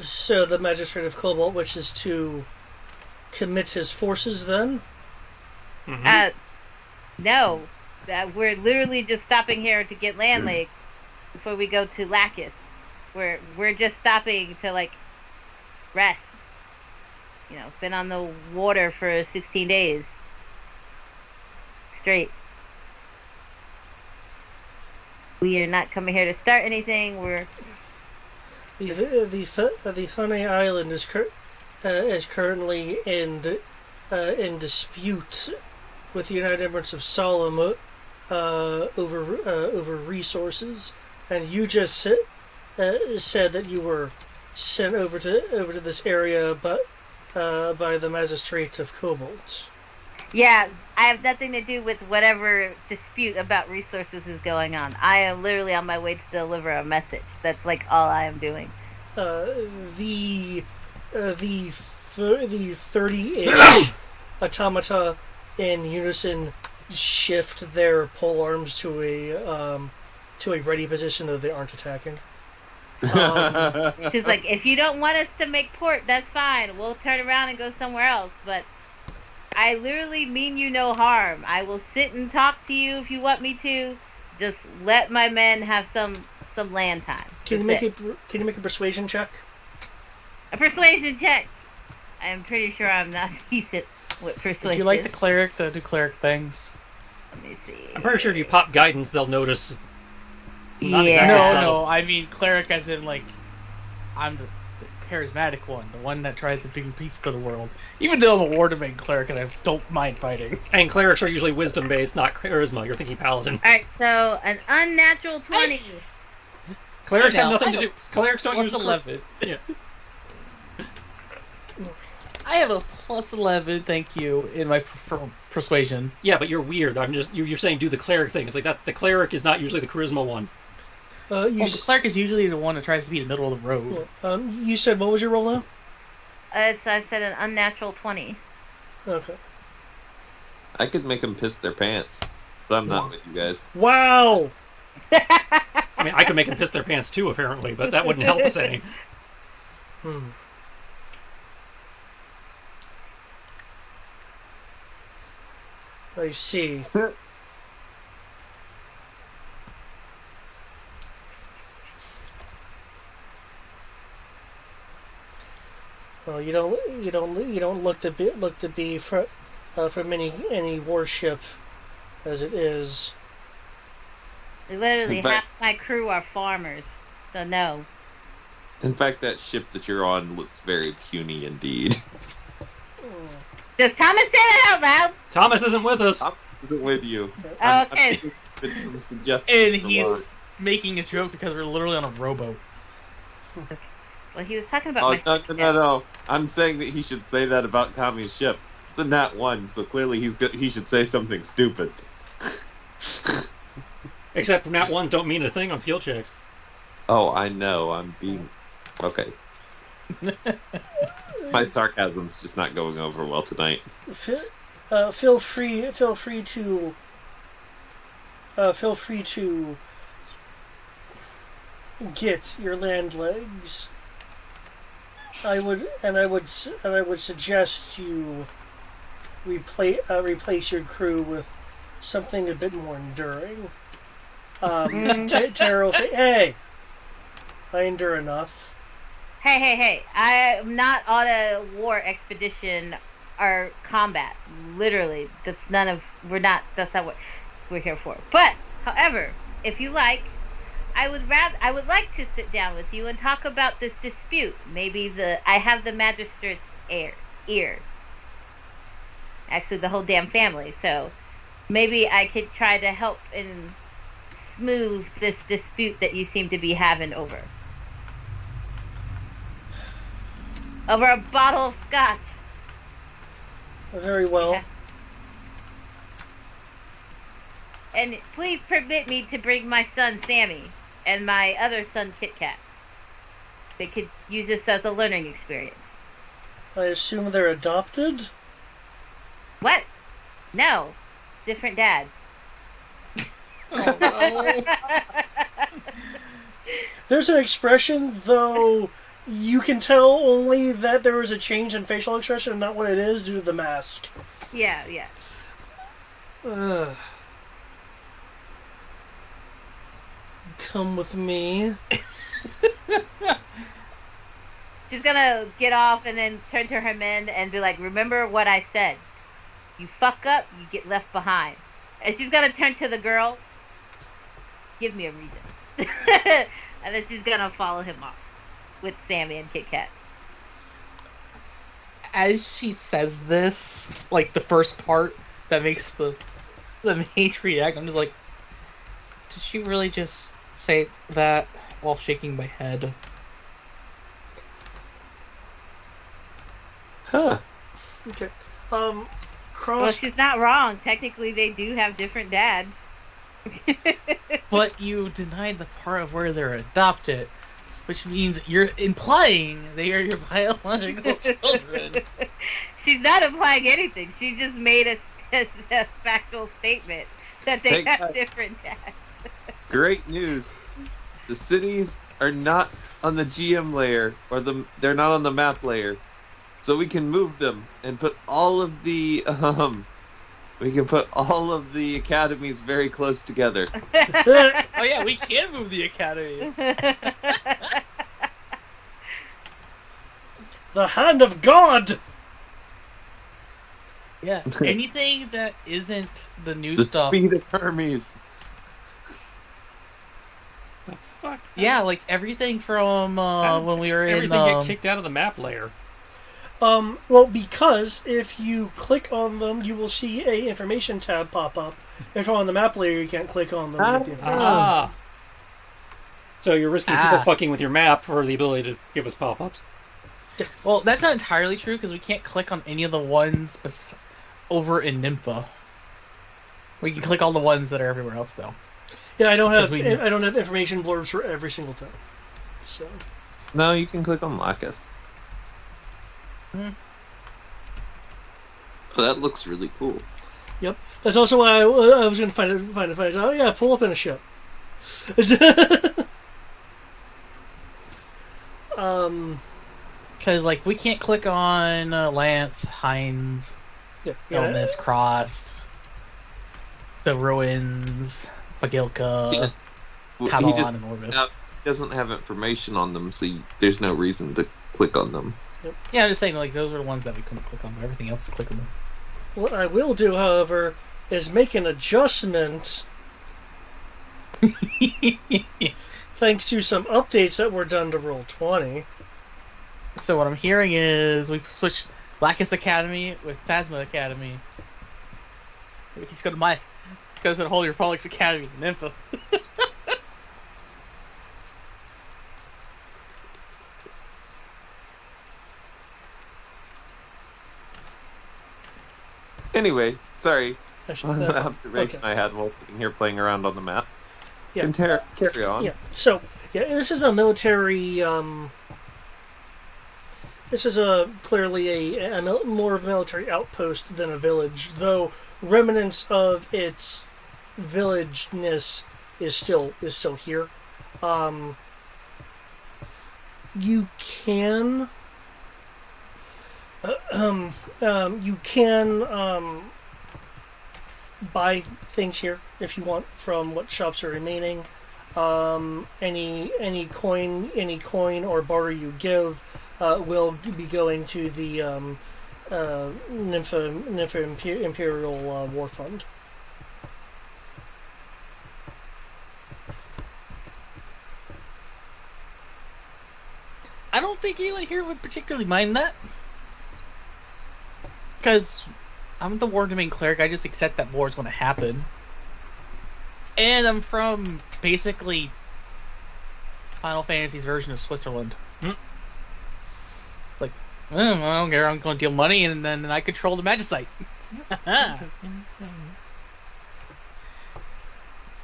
So the Magistrate of Cobalt wishes to commit his forces then? No. We're literally just stopping here to get land legs before we go to Lacus. We're just stopping to like rest. Been on the water for 16 days straight. We are not coming here to start anything. The Funny Island is currently in dispute with the United Emirates of Solemn over resources, and you just said that you were sent over to this area, but by the magistrate of Cobalt. Yeah, I have nothing to do with whatever dispute about resources is going on. I am literally on my way to deliver a message. That's like all I am doing. The 30-ish automata in unison shift their pole arms to a ready position, though they aren't attacking. She's like, if you don't want us to make port, that's fine. We'll turn around and go somewhere else. But I literally mean you no harm. I will sit and talk to you if you want me to. Just let my men have some land time. Can you make a persuasion check? A persuasion check. I'm pretty sure I'm not decent with persuasion. Would you like the cleric to do cleric things? Let me see. I'm pretty sure if you pop guidance, they'll notice. It's not Yeah. exactly No, subtle. I mean cleric as in like I'm the charismatic one, the one that tries to bring peace to the world. Even though I'm a warden cleric and I don't mind fighting. And clerics are usually wisdom based, not charisma. You're thinking paladin. Alright, so an unnatural 20. Clerics I have know, nothing I to know. do. Clerics don't Plus use 11. Yeah. I have a plus 11, thank you, in my persuasion. Yeah, but you're weird. You're saying do the cleric thing. It's like that. The cleric is not usually the charisma one. The cleric is usually the one that tries to be in the middle of the road. You said what was your roll now? I said an unnatural 20. Okay. I could make them piss their pants, but I'm not with you guys. Wow. I mean, I could make them piss their pants too, apparently, but that wouldn't help us any. I see. Well, you don't look to be from any warship as it is. Literally, In fact- half my crew are farmers. So no. In fact, that ship that you're on looks very puny indeed. Does Thomas say that out loud? Thomas isn't with us. I'm with you. Oh, okay. I'm suggesting And for he's words. making a joke because we're literally on a rowboat. Well, he was talking about Oh, my... no. I'm saying that he should say that about Kami's ship. It's a nat 1, so clearly he should say something stupid. Except nat ones don't mean a thing on skill checks. Oh, I know. I'm being... Okay. My sarcasm's just not going over well tonight. Feel free to get your land legs. I would suggest you replace your crew with something a bit more enduring. Tara will say, "Hey, I endure enough." Hey. I am not on a war expedition or combat. Literally. That's not what we're here for. But, however, if you like, I would like to sit down with you and talk about this dispute. Maybe I have the magistrate's ear. Actually, the whole damn family. So maybe I could try to help and smooth this dispute that you seem to be having over a bottle of scotch. Very well. Yeah. And please permit me to bring my son Sammy and my other son Kit Kat. They could use this as a learning experience. I assume they're adopted? What? No. Different dad. Oh, no. There's an expression, though you can tell only that there was a change in facial expression and not what it is due to the mask. Yeah. Come with me. She's gonna get off and then turn to her men and be like, remember what I said. You fuck up, you get left behind. And she's gonna turn to the girl. Give me a reason. And then she's gonna follow him off with Sammy and Kit Kat. As she says this, like the first part that makes the mage react, I'm just like, did she really just say that while shaking my head? Huh. Okay. Well, Cross. she's not wrong. Technically, they do have different dads. But you denied the part of where they're adopted, which means you're implying they are your biological children. She's not implying anything. She just made a factual statement that they Thank have God. different dads. Great news. The cities are not on the GM layer, or they're not on the map layer. So we can move them and put all of the academies very close together. Oh yeah, we can move the academies. The hand of God! Yeah, anything that isn't the new The stuff. speed of Hermes. Fuck. Yeah, like everything from when we were in. Everything get kicked out of the map layer. Well, because if you click on them, you will see a information tab pop up. If you're on the map layer, you can't click on them to get the information. Ah. So you're risking people Ah. fucking with your map for the ability to give us pop-ups. Well, that's not entirely true because we can't click on any of the ones over in Nympha. We can click all the ones that are everywhere else, though. Yeah, I don't have 'Cause I don't have information blurbs for every single thing. So No, you can click on Lacus. Hmm. Oh, that looks really cool. yep, that's also why I was going to find it. Oh yeah, pull up in a ship. Because like we can't click on Lance, Hines, yeah, Illness, Cross, the Ruins, Bagilka, Yeah. He Catalan, and Orbis. doesn't have information on them, so there's no reason to click on them. Yeah, I'm just saying like those are the ones that we couldn't click on, but everything else is clickable. What I will do, however, is make an adjustment thanks to some updates that were done to Roll20. So what I'm hearing is we switched Lacus Academy with Phasma Academy. We can just go to the Holy Republic's Academy in Nympha. Anyway, sorry. Actually, One observation okay. I had while sitting here playing around on the map. Yeah. Carry on. Yeah. So, yeah, this is a military. This is clearly more of a military outpost than a village, though remnants of its villageness is still here. You can. You can buy things here if you want from what shops are remaining. Any coin or barter you give will be going to the Nympha Imperial War Fund. I don't think anyone here would particularly mind that. Because I'm the War Domain Cleric, I just accept that war is going to happen. And I'm from, basically, Final Fantasy's version of Switzerland. Hmm. It's like, I don't care, I'm going to deal money, and then I control the Magicite.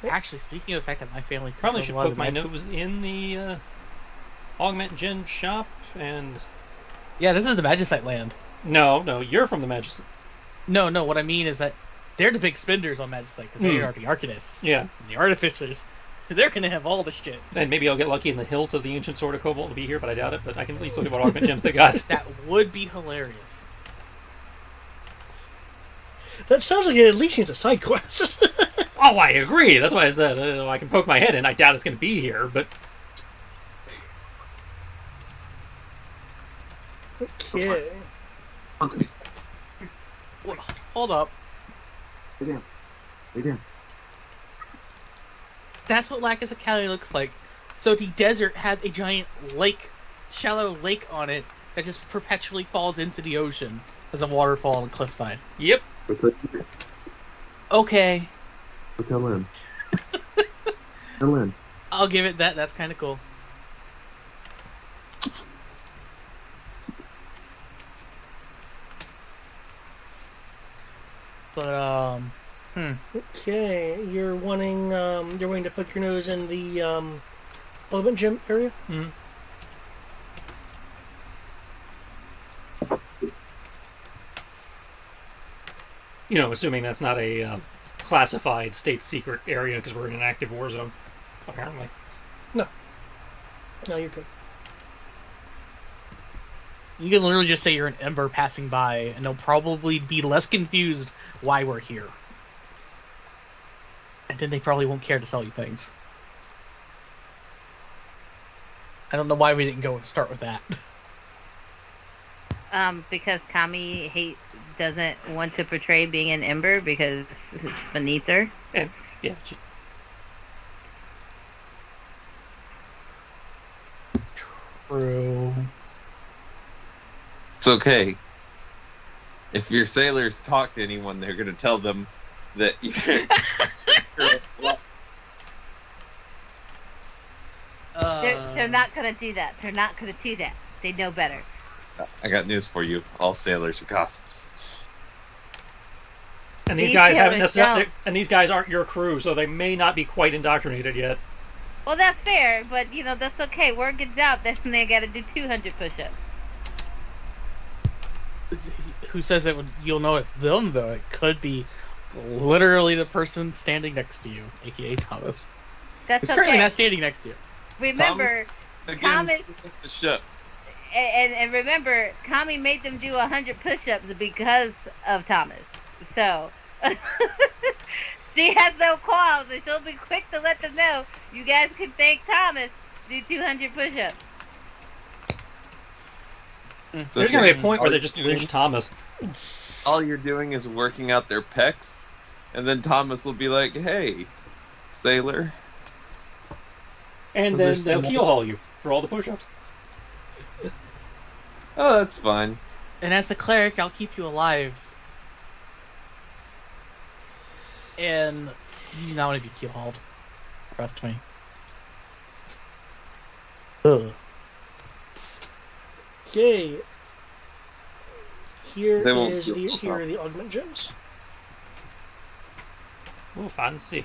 Actually, speaking of the fact that my family Probably controls should a lot of poke my Magicite- nose in the Augment Gen shop and... Yeah, this is the Magicite land. No, you're from the Magicite. No, what I mean is that they're the big spenders on Magicite, because they are the Arcanists. Yeah. And the Artificers. They're gonna have all the shit. And maybe I'll get lucky in the hilt of the Ancient Sword of Cobalt to be here, but I doubt it. But I can at least look at what Augment Gems they got. That would be hilarious. That sounds like it at least needs a side quest. Oh, I agree. That's why I said I can poke my head in. I doubt it's going to be here, but... Okay. Well, hold up. Lay down. That's what Lacus Academy looks like. So the desert has a giant lake, shallow lake on it that just perpetually falls into the ocean as a waterfall on a cliffside. Yep. Okay, Tell in. Tell in. I'll give it that. That's kind of cool. But Okay, you're wanting to put your nose in the element gym area. Mhm. You know, assuming that's not a classified state secret area because we're in an active war zone, apparently. No, you're good. you can literally just say you're an ember passing by, and they'll probably be less confused why we're here. And then they probably won't care to sell you things. I don't know why we didn't go start with that. Because Kami doesn't want to portray being an ember because it's beneath her. And yeah, True. It's okay. If your sailors talk to anyone, they're going to tell them that They're not gonna do that. They're not gonna do that. They know better. I got news for you. All sailors are gossips. and these These guys haven't sailors necessarily, don't. and these guys aren't your crew, so they may not be quite indoctrinated yet. Well, that's fair, but that's okay. Word gets out that they gotta do 200 push-ups. Who says that you'll know it's them, though? It could be literally the person standing next to you, aka Thomas. That's Who's currently okay. not standing next to you. Remember, Again, Thomas- the ship. and remember, Kami made them do 100 push-ups because of Thomas. So she has no qualms, and she'll be quick to let them know. You guys can thank Thomas. Do 200 push-ups. It's There's gonna be okay. a point where All they just lynch Thomas. All you're doing is working out their pecs, and then Thomas will be like, "Hey, sailor." And Was then there they'll some- keelhaul you for all the push-ups. Oh, that's fine. And as a cleric, I'll keep you alive. And you not want to be keel-hauled. Trust me. Ugh. Okay. Here They won't is feel the so here are the augment gems. Oh, fancy.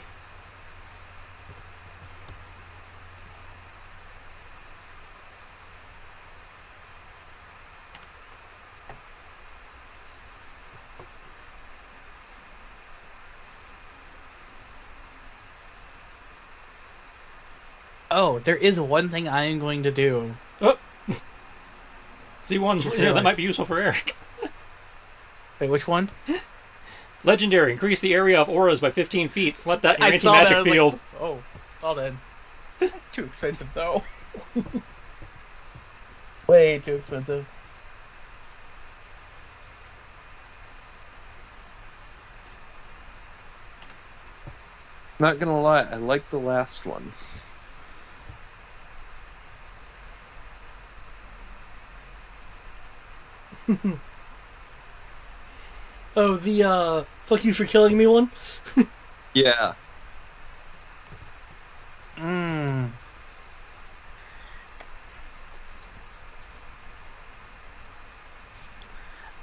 Oh, there is one thing I am going to do. Oh. See one Just that might realized. be useful for Eric. Wait, which one? Legendary. Increase the area of auras by 15 feet. Select that in your I saw that, anti-magic I was like, field. Oh, well then. That's too expensive, though. Way too expensive. Not gonna lie, I like the last one. Oh, the fuck you for killing me one. Yeah. Mmm.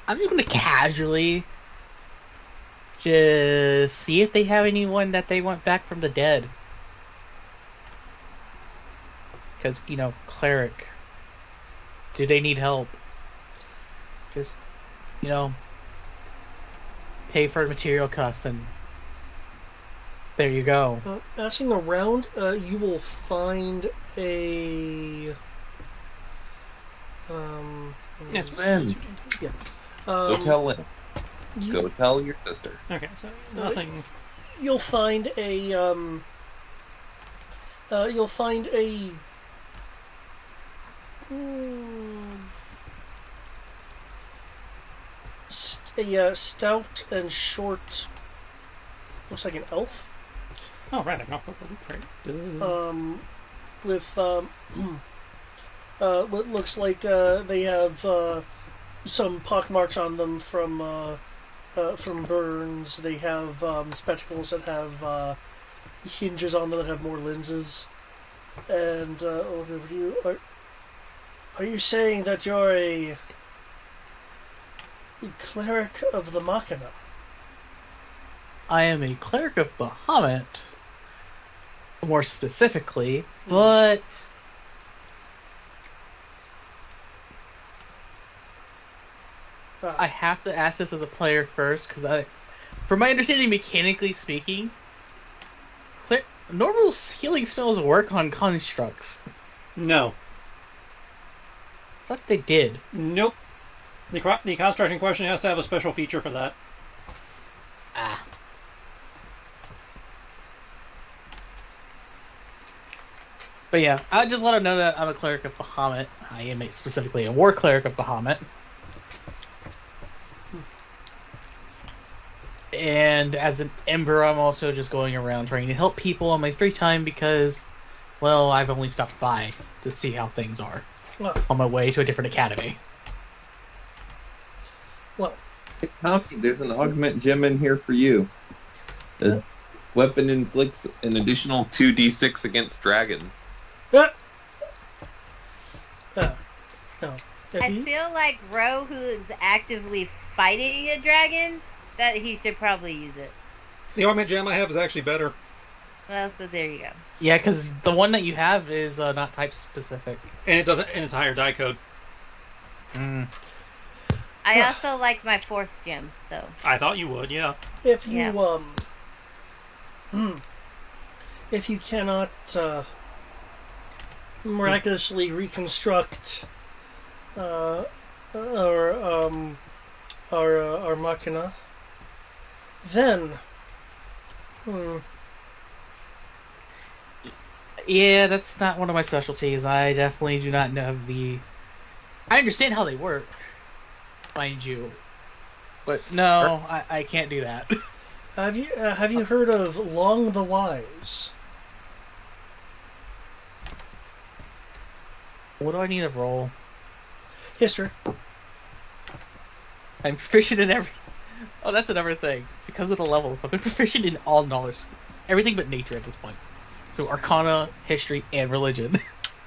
I'm just gonna casually just see if they have anyone that they want back from the dead. Because, cleric. Do they need help? Just, pay for material costs and there you go. Asking around, you will find a. Yes, Lynn. Yeah. Go tell Lynn. You, Go tell your sister. Okay, so nothing. You'll find a. You'll find a. Stout and short. Looks like an elf. Oh, right, I've not clicked the loop right. With what looks like they have some pockmarks on them from burns. They have spectacles that have hinges on them that have more lenses. And I'll look over to you. Are you saying that you're a cleric of the Machina? I am a cleric of Bahamut, more specifically, but I have to ask this as a player first, because from my understanding, mechanically speaking, normal healing spells work on constructs. No. I thought they did. Nope. The construct in question has to have a special feature for that. Ah. But yeah, I'll just let him know that I'm a cleric of Bahamut. I am specifically a war cleric of Bahamut. And as an Ember, I'm also just going around trying to help people on my free time because, well, I've only stopped by to see how things are on my way to a different academy. Well, Tommy, there's an augment gem in here for you. The weapon inflicts an additional 2d6 against dragons. no. I feel like Ro, who is actively fighting a dragon, that he should probably use it. The augment gem I have is actually better. Well, so there you go. Yeah, because the one that you have is not type specific. And it's a higher die code. I also like my force gem, so. I thought you would, yeah. If you if you cannot miraculously reconstruct our machina, then Yeah, that's not one of my specialties. I definitely do not know I understand how they work, mind you, but no, I can't do that. have you heard of Long the Wise? What do I need to roll? History. I'm proficient in every. Oh, that's another thing. Because of the level, I've been proficient in all knowledge, everything but nature at this point. So Arcana, History, and Religion.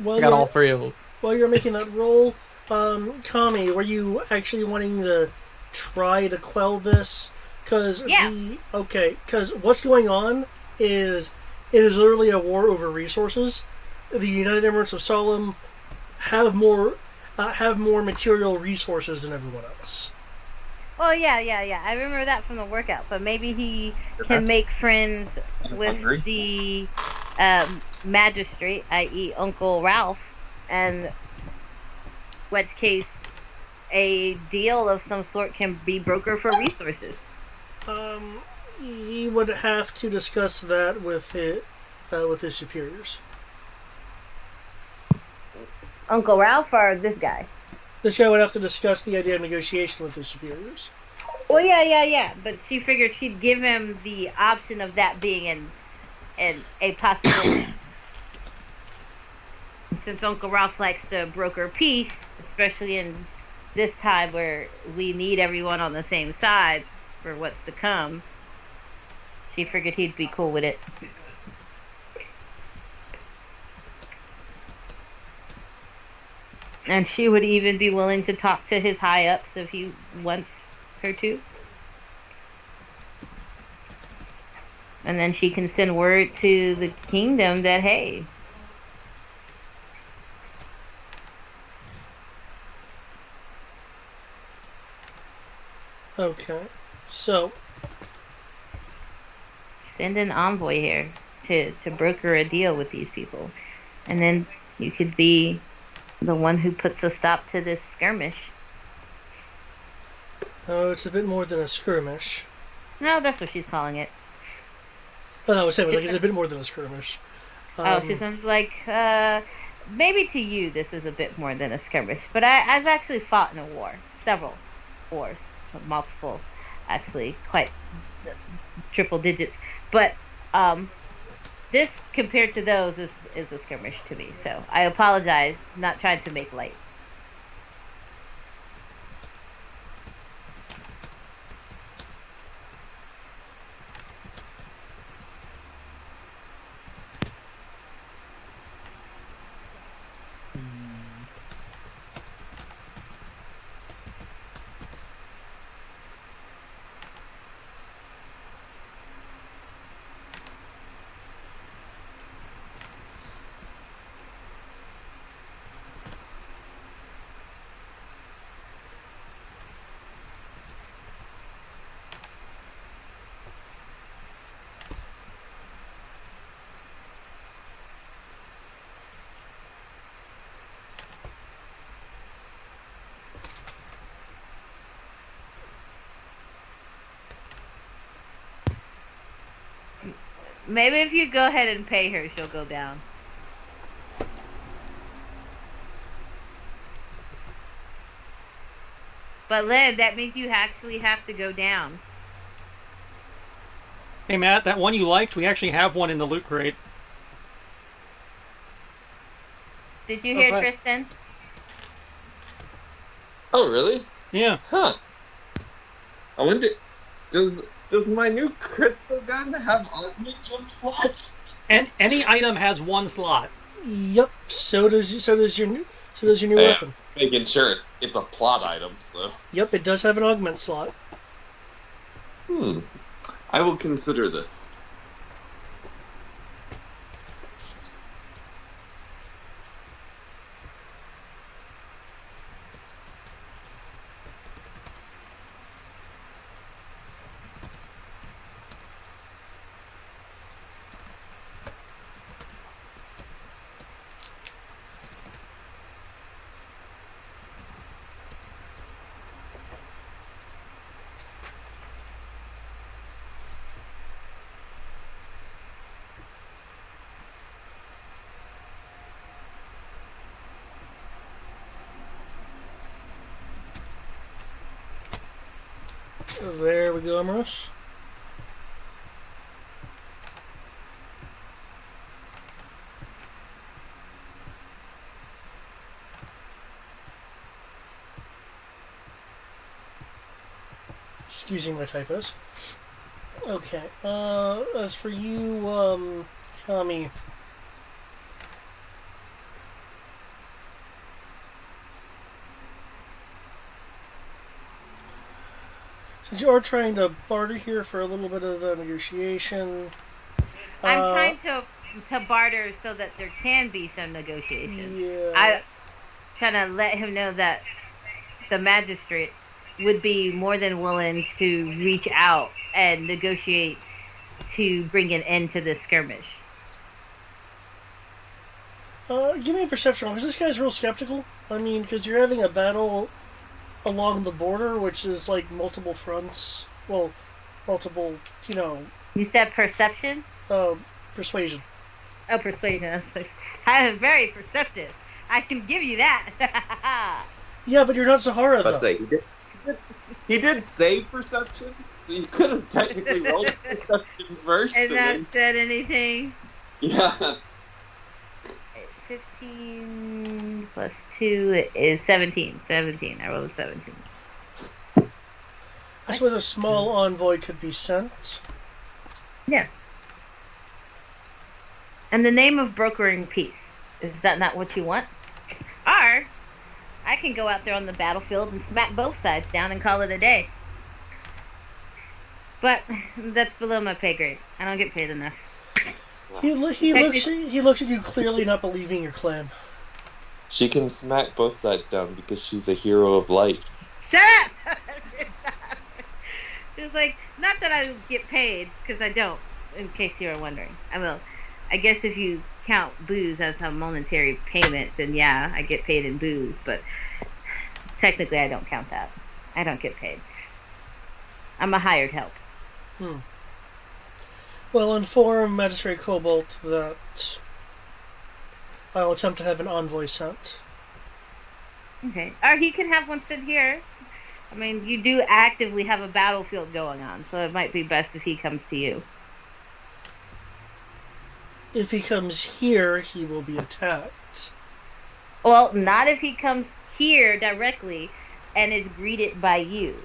I got all three of them. While you're making that roll, Kami, were you actually wanting to try to quell this? Because because what's going on is it is literally a war over resources. The United Emirates of Solemn have more material resources than everyone else. Well, yeah. I remember that from the workout. But maybe he can make friends with the magistrate, i.e., Uncle Ralph, and which case a deal of some sort can be broker for resources. He would have to discuss that with his superiors. Uncle Ralph or this guy? This guy would have to discuss the idea of negotiation with his superiors. Well, yeah. But she figured she'd give him the option of that being a possibility. Since Uncle Ralph likes to broker peace, especially in this time where we need everyone on the same side for what's to come, she figured he'd be cool with it. And she would even be willing to talk to his high-ups if he wants her to. And then she can send word to the kingdom that, hey, okay, so send an envoy here to broker a deal with these people. And then you could be the one who puts a stop to this skirmish. Oh, it's a bit more than a skirmish. No, that's what she's calling it. Oh, I was saying, it's a bit more than a skirmish. She's like, maybe to you this is a bit more than a skirmish, but I've actually fought in a war. Several wars. Multiple, actually, quite triple digits. But this, compared to those, is a skirmish to me. So I apologize, not trying to make light. Maybe if you go ahead and pay her, she'll go down. But Liv, that means you actually have to go down. Hey, Matt, that one you liked, we actually have one in the loot crate. Did you hear right. Tristan? Oh, really? Yeah. Huh. I wonder, does my new crystal gun have augment jump slots? And any item has one slot. Yep. So does your new Yeah, weapon. it's making sure it's a plot item, so. Yep, it does have an augment slot. I will consider this. There we go, Amorous. Excusing my typos. Okay. As for you, Kami. Since you are trying to barter here for a little bit of negotiation, I'm trying to barter so that there can be some negotiation. Yeah. I'm trying to let him know that the magistrate would be more than willing to reach out and negotiate to bring an end to this skirmish. Give me a perception roll, because this guy's real skeptical. I mean, because you're having a battle along the border, which is like multiple fronts. Well, multiple, You said perception? persuasion. Oh, persuasion. I was like, I am very perceptive. I can give you that. Yeah, but you're not Sahara, though. Let's say he did say perception, so you could have technically rolled perception first. And not then... said anything. Yeah. 15 plus 2 is 17. 17. I rolled a 17. That's where the small envoy could be sent. Yeah. And the name of brokering peace. Is that not what you want? Or I can go out there on the battlefield and smack both sides down and call it a day. But that's below my pay grade. I don't get paid enough. He looks at you clearly not believing your claim. She can smack both sides down because she's a hero of light. Shut up! It's like, not that I get paid, because I don't, in case you were wondering. I will. I guess if you count booze as a monetary payment, then yeah, I get paid in booze, but technically I don't count that. I don't get paid. I'm a hired help. Well, inform Magistrate Cobalt that I'll attempt to have an envoy sent. Okay. Or he can have one sent here. I mean, you do actively have a battlefield going on, so it might be best if he comes to you. If he comes here, he will be attacked. Well, not if he comes here directly and is greeted by you.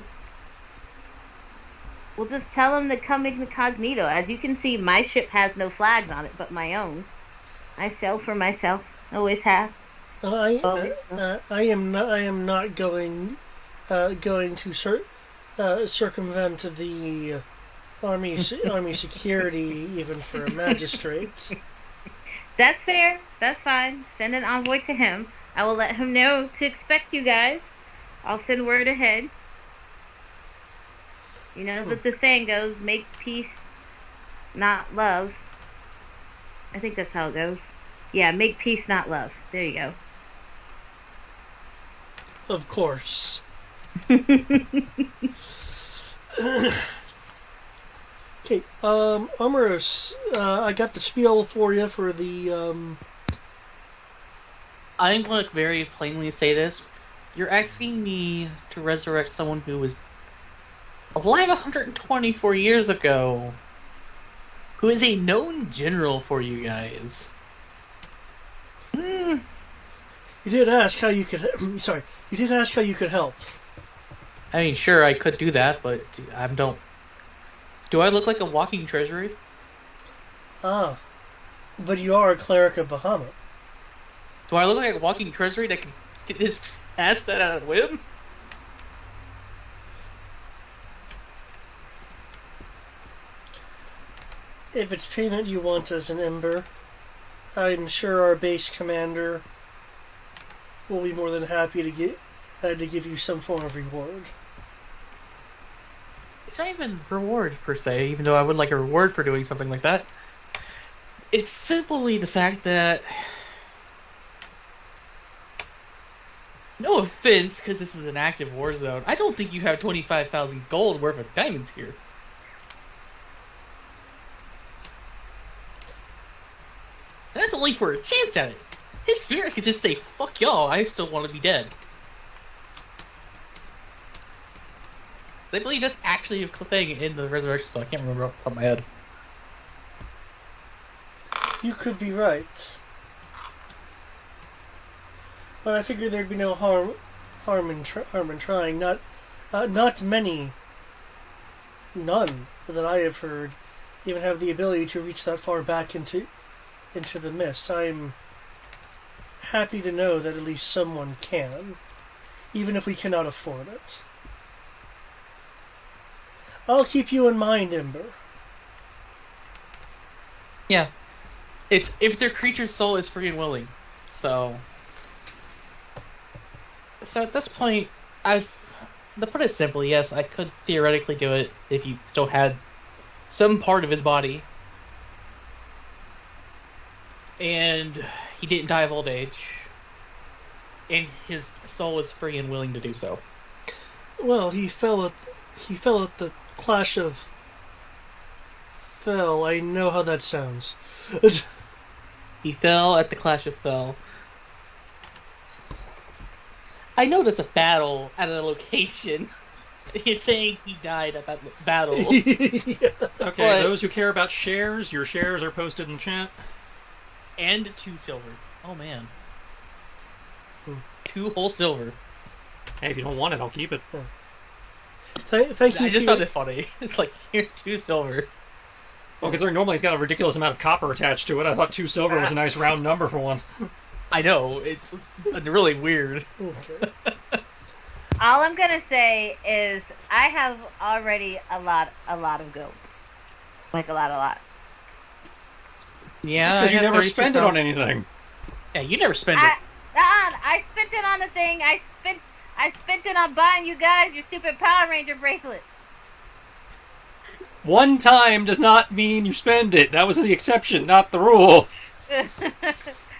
We'll just tell him to come incognito. As you can see, my ship has no flags on it but my own. I sail for myself. Always have. I am not going to circumvent the army security even for a magistrate. That's fair. That's fine. Send an envoy to him. I will let him know to expect you guys. I'll send word ahead. You know that the saying goes, make peace, not love. I think that's how it goes. Yeah, make peace, not love. There you go. Of course. Okay, Omerus, I got the spiel for you for the, I'm going to very plainly say this. You're asking me to resurrect someone who was alive 124 years ago, who is a known general for you guys. You did ask how you could, sorry, you did ask how you could help. I mean, sure, I could do that, but I don't... Do I look like a walking treasury? Ah, but you are a cleric of Bahamut. Do I look like a walking treasury that can just ask that out of whim? If it's payment you want as an ember, I'm sure our base commander will be more than happy to give you some form of reward. It's not even reward, per se, even though I would like a reward for doing something like that. It's simply the fact that... No offense, because this is an active war zone, I don't think you have 25,000 gold worth of diamonds here. And that's only for a chance at it. His spirit could just say, fuck y'all, I still want to be dead. So I believe that's actually a thing in the resurrection spell. I can't remember off the top of my head. You could be right. But I figured there'd be no harm in trying. Not many, none that I have heard, even have the ability to reach that far back into the mist. I'm happy to know that at least someone can, even if we cannot afford it. I'll keep you in mind, Ember. Yeah. It's if their creature's soul is free and willing. So at this point, to put it simply, yes, I could theoretically do it if you still had some part of his body. And he didn't die of old age. And his soul is free and willing to do so. Well, he fell at the Clash of Fell. I know how that sounds. He fell at the Clash of Fell. I know that's a battle at a location. You're saying he died at that battle. Yeah. Okay, those who care about shares, your shares are posted in chat. And 2 silver. Oh man. 2 whole silver. Hey, if you don't want it, I'll keep it. Thank you. I just found it funny. It's like, here's 2 silver. Well, considering normally it's got a ridiculous amount of copper attached to it, I thought 2 silver was a nice round number for once. I know, it's really weird. Okay. All I'm gonna say is I have already a lot of gold, like a lot. Yeah, because you never spend it on anything. Yeah, you never spend it. I spent it on a thing. I spent it on buying you guys your stupid Power Ranger bracelet. One time does not mean you spend it. That was the exception, not the rule.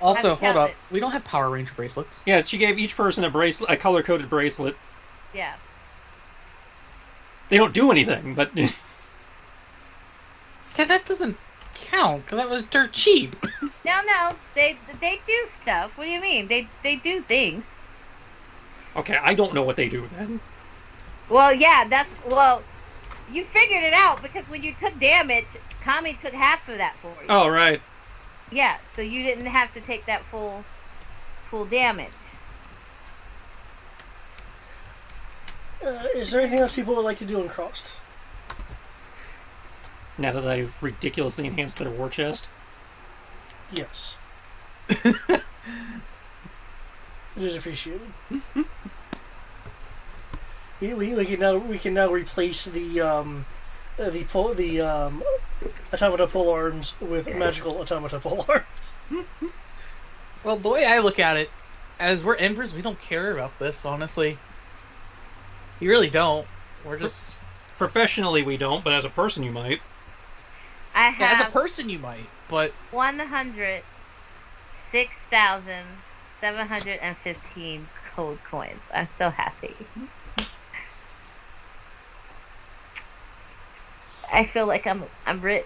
Also, hold up. We don't have Power Ranger bracelets. Yeah, she gave each person a color-coded bracelet. Yeah. They don't do anything, but... Yeah, that doesn't count, because that was dirt cheap. No, they do stuff. What do you mean? They do things. Okay, I don't know what they do then. Well, yeah, you figured it out, because when you took damage, Kami took half of that for you. Oh, right. Yeah, so you didn't have to take that full damage. Is there anything else people would like to do in Crossed? Now that I've ridiculously enhanced their war chest. Yes. It is appreciated. we can now replace the automata pole arms with magical automata pole arms. Well, the way I look at it, as we're embers, we don't care about this, honestly. We really don't. We're just... Professionally we don't, but as a person you might. I have as a person you might, but... 106,715 gold coins. I'm so happy. I feel like I'm rich.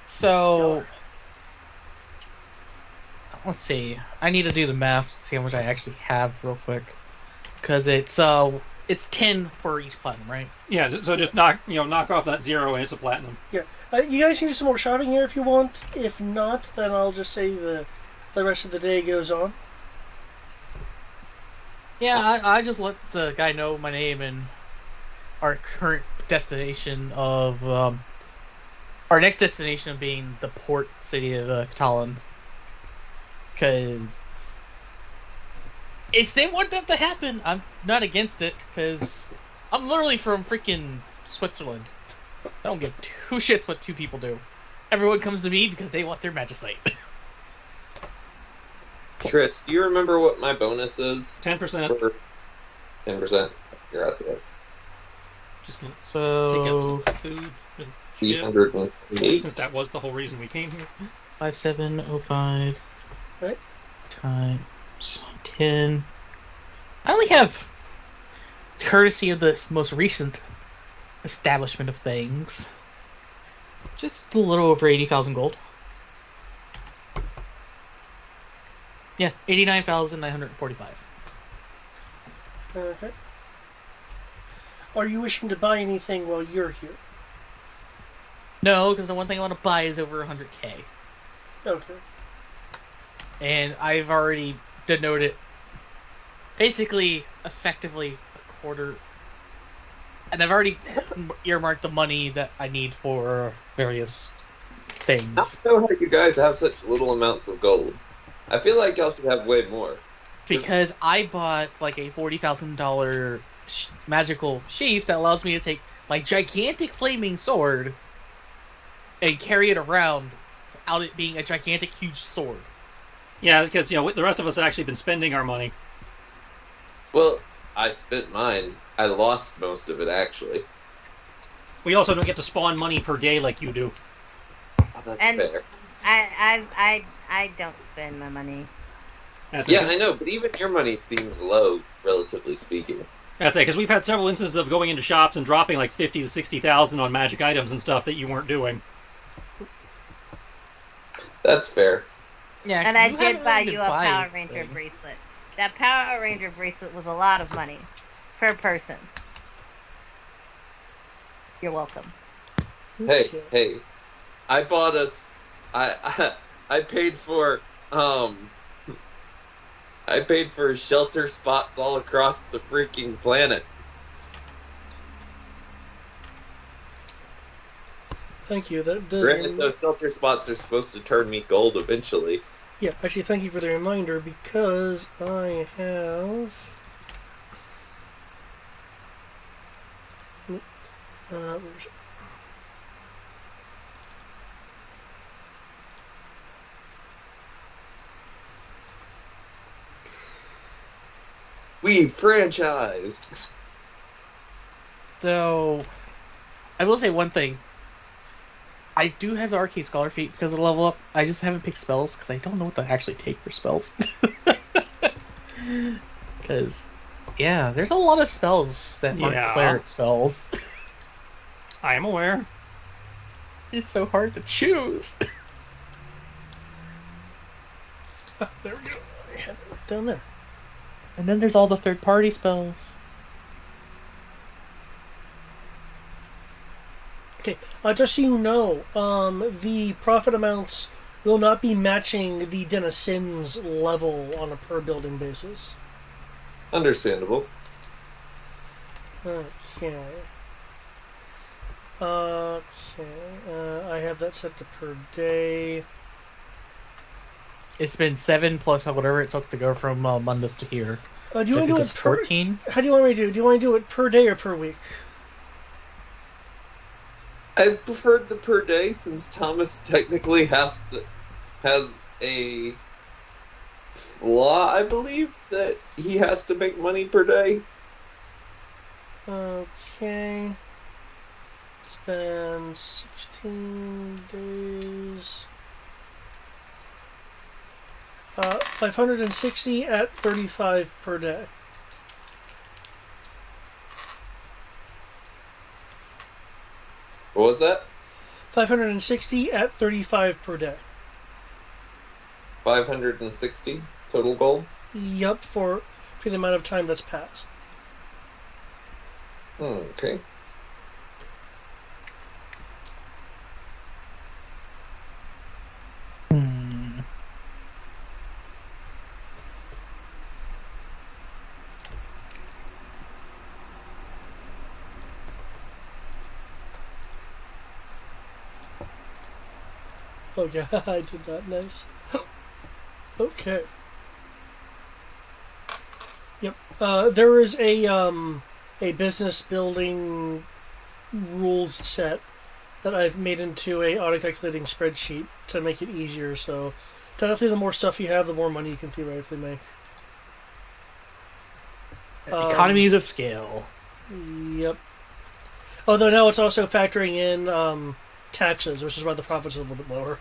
So, let's see. I need to do the math to see how much I actually have real quick, because it's 10 for each platinum, right? Yeah, so just knock off that 0 and it's a platinum. Yeah. You guys can do some more shopping here if you want. If not, then I'll just say the rest of the day goes on. Yeah, I just let the guy know my name and our current destination of our next destination being the port city of Catalan. Because if they want that to happen, I'm not against it. Because I'm literally from freaking Switzerland. I don't give two shits what two people do. Everyone comes to me because they want their magicite. Tris, do you remember what my bonus is? 10%. For 10%. Gracias. Just gonna So pick up some food. And ship, 308. since that was the whole reason we came here. 5705 Right. times 10. I only have, courtesy of this most recent establishment of things, just a little over 80,000 gold. Yeah, 89,945. Okay. Are you wishing to buy anything while you're here? No, because the one thing I want to buy is over 100k. Okay. And I've already denoted basically effectively a quarter. And I've already earmarked the money that I need for various I things. don't know how you guys have such little amounts of gold. I feel like y'all should have way more. Because I bought like a $40,000 magical sheath that allows me to take my gigantic flaming sword and carry it around without it being a gigantic, huge sword. Yeah, because the rest of us have actually been spending our money. Well, I spent mine. I lost most of it, actually. We also don't get to spawn money per day like you do. Oh, that's And- fair. I don't spend my money. That's Yeah, I know, but even your money seems low, relatively speaking. That's it, because we've had several instances of going into shops and dropping like 50 to 60,000 on magic items and stuff that you weren't doing. That's fair. Yeah, And I you did haven't buy really been you a buying Power Ranger anything. bracelet. That Power Ranger bracelet was a lot of money per person. You're welcome. Hey, Okay. hey, I bought us. I paid for I paid for shelter spots all across the freaking planet. Thank you. That does. Granted, those shelter spots are supposed to turn me gold eventually. Yeah, actually, thank you for the reminder because I have. Where's it? We franchised. So, I will say one thing. I do have the Arcade Scholar feat because of the level up. I just haven't picked spells because I don't know what to actually take for spells. Because, yeah, there's a lot of spells that Yeah. aren't cleric spells. I am aware. It's so hard to choose. Ah, there we go. I had it down there. And then there's all the third-party spells. Okay, just so you know, the profit amounts will not be matching the Denizens level on a per building basis. Understandable. Okay. I have that set to per day. It's been 7 plus whatever it took to go from Mundus to here. Do you I want to think do it's it per? 14. How do you want me to do it? Do you want to do it per day or per week? I preferred the per day since Thomas technically has a flaw, I believe, that he has to make money per day. Okay. It's been 16 days. 560 at 35 per day. What was that? 560 at 35 per day. 560 total gold? Yup, for the amount of time that's passed. Okay. Oh yeah, I did that. Nice. Okay. Yep. There is a business building rules set that I've made into a auto-calculating spreadsheet to make it easier. So, technically, the more stuff you have, the more money you can theoretically make. Economies of scale. Yep. Although now it's also factoring in taxes, which is why the profits are a little bit lower.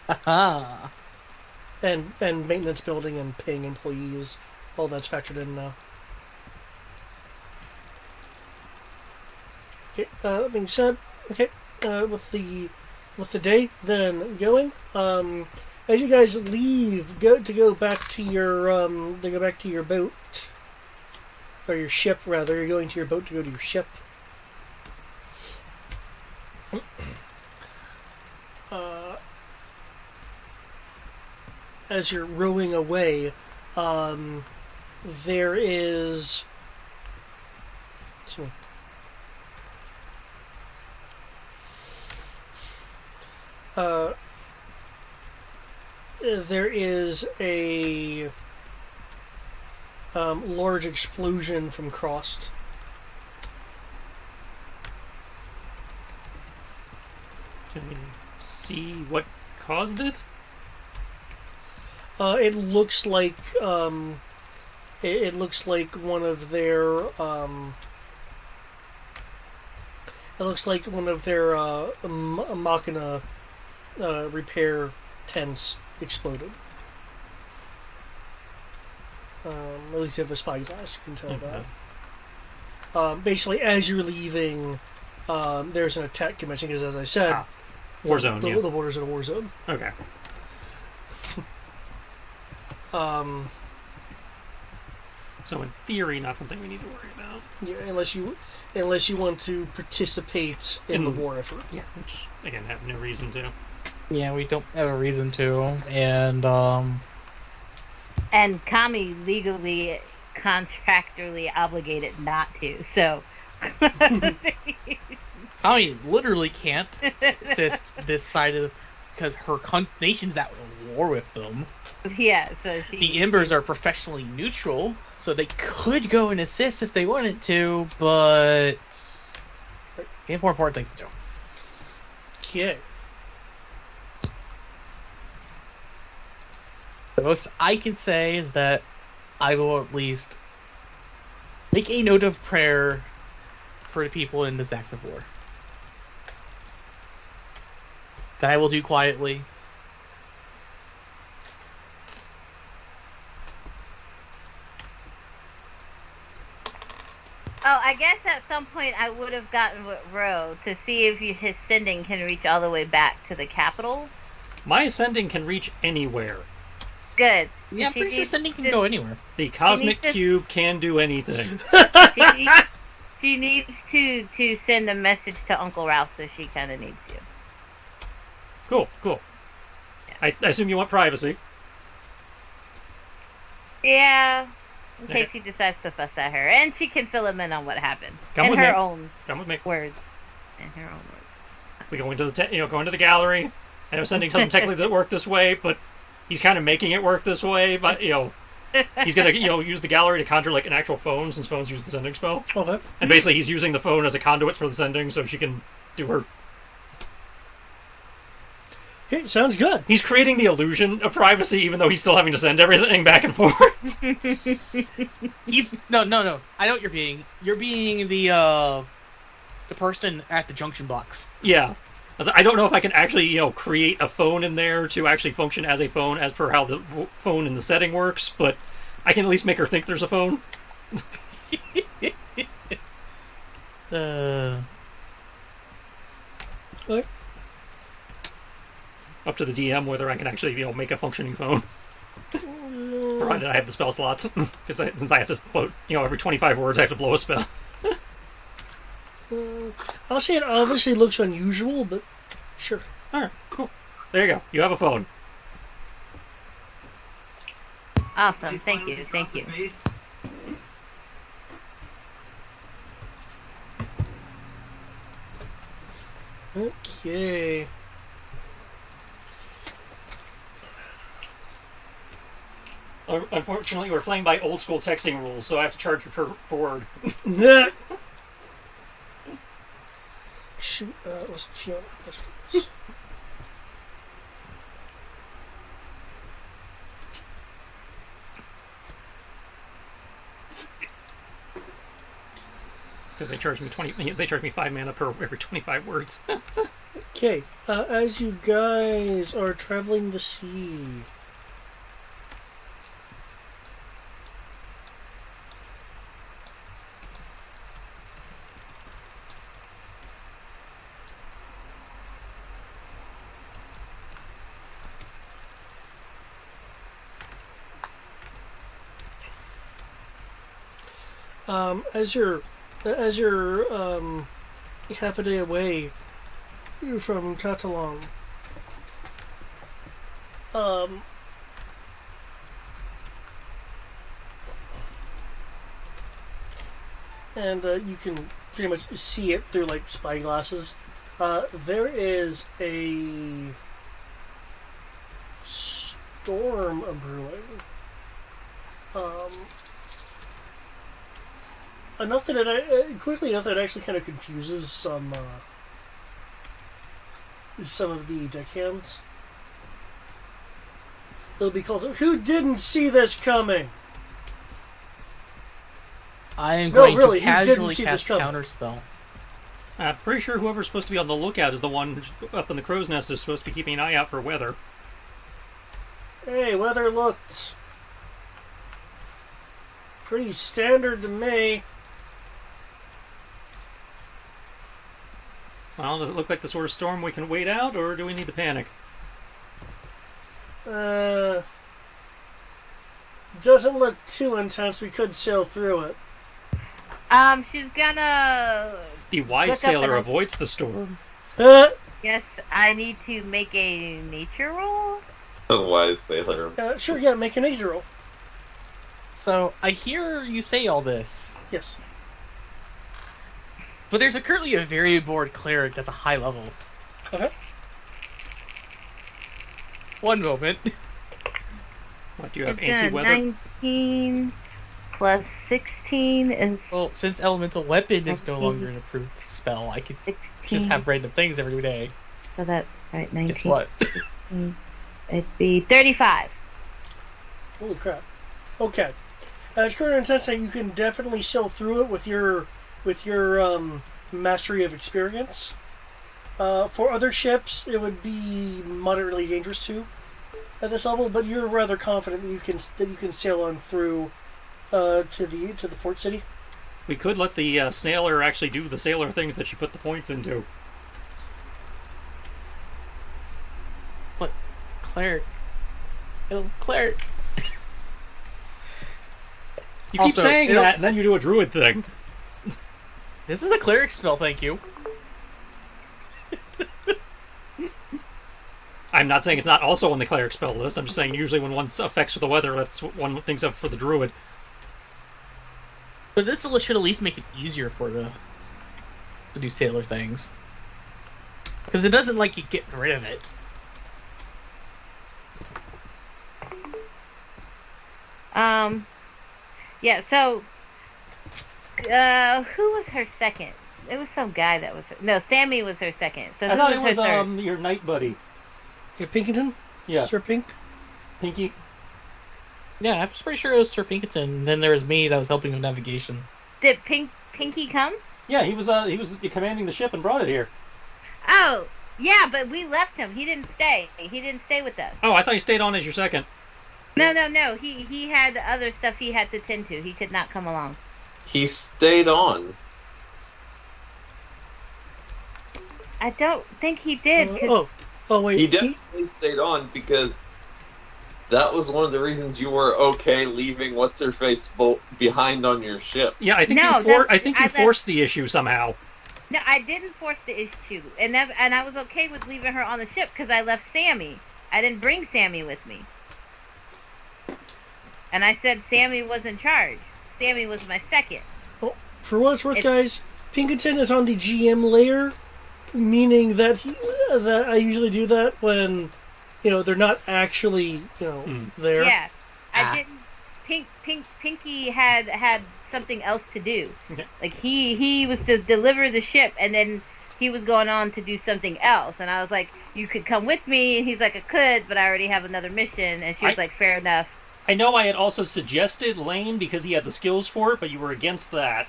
Aha. And maintenance building and paying employees, all that's factored in now. Okay, that being said, okay, with the day then going, as you guys leave, go back to your boat, or your ship rather. You're going to your boat to go to your ship. As you're rowing away, there is. There is a large explosion from Crost. Can we see what caused it? It looks like it looks like one of their Machina repair tents exploded. At least you have a spyglass, you can tell that. Basically, as you're leaving, there's an attack convention because, as I said, Warzone. the border's in a war zone. Okay. So in theory, not something we need to worry about. Yeah, unless you want to participate in the war effort. Yeah, which again, have no reason to. Yeah, we don't have a reason to, and Kami legally, contractually obligated not to. So. Kami literally can't assist this side of because her nation's at war with them. Yeah, so the Embers are professionally neutral, so they could go and assist if they wanted to, but they have more important things to do. Okay. The most I can say is that I will at least make a note of prayer for the people in this act of war. That I will do quietly. Oh, I guess at some point I would have gotten with Ro to see if his sending can reach all the way back to the capital. My sending can reach anywhere. Good. Yeah, I'm pretty sure sending can go anywhere. The cosmic cube can do anything. She needs to send a message to Uncle Ralph, so she kind of needs you. Cool. Yeah. I assume you want privacy. Yeah. In case he decides to fuss at her. And she can fill him in on what happened. Come with me. Come with me. Words. In her own words. We go into the go into the gallery. I know sending doesn't technically work this way, but he's kind of making it work this way. But he's gonna use the gallery to conjure like an actual phone, since phones use the sending spell. Okay. And basically, he's using the phone as a conduit for the sending, so she can do her. Hey, sounds good. He's creating the illusion of privacy, even though he's still having to send everything back and forth. He's no. I know what you're being. You're being the person at the junction box. Yeah. I don't know if I can actually, create a phone in there to actually function as a phone as per how the phone in the setting works, but I can at least make her think there's a phone. Okay. Up to the DM whether I can actually, make a functioning phone. Provided I have the spell slots, because since I have to quote, every 25 words I have to blow a spell. I'll say it obviously looks unusual, but sure. All right, cool. There you go. You have a phone. Awesome. Thank you. Thank you. Okay. Unfortunately, we're playing by old school texting rules, so I have to charge you per word. Shoot, was Fiona? Yes. Because they charge me 5 mana per every 25 words. Okay, as you guys are traveling the sea, as you're half a day away from Catalan, and you can pretty much see it through like spyglasses. There is a storm brewing. Enough that quickly enough that it actually kind of confuses some of the deckhands. It'll be called, "Who didn't see this coming?" I am No, going really, to you didn't casually see this cast coming. Counterspell. I'm pretty sure whoever's supposed to be on the lookout is the one up in the crow's nest is supposed to be keeping an eye out for weather. Hey, weather looked pretty standard to me. Well, does it look like the sort of storm we can wait out, or do we need to panic? Doesn't look too intense. We could sail through it. She's gonna. The wise Look up sailor and- avoids the storm. Yes, I need to make a nature roll. A wise sailor. Sure, yeah, make a nature roll. So, I hear you say all this, Yes. but there's currently a very bored cleric that's a high level. Okay. One moment. What, do you have It's anti-weather? 19 plus 16 is Well, since Elemental Weapon is no longer an approved spell, I could 16. just have random things every day. So that's right, 19. Guess what? It'd be 35. Holy crap. Okay. As current intensity, you can definitely sail through it with your mastery of experience. For other ships, it would be moderately dangerous too at this level, but you're rather confident that you can sail on through to the port city. We could let the sailor actually do the sailor things that she put the points into. What? Cleric. Oh, cleric. You keep Also, saying it'll- that, and then you do a druid thing. This is a cleric spell, thank you. I'm not saying it's not also on the cleric spell list. I'm just saying usually when one affects with the weather, that's what one thinks of for the druid. But this should at least make it easier for to do sailor things. Because it doesn't like you getting rid of it. Yeah, so who was her second? It was some guy that was her. No, Sammy was her second. So I who thought was it her was third? your knight buddy. Your Pinkerton? Yeah. Sir Pink? Pinky. Yeah, I'm pretty sure it was Sir Pinkerton. Then there was me that was helping with navigation. Did Pinky come? Yeah, he was commanding the ship and brought it here. Oh, yeah, but we left him. He didn't stay. He didn't stay with us. Oh, I thought you stayed on as your second. No. He had other stuff he had to tend to. He could not come along. He stayed on. I don't think he did. 'Cause Wait. He definitely stayed on because that was one of the reasons you were okay leaving what's-her-face behind on your ship. Yeah, I think No, you forced the issue somehow. No, I didn't force the issue, and I was okay with leaving her on the ship because I left Sammy. I didn't bring Sammy with me, and I said Sammy was in charge. Sammy was my second. Well, for what it's worth, guys, Pinkerton is on the GM layer, meaning that that I usually do that when, they're not actually, there. Yeah, I didn't. Pinky had something else to do. Okay. Like he was to deliver the ship, and then he was going on to do something else. And I was like, "You could come with me," and he's like, "I could, but I already have another mission." And she was like, "Fair enough." I know I had also suggested Lane because he had the skills for it, but you were against that.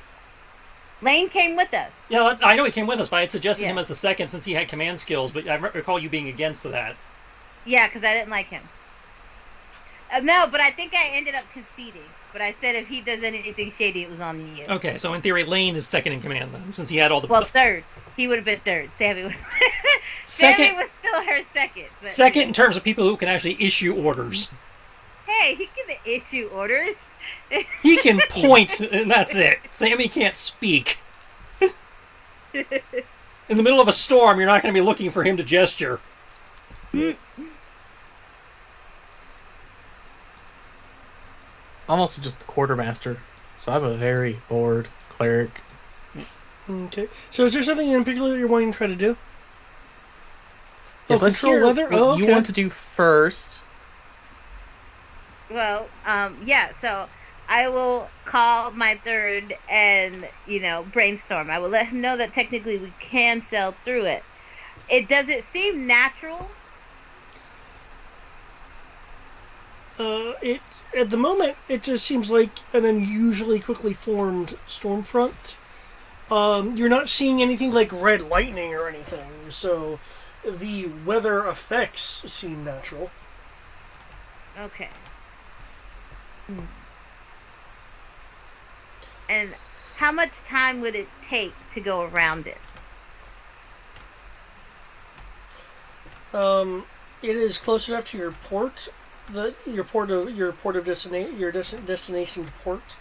Lane came with us. Yeah, I know he came with us, but I had suggested him as the second since he had command skills, but I recall you being against that. Yeah, because I didn't like him. No, but I think I ended up conceding. But I said if he does anything shady, it was on you. Okay, so in theory, Lane is second in command then, since he had all the... Well, third. He would have been third. Sammy was... Second, Sammy was still her second. But, second in terms of people who can actually issue orders. Hey, he can issue orders. He can point, and that's it. Sammy can't speak. In the middle of a storm, you're not going to be looking for him to gesture. I'm also just the quartermaster, so I'm a very bored cleric. Okay. So is there something in particular you're wanting to try to do? Yes, let's hear weather? what you want to do first. Well, yeah, so I will call my third and, brainstorm. I will let him know that technically we can sail through it. Does it seem natural? At the moment, it just seems like an unusually quickly formed storm front. You're not seeing anything like red lightning or anything, so the weather effects seem natural. Okay. And how much time would it take to go around it? It is close enough to your port, destination port,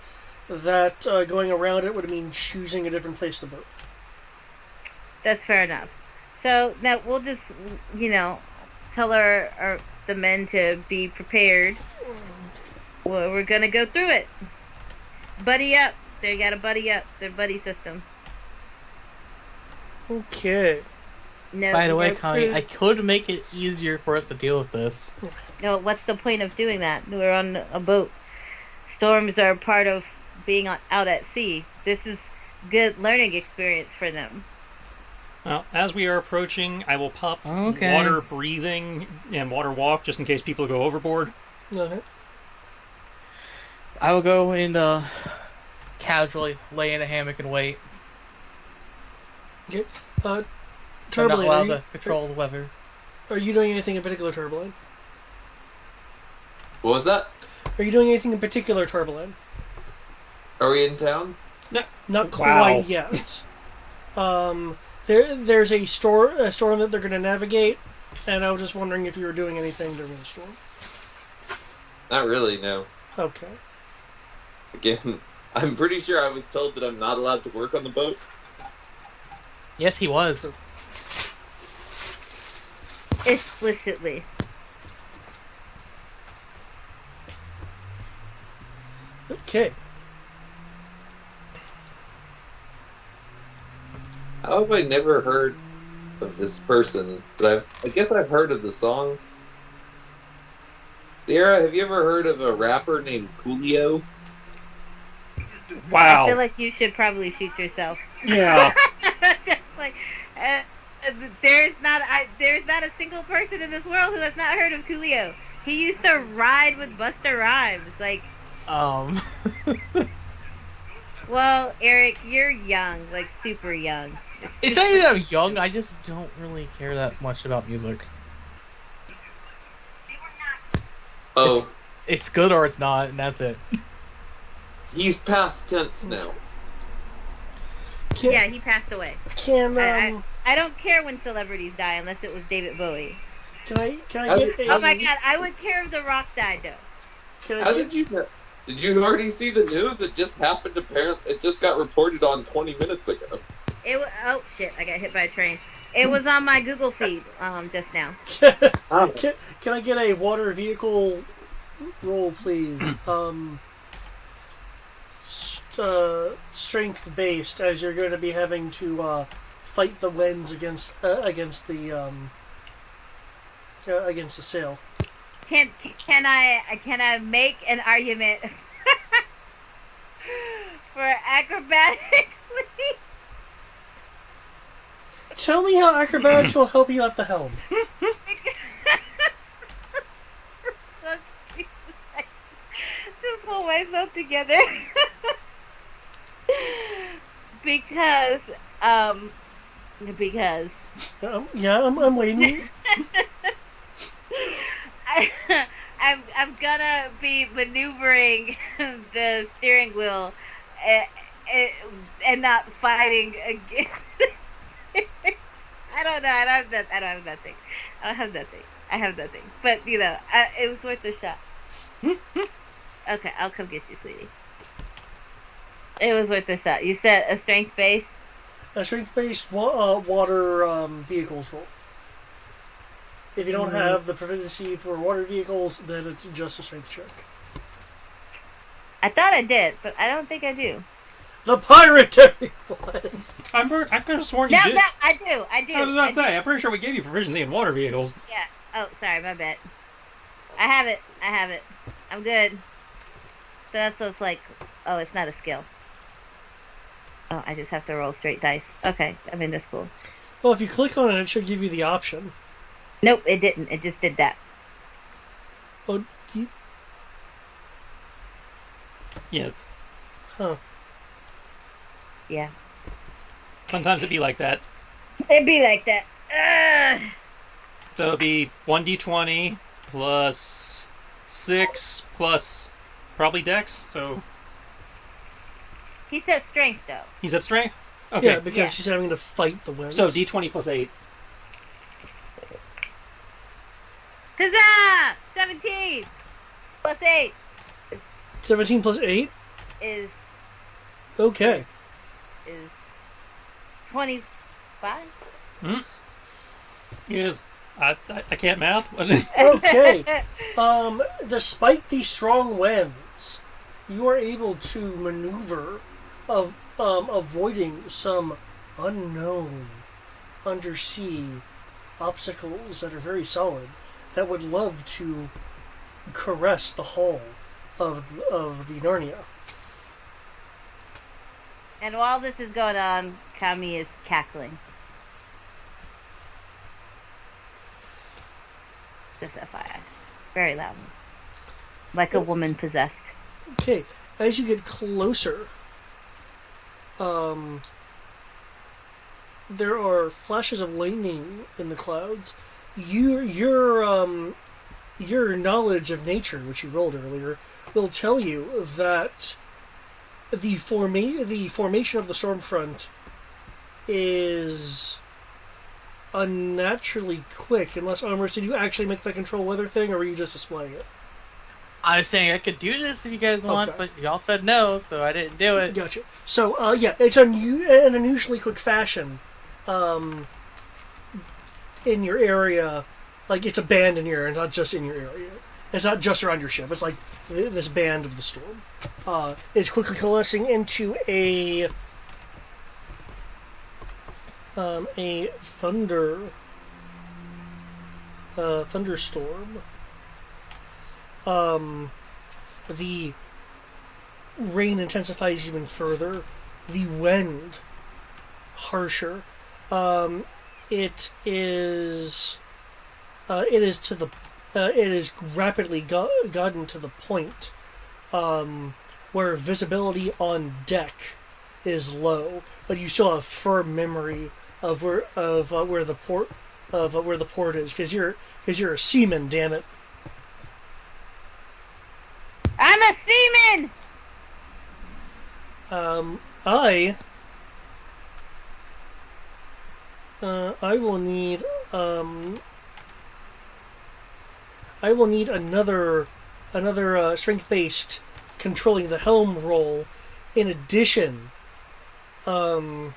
that going around it would mean choosing a different place to berth. That's fair enough. So now we'll just, tell the men to be prepared. Well, we're gonna go through it. Buddy up. They got a buddy up. Their buddy system. Okay. No. By the way, Connie, I could make it easier for us to deal with this. No, what's the point of doing that? We're on a boat. Storms are part of being out at sea. This is good learning experience for them. Well, as we are approaching, I will pop water breathing and water walk just in case people go overboard. Okay. I will go and casually lay in a hammock and wait. Okay. I'm not Turboline, allowed to control the weather. Are you doing anything in particular, Turboline? What was that? Are you doing anything in particular, Turboline? Are we in town? No. Not quite yet. There's a storm that they're going to navigate, and I was just wondering if you were doing anything during the storm. Not really, no. Okay. Again, I'm pretty sure I was told that I'm not allowed to work on the boat. Yes, he was. Explicitly. Okay. How have I never heard of this person? But I guess I've heard of the song. Sarah, have you ever heard of a rapper named Coolio? Wow. I feel like you should probably shoot yourself. Yeah. Just like, there's not a single person in this world who has not heard of Coolio. He used to ride with Busta Rhymes. Like, well, Eric, you're young, like super young. It's not even that I'm young, I just don't really care that much about music. Oh. It's good or it's not, and that's it. He's past tense now. Yeah, he passed away. I I don't care when celebrities die unless it was David Bowie. Can I How get did- a? Oh my god, I would care if The Rock died though. Can I How get, did you know? Did you already see the news? It just happened. Apparently, it just got reported on 20 minutes ago. Oh shit, I got hit by a train. It was on my Google feed just now. can I get a water vehicle roll, please? Strength based, as you're going to be having to fight the winds against the sail. Can I make an argument for acrobatics? Tell me how acrobatics will help you at the helm. To pull myself together. because Yeah, I'm waiting. I'm gonna be maneuvering the steering wheel and not fighting against. I don't know. I don't have that thing. I have nothing. But it was worth a shot. Okay, I'll come get you, sweetie. It was worth a shot. You said a strength base. A strength-based water vehicles roll. If you don't have the proficiency for water vehicles, then it's just a strength check. I thought I did, but I don't think I do. The pirate, everyone! I could have sworn you No, did. no, I do. I was about to say, I'm pretty sure we gave you proficiency in water vehicles. Yeah. Oh, sorry, my bad. I have it. I'm good. So that's what's like. Oh, it's not a skill. Oh, I just have to roll straight dice. Okay, I mean that's cool. Well, if you click on it, it should give you the option. Nope, it didn't. It just did that. Oh, Yeah. huh. Yeah. Sometimes it'd be like that. It'd be like that. Ugh. So it'd be 1d20 plus 6 plus probably dex. So He said strength though. he's at strength? Okay. Yeah, because Yeah. she's having to fight the winds. So d20 plus 8. Huzzah! 17 plus 8 17 plus 8? is Okay. 25. Yes. I can't math. Okay. Despite the strong winds, you are able to maneuver of avoiding some unknown undersea obstacles that are very solid that would love to caress the hull of the Narnia. And while this is going on, Kami is cackling. Just FYI. Very loudly. Like a woman possessed. Okay, as you get closer, there are flashes of lightning in the clouds. Your knowledge of nature, which you rolled earlier, will tell you that the formation of the storm front is unnaturally quick. Unless, Armors, did you actually make the control weather thing, or were you just displaying it? I was saying I could do this if you guys want, Okay. but y'all said no, so I didn't do it. Gotcha. So, yeah, it's in an unusually quick fashion. In your area, like it's a band in your area, not just in your area. It's not just around your ship. It's like this band of the storm. Is quickly coalescing into a thunderstorm. The rain intensifies even further. The wind harsher. It is rapidly gotten to the point where visibility on deck is low, but you still have firm memory of where the port is, because you're a seaman, damn it. I'm a seaman! I will need another strength-based controlling the helm roll. In addition, um,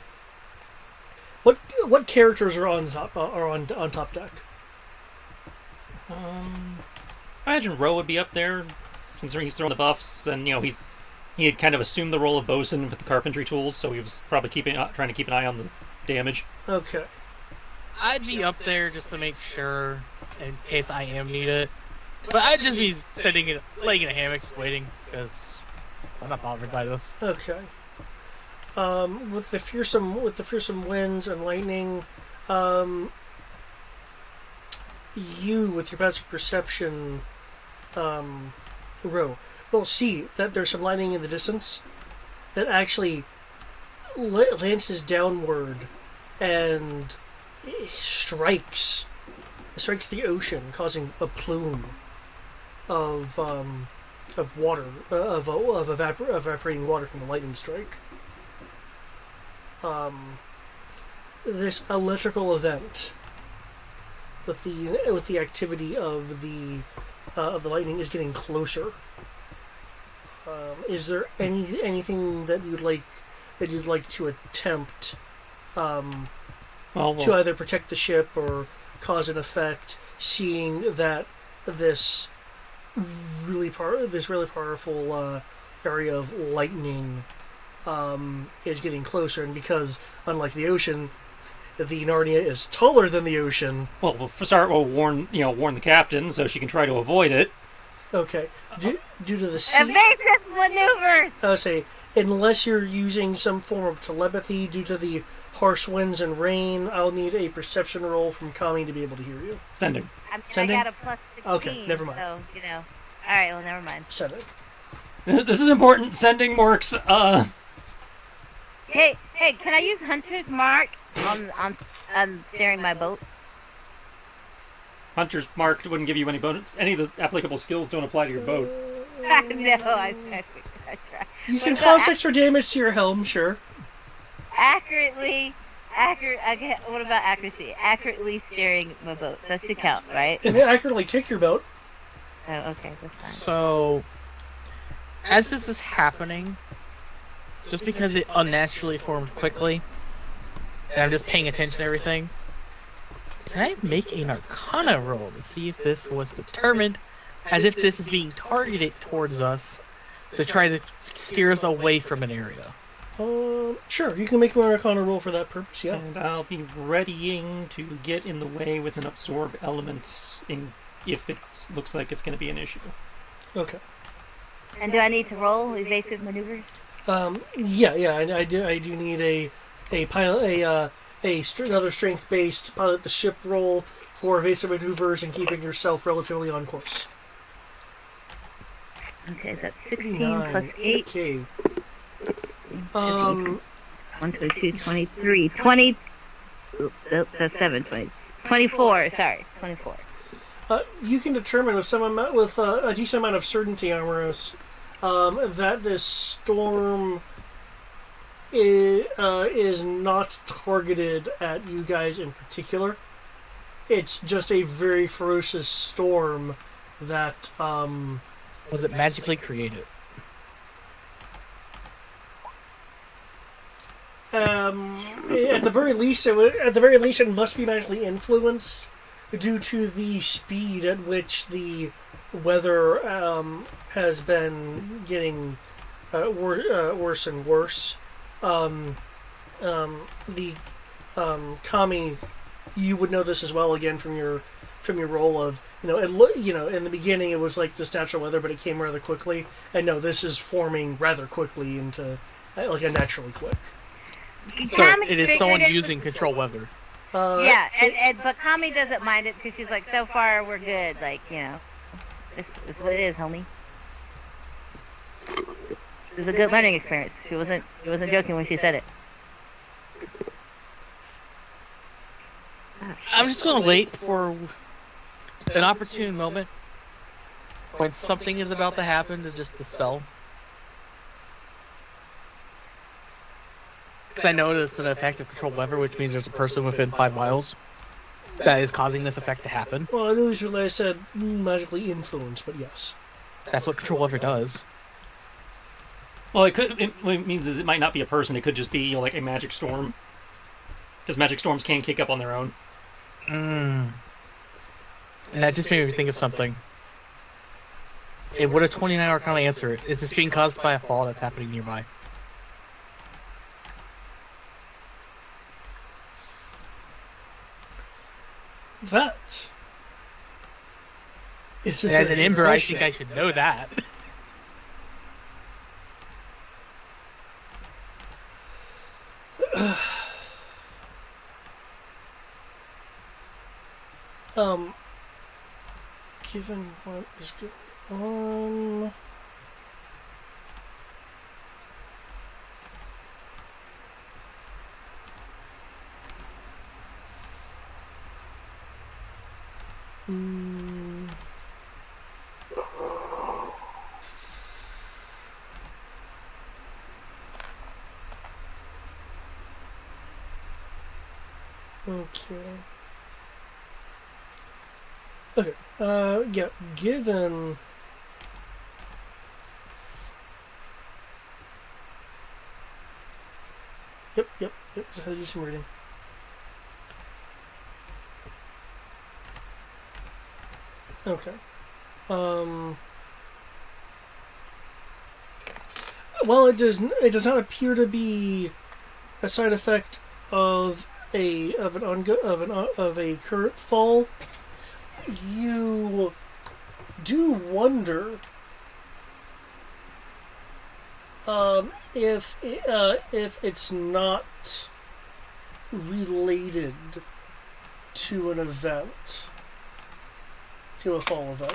what characters are on the top on top deck? I imagine Ro would be up there, considering he's throwing the buffs, and he had kind of assumed the role of bosun with the carpentry tools, so he was probably trying to keep an eye on the damage. Okay. I'd be up there just to make sure, in case I am needed. But I'd just be laying in a hammock, just waiting, because I'm not bothered by this. Okay. With the fearsome winds and lightning, you with your basic perception, Ro, will see that there's some lightning in the distance that actually lances downward and strikes the ocean, causing a plume of water, evaporating water from the lightning strike. This electrical event with the activity of the lightning is getting closer. Is there anything that you'd like to attempt to either protect the ship or cause an effect, seeing that this really powerful area of lightning is getting closer, and because unlike the ocean, the Narnia is taller than the ocean. Well, for start, we'll warn the captain so she can try to avoid it. Okay. Due to the sea, Evasive maneuvers! I would say, unless you're using some form of telepathy due to the harsh winds and rain, I'll need a perception roll from Kami to be able to hear you. Sending. I got a plus 16. Okay, never mind. So, Alright, well, never mind. Sending. This is important. Sending works. Hey, can I use Hunter's Mark on steering my boat? Hunter's Mark wouldn't give you any bonus. Any of the applicable skills don't apply to your boat. No, I try. You can cause extra damage to your helm, sure. Accurate. What about accuracy? Accurately steering my boat. That should count, right? And accurately kick your boat. Oh, okay, that's fine. So, as this is happening, just because it unnaturally formed quickly, and I'm just paying attention to everything, can I make an Arcana roll to see if this was determined as if this is being targeted towards us to try to steer us away from an area? Sure, you can make an Arcana roll for that purpose, yeah. And I'll be readying to get in the way with an absorb element if it looks like it's going to be an issue. Okay. And do I need to roll evasive maneuvers? Yeah, I do need another strength-based pilot the ship roll for evasive maneuvers and keeping yourself relatively on course. Okay, that's 16 plus 8. Okay. 1, 22, 23, 20. That's 7, 20. 24, sorry, 24. You can determine with a decent amount of certainty, Amaros, that this storm is not targeted at you guys in particular. It's just a very ferocious storm that was it magically created? At the very least, it must be magically influenced due to the speed at which the weather has been getting worse and worse. Kami, you would know this as well again from your role of in the beginning it was like this natural weather, but it came rather quickly, and no, this is forming rather quickly into like a naturally quick. So it is someone using control weather. Yeah, but Kami doesn't mind it because she's like, so far we're good. Like, this is what it is, homie. It was a good learning experience. She wasn't joking when she said it. I'm just going to wait for an opportune moment when something is about to happen to just dispel. Because I know it's an effect of controlled weather, which means there's a person within 5 miles that is causing this effect to happen. Well, at least what I said magically influenced, but yes. That's what controlled weather does. Well, what it means is it might not be a person. It could just be like a magic storm, because magic storms can kick up on their own. And that just made me think of something. And would a 29-hour kind of answer it? Is this being caused by a fall that's happening nearby? That is And as an very Ember, I question. think I should know that. Given what is going on. Hmm. Okay. Okay. Yeah. Given. Yep. Just had to do some reading. Okay. Well, it does not appear to be a side effect of a current fall. You do wonder if it's not related to an event, to a fall event.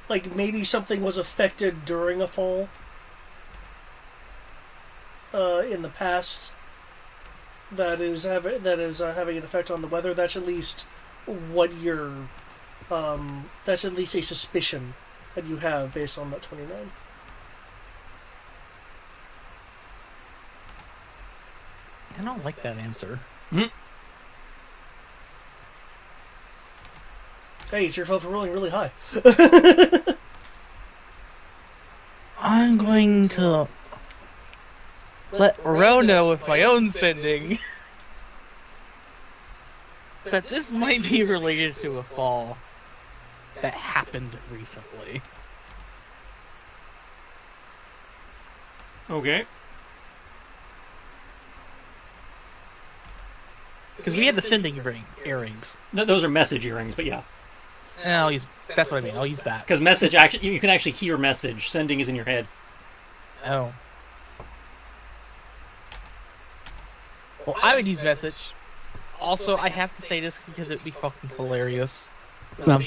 Like maybe something was affected during a fall in the past that is having an effect on the weather. That's at least what you're. That's at least a suspicion that you have based on that 29. I don't like that answer. Hey, it's your fault for rolling really high. I'm going to let Ro know with my own sending that this might be related to a fall that happened recently. Okay. Because we had the sending earrings. No, those are message earrings, but yeah. And that's what I mean, I'll use that. Because message, actually, you can actually hear message. Sending is in your head. Oh. Well, I would use message. Also, I have to say this because it'd be fucking hilarious. When I'm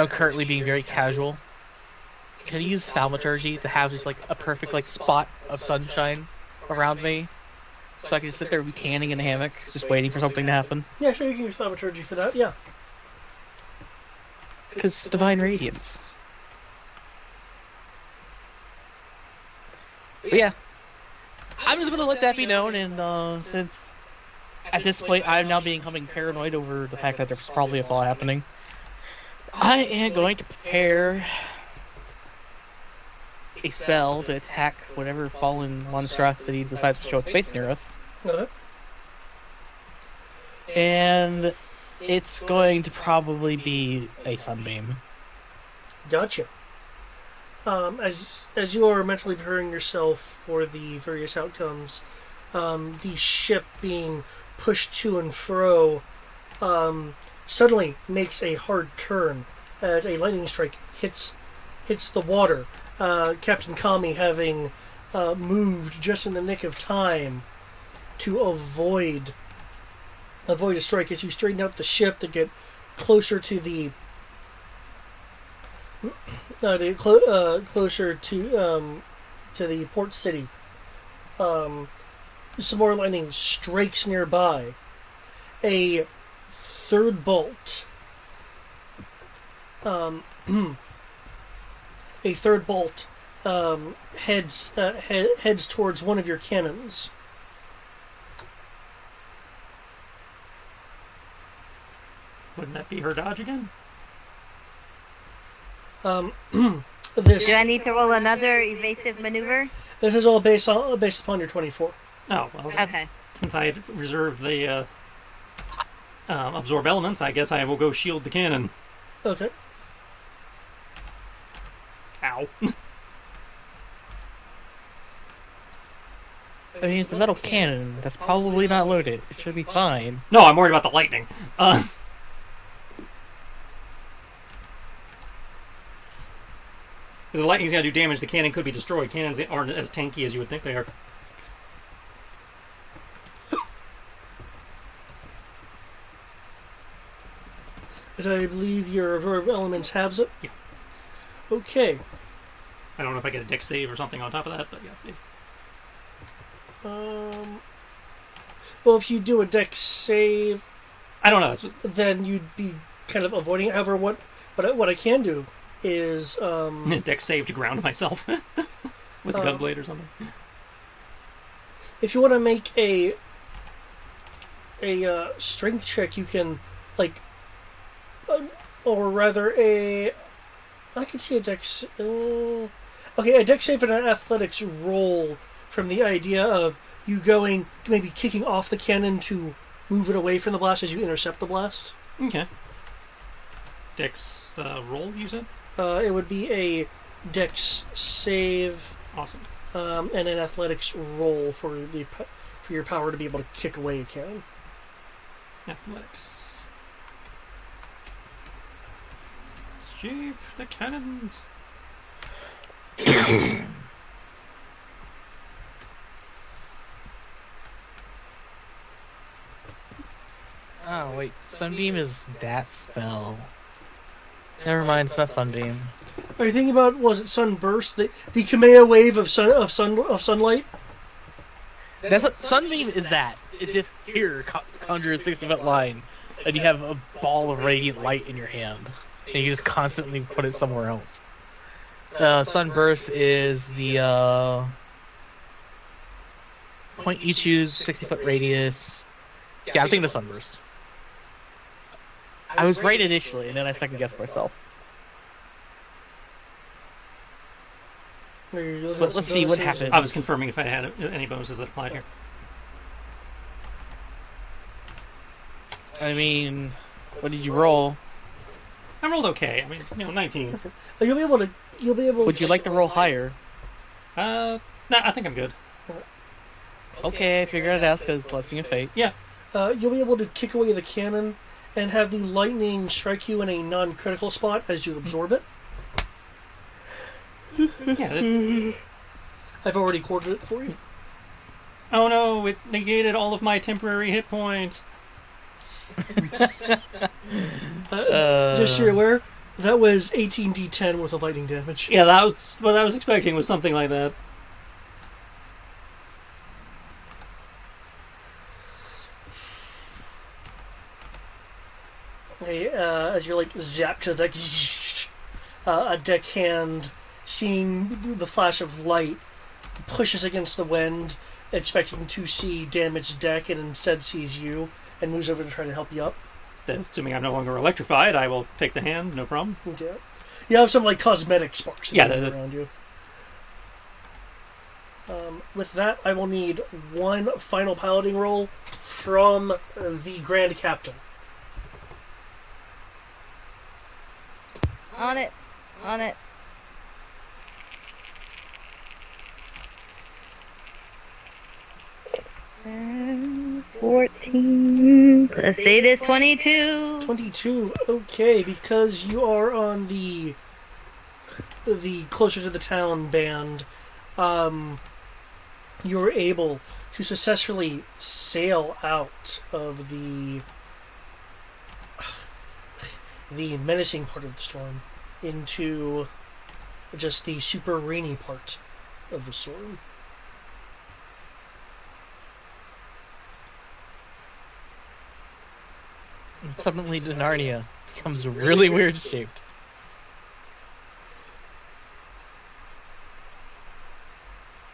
currently being very casual. Can I use thaumaturgy to have just like a perfect like spot of sunshine around me? So I can just sit there and be tanning in a hammock, just waiting for something to happen? Yeah, sure, you can use thaumaturgy for that, yeah. Because divine radiance. But yeah. I'm just gonna let that be known, and since at this point I'm now becoming paranoid over the fact that there's probably a fall happening, I am going to prepare a spell to attack whatever fallen monstrosity decides to show its face near us. Okay. And it's going to probably be a sunbeam. Gotcha. As you are mentally preparing yourself for the various outcomes, the ship being pushed to and fro suddenly makes a hard turn as a lightning strike hits the water. Captain Kami having moved just in the nick of time to avoid a strike as you straighten out the ship to get closer to the closer to the port city. Some more lightning strikes nearby. A third bolt a third bolt heads towards one of your cannons. Wouldn't that be her dodge again? This Do I need to roll another evasive maneuver? this is all based upon your 24. Oh, well. Okay. Since I had reserved the absorb elements, I guess I will go shield the cannon. Okay. Ow. I mean, it's a metal cannon. That's probably not loaded. It should be fine. No, I'm worried about the lightning. If the lightning's gonna do damage, the cannon could be destroyed. Cannons aren't as tanky as you would think they are. As I believe your absorb elements halves it. Yeah. Okay. I don't know if I get a dex save or something on top of that, but yeah. Well, if you do a dex save, I don't know. That's what, then you'd be kind of avoiding it. However, what I can do is dex save to ground myself with the gunblade or something. if you want to make a strength check, you can or rather I can see a dex. Okay, a dex save and an athletics roll from the idea of you going maybe kicking off the cannon to move it away from the blast as you intercept the blast. Okay. Dex roll, you said? It would be a dex save Awesome. and an athletics roll for your power to be able to kick away a cannon. Athletics. Sheep, the cannons. Oh, wait. Sunbeam is that spell. Never mind, it's not Sunbeam. Are you thinking about, was it Sunburst, the Kamea wave of sunlight? That's what Sunbeam is. That it's just here, conjure a 60-foot line, and you have a ball of radiant light in your hand, and you just constantly put it somewhere else. Sunburst is the point you choose, 60-foot radius. Yeah, I'm thinking of Sunburst. I was right initially, and then I second guessed myself. But let's see what happens. I was confirming if I had any bonuses that applied here. I mean, what did you roll? I rolled okay. I mean, 19. You'll be able. Would you like to roll higher? Nah, I think I'm good. Okay, I figured I'd ask because blessing of fate. Yeah. You'll be able to kick away the cannon and have the lightning strike you in a non-critical spot as you absorb it. Yeah. I've already quartered it for you. Oh no! It negated all of my temporary hit points. Just so you're aware, that was 18d10 worth of lightning damage. Yeah, that was what I was expecting. Was something like that. Okay, as you're zapped to the deck, a deckhand, seeing the flash of light, pushes against the wind, expecting to see damaged deck, and instead sees you and moves over to try to help you up. Then, assuming I'm no longer electrified, I will take the hand. No problem. Yeah. You have some cosmetic sparks around you. With that, I will need one final piloting roll from the Grand Captain. On it. 14. Let's say this 22. 22. Okay, because you are on the closer to the town band, you're able to successfully sail out of the menacing part of the storm into just the super rainy part of the storm. Suddenly, Narnia becomes really weird shaped.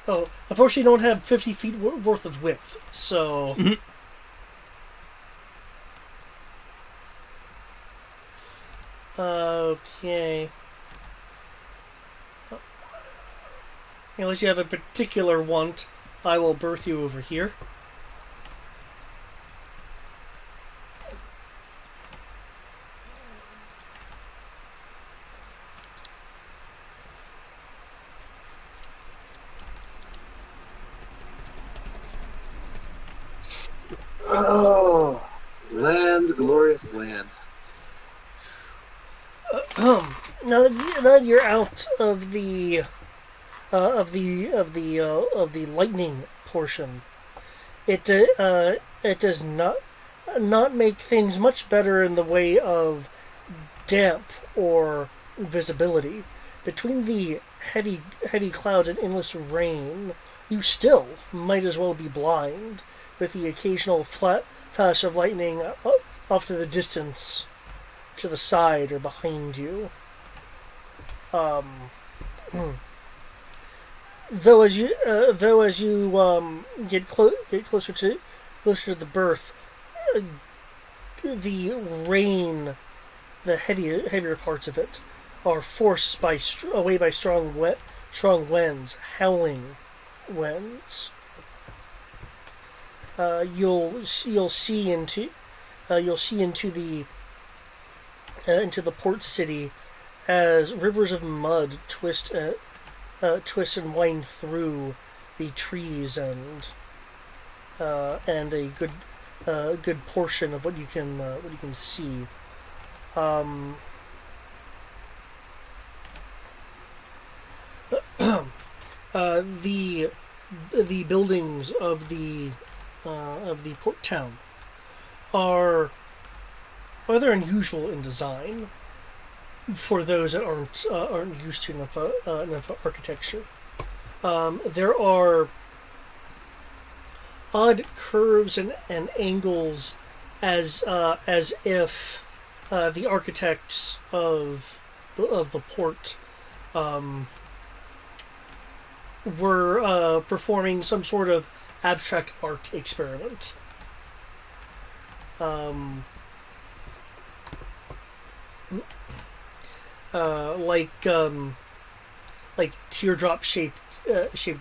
Oh, unfortunately, you don't have 50 feet worth of width, so. Mhm. Okay. Unless you have a particular want, I will birth you over here. Oh, land, glorious land. Now that you're out of the of the lightning portion, it does not make things much better in the way of damp or visibility. Between the heavy clouds and endless rain, you still might as well be blind, with the occasional flat flash of lightning off to the distance, to the side or behind you. Um, though as you get closer to the berth, uh, the rain, the heavier parts of it, are forced away by strong winds, howling winds. You'll see into the port city as rivers of mud twist and wind through the trees and a good portion of what you can see. Um, the buildings of the port town are rather unusual in design for those that aren't used to enough architecture. There are odd curves and angles as if the architects of the port were performing some sort of abstract art experiment. Um, like teardrop shaped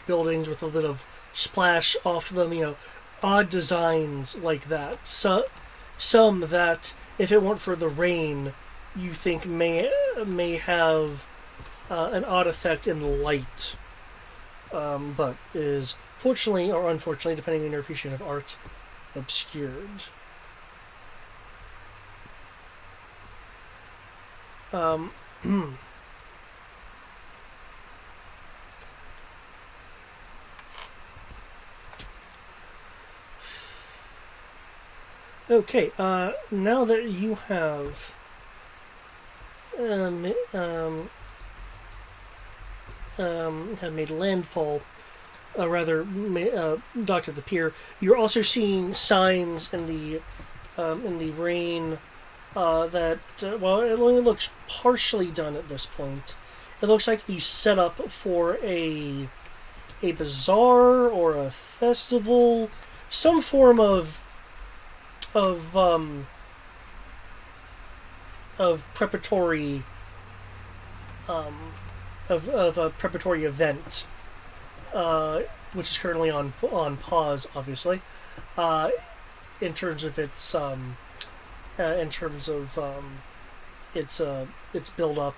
buildings with a bit of splash off them. Odd designs like that. Some that, if it weren't for the rain, you think may have an odd effect in the light, but is fortunately or unfortunately, depending on your appreciation of art, obscured. Um, okay, now that you um, um, have made landfall, docked at the pier, you're also seeing signs in the rain that well, it only looks partially done at this point. It looks like the setup for a bazaar or a festival, some form of um, of preparatory of a preparatory event, which is currently on pause, obviously, uh, in terms of its build up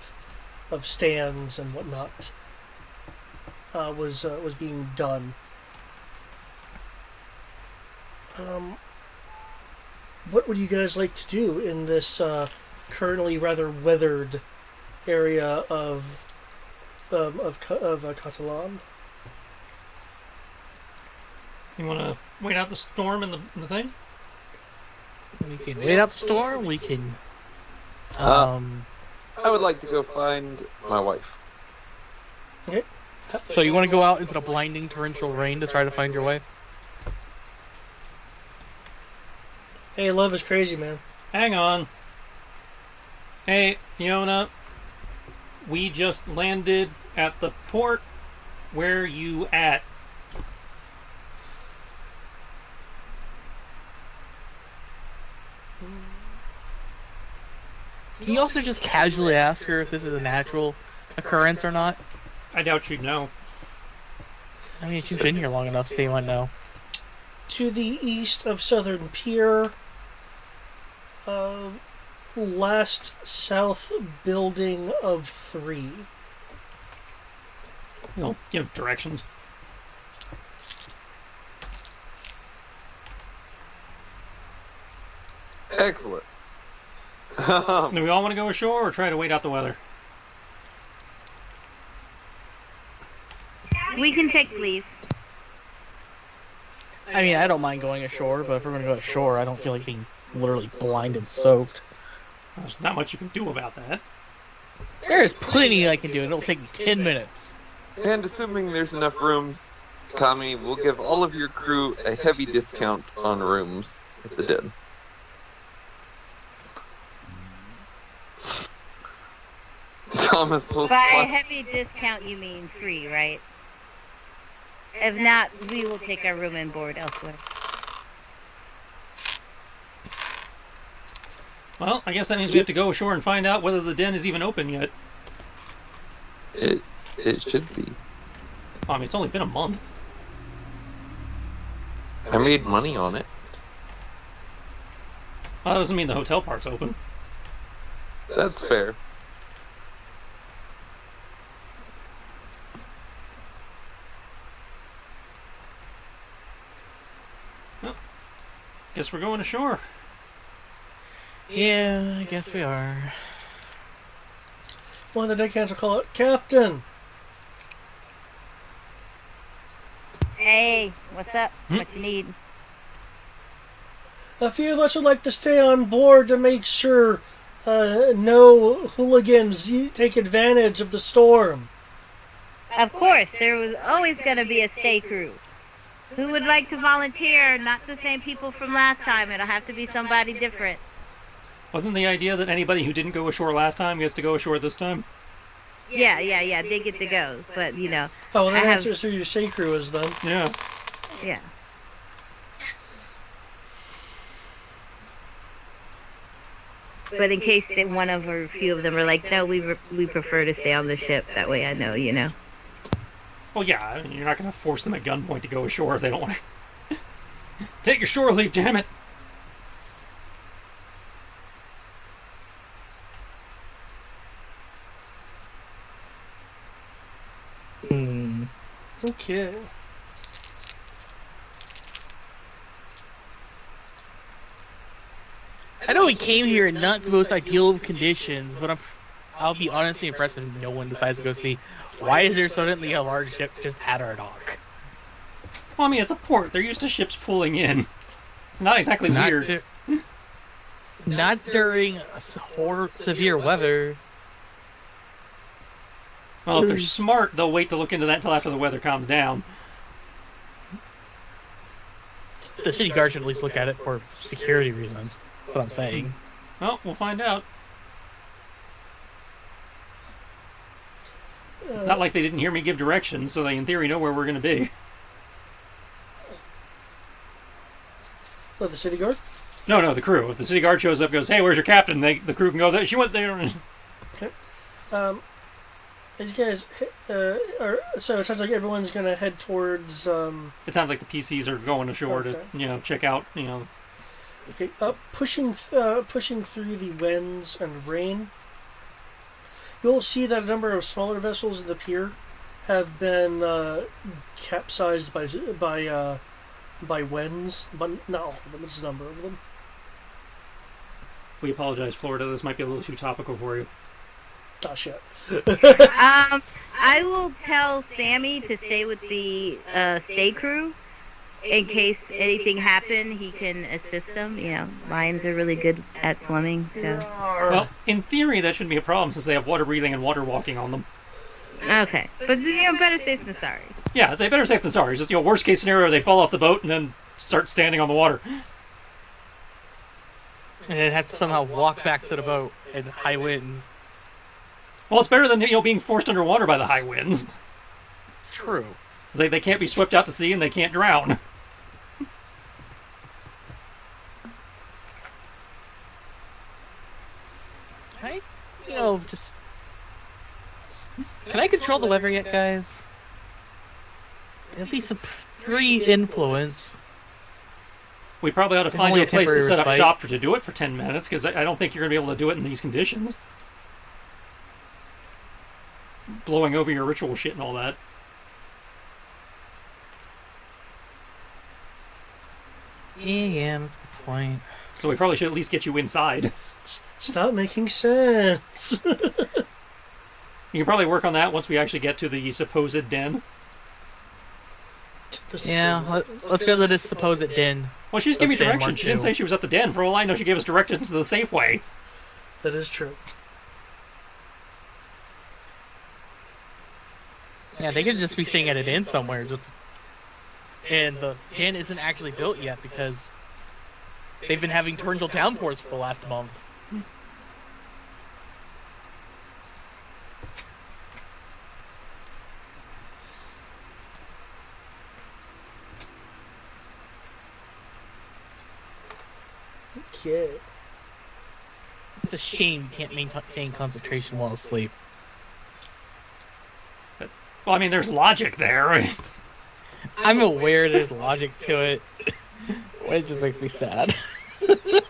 of stands and whatnot was being done. What would you guys like to do in this currently rather weathered area of Catalan? You want to wait out the storm and the thing? We can wait out the storm. We can. I would like to go find my wife. Okay. So you want to go out into the blinding torrential rain to try to find your wife? Hey, love is crazy, man. Hang on. Hey, Fiona. We just landed at the port. Where you at? Can you also just casually ask her if this is a natural occurrence or not? I doubt she'd know. I mean, she's been here long enough, so they might know. To the east of Southern Pier, last south building of 3. You'll give directions. Excellent. Do we all want to go ashore or try to wait out the weather? We can take leave. I mean, I don't mind going ashore, but if we're going to go ashore, I don't feel like being literally blind and soaked. There's not much you can do about that. There's plenty I can do, and it'll take me 10 minutes. And assuming there's enough rooms, Tommy, we'll give all of your crew a heavy discount on rooms at the den. Thomas will By a slap. heavy discount, you mean free, right? If not, we will take our room and board elsewhere. Well, I guess that means we have to go ashore and find out whether the den is even open yet. It should be. I mean, it's only been a month. I made money on it. Well, that doesn't mean the hotel part's open. That's fair. Guess we're going ashore. Yeah, I guess we are. One of the deckhands will call it, Captain! Hey, what's up? What you need? A few of us would like to stay on board to make sure no hooligans take advantage of the storm. Of course, there was always going to be a stay crew. Who would like to volunteer? Not the same people from last time. It'll have to be somebody different. Wasn't the idea that anybody who didn't go ashore last time gets to go ashore this time? Yeah, they get to go. But, you know. Oh, well, that I have- answers who your stay crew is then. Yeah. Yeah. But in case that one of or a few of them are like, no, we prefer to stay on the ship. That way I know, you know. Well, yeah, I mean, you're not going to force them at gunpoint to go ashore if they don't want to. Take your shore leave, damn it! Okay. I know we came here in not the most ideal of conditions, but I'll be honestly impressed if no one decides to go see. Why is there suddenly a large ship just at our dock? Well, I mean, it's a port. They're used to ships pulling in. It's not exactly weird. Not during severe weather. Well, if they're smart, they'll wait to look into that until after the weather calms down. The city guard should at least look at it for security reasons. That's what I'm saying. Well, we'll find out. It's not like they didn't hear me give directions, so they in theory know where we're going to be. Oh, the city guard? No, the crew. If the city guard shows up and goes, hey, where's your captain? The crew can go there. She went there. Okay. These guys, so it sounds like everyone's going to head towards... It sounds like the PCs are going ashore to, check out, Okay, pushing through the winds and rain, you'll see that a number of smaller vessels in the pier have been capsized by winds, but not all of them. It's a number of them. We apologize, Florida. This might be a little too topical for you. Oh shit. I will tell Sammy to stay with the stay crew in case anything happened. He can assist them. You know, lions are really good at swimming. So Well, in theory, that shouldn't be a problem since they have water breathing and water walking on them. okay, but better safe than sorry. Yeah, it's better safe than sorry. It's just, worst case scenario, they fall off the boat and then start standing on the water. And then have to somehow walk back to the boat in high winds. Well, it's better than being forced underwater by the high winds. True. They can't be swept out to sea and they can't drown. can I, just... Can I control the weather yet, guys? At least a pre-influence. We probably ought to If find only you a a place to temporary set up respite. shop to do it for 10 minutes, because I don't think you're going to be able to do it in these conditions. Blowing over your ritual shit and all that. Yeah, that's a good point. So we probably should at least get you inside. Stop making sense. You can probably work on that once we actually get to the supposed den. Yeah, let's go to this supposed den. Well, she just gave me Let's say directions. Mark She didn't II. say she was at the den. For all I know, she gave us directions to the safe way. That is true. Yeah, they could just be staying at an inn somewhere. And the den isn't actually built yet because they've been having torrential downpours for the last month. Okay. It's a shame you can't maintain concentration while asleep. Well, I mean, there's logic there. I'm aware there's logic to it. It just makes me sad. The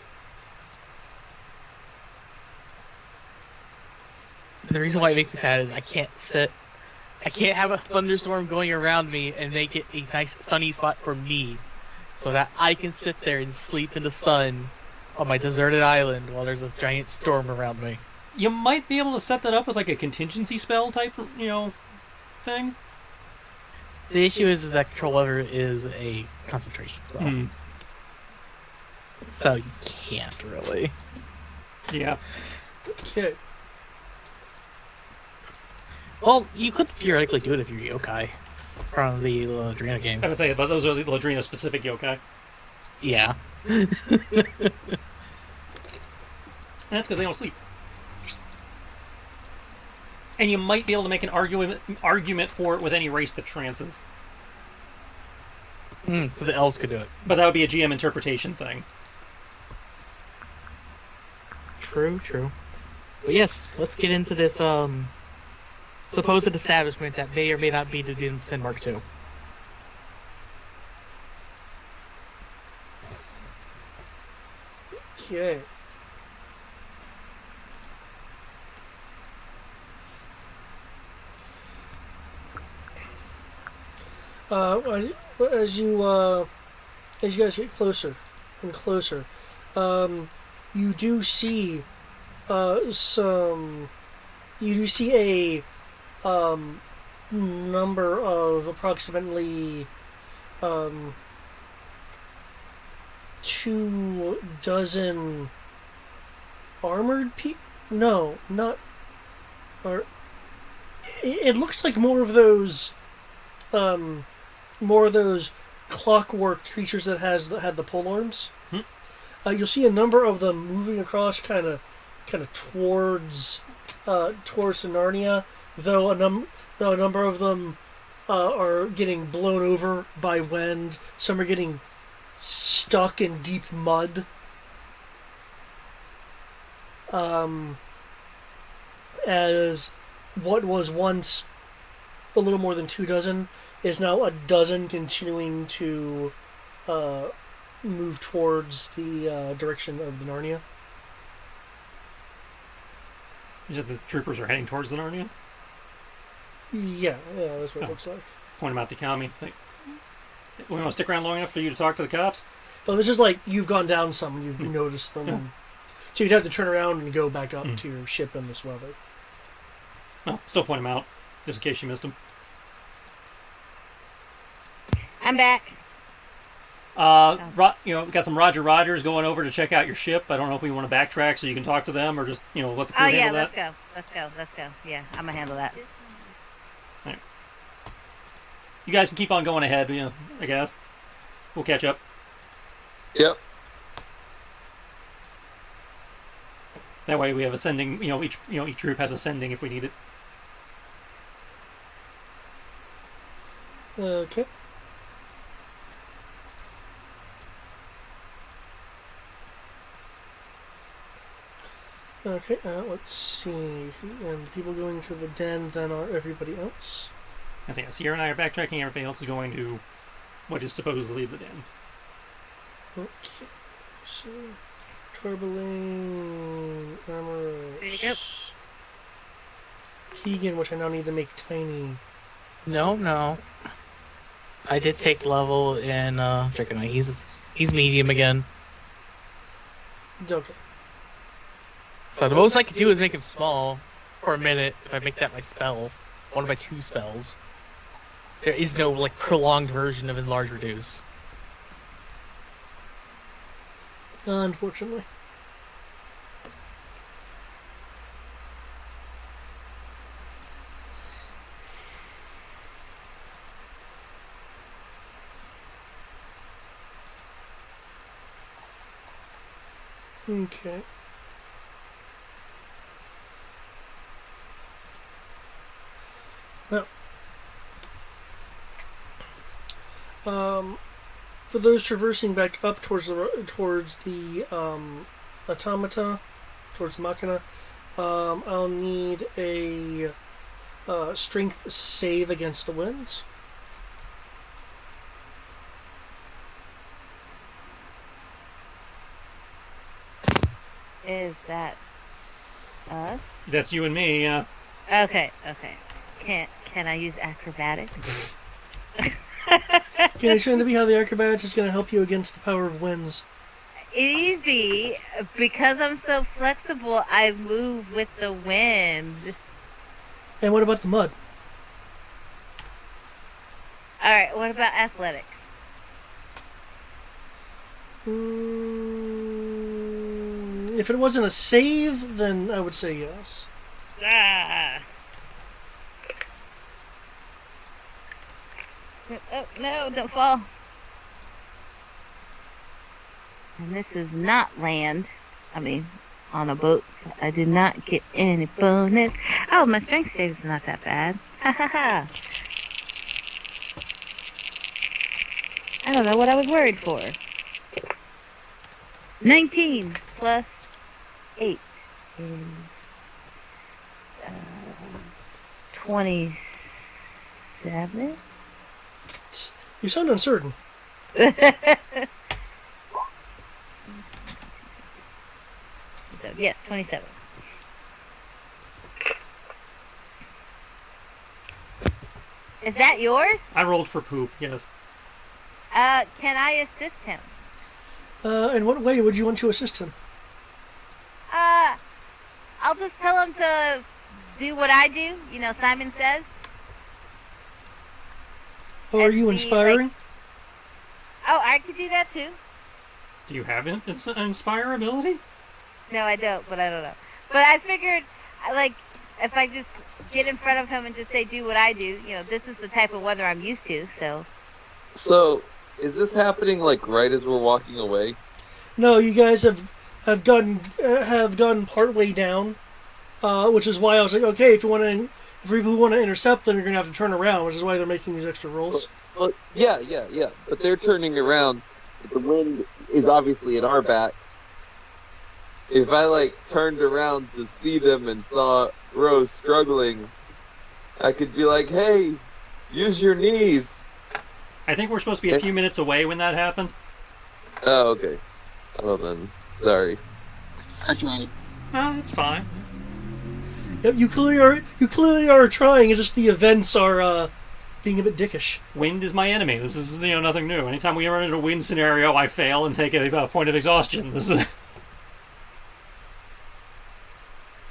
reason why it makes me sad is I can't have a thunderstorm going around me and make it a nice sunny spot for me, so that I can sit there and sleep in the sun on my deserted island while there's this giant storm around me. You might be able to set that up with like a contingency spell type, thing. The issue is that control lever is a concentration spell, so you can't really. Yeah. Okay. Well, you could theoretically do it if you're yokai from the Ladrina game. I would say, but those are the Ladrina specific yokai. Yeah. And that's because they don't sleep. And you might be able to make an argument for it with any race that trances. So the elves could do it. But that would be a GM interpretation thing. True. But yes, let's get into this supposed establishment that may or may not be the Doom Sin Mark II. Okay. As you guys get closer and closer, you do see a number of approximately 24 armored people. No, not. Or it looks like more of those clockwork creatures that had the pole arms. You'll see a number of them moving across, kind of towards Narnia. Though a number of them are getting blown over by wind. Some are getting stuck in deep mud. As what was once a little more than 24 is now 12 continuing to move towards the direction of the Narnia. You said the troopers are heading towards the Narnia? Yeah, that's what it looks like. Point them out to Kami. We want to stick around long enough for you to talk to the cops? Well, this is like you've gone down some and you've noticed them. Yeah. So you'd have to turn around and go back up to your ship in this weather. Well, still point them out, just in case you missed them. I'm back. We got some Roger Rogers going over to check out your ship. I don't know if we want to backtrack so you can talk to them or just, let the crew Oh yeah, handle that. let's go. Yeah, I'm gonna handle that. All right. You guys can keep on going ahead, I guess. We'll catch up. Yep. That way we have a sending, each troop has a sending if we need it. Okay. Okay, let's see. And the people going to the den then are everybody else. I think Sierra and I are backtracking. Everybody else is going to what is supposedly the den. Okay, so Tourmaline, Armor, There you go. Keegan, which I now need to make tiny. No. I did take level in Dragonite. He's medium again. Okay. So the most I could do is make him small for a minute if I make that my spell. One of my 2 spells. There is no like prolonged version of enlarge reduce. Unfortunately. Okay. Well, for those traversing back up towards the automata, towards the machina, I'll need a strength save against the winds. Is that us? That's you and me. Okay. Can I use acrobatics? Can I show to be how the acrobatics is going to help you against the power of winds? Easy. Because I'm so flexible, I move with the wind. And what about the mud? Alright, what about athletics? If it wasn't a save, then I would say yes. Ah. Oh, no, don't fall. And this is not land. I mean, on a boat, so I did not get any bonus. Oh, my strength save is not that bad. Ha ha ha. I don't know what I was worried for. 19 plus 8 is 27. You sound uncertain. So, yes, 27. Is that yours? I rolled for poop. Yes. Can I assist him? In what way would you want to assist him? I'll just tell him to do what I do. You know, Simon says. Oh, are And you be, inspiring? like- Oh, I could do that too. Do you have an inspire ability? No, I don't, but I don't know. But I figured, like, if I just get in front of him and just say, do what I do, you know, this is the type of weather I'm used to, so. So, is this happening like right as we're walking away? No, you guys have gone part way down, which is why I was like, okay, if people want to intercept them, you're gonna have to turn around, which is why they're making these extra rolls. Well, yeah. But they're turning around. The wind is obviously at our back. If I like turned around to see them and saw Rose struggling, I could be like, "Hey, use your knees." I think we're supposed to be a few minutes away when that happened. Oh, okay. Oh, then sorry. No, it's fine. Yep, you clearly are trying. It's just the events are being a bit dickish. Wind is my enemy. This is nothing new. Anytime we run into a wind scenario, I fail and take a point of exhaustion. This is.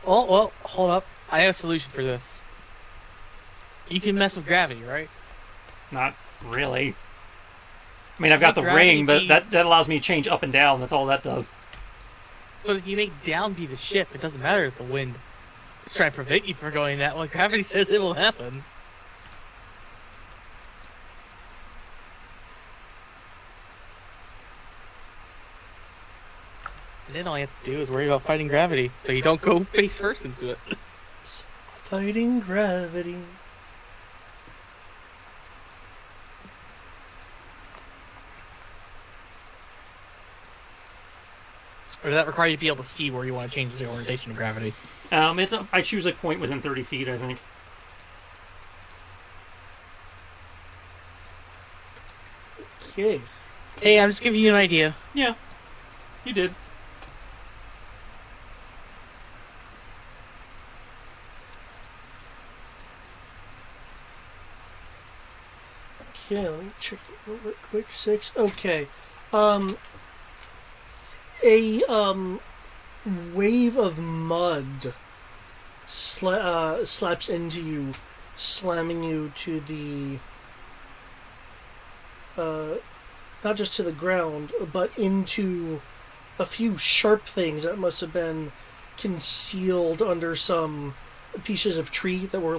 Well, hold up. I have a solution for this. You can mess with gravity, right? Not really. I mean, I've got the Gravity ring, but be- that allows me to change up and down. That's all that does. But if you make down be the ship, it doesn't matter if the wind is trying to prevent you from going that way. Gravity says it will happen. And then all you have to do is worry about fighting gravity, so you don't go face first into it. Fighting gravity. Or does that require you to be able to see where you want to change the orientation of gravity? I choose a point within 30 feet, I think. Okay. Hey, I'm just giving you an idea. Yeah, you did. Okay, let me check it real quick. 6. Okay. A wave of mud slaps into you, slamming you to the not just to the ground, but into a few sharp things that must have been concealed under some pieces of tree that were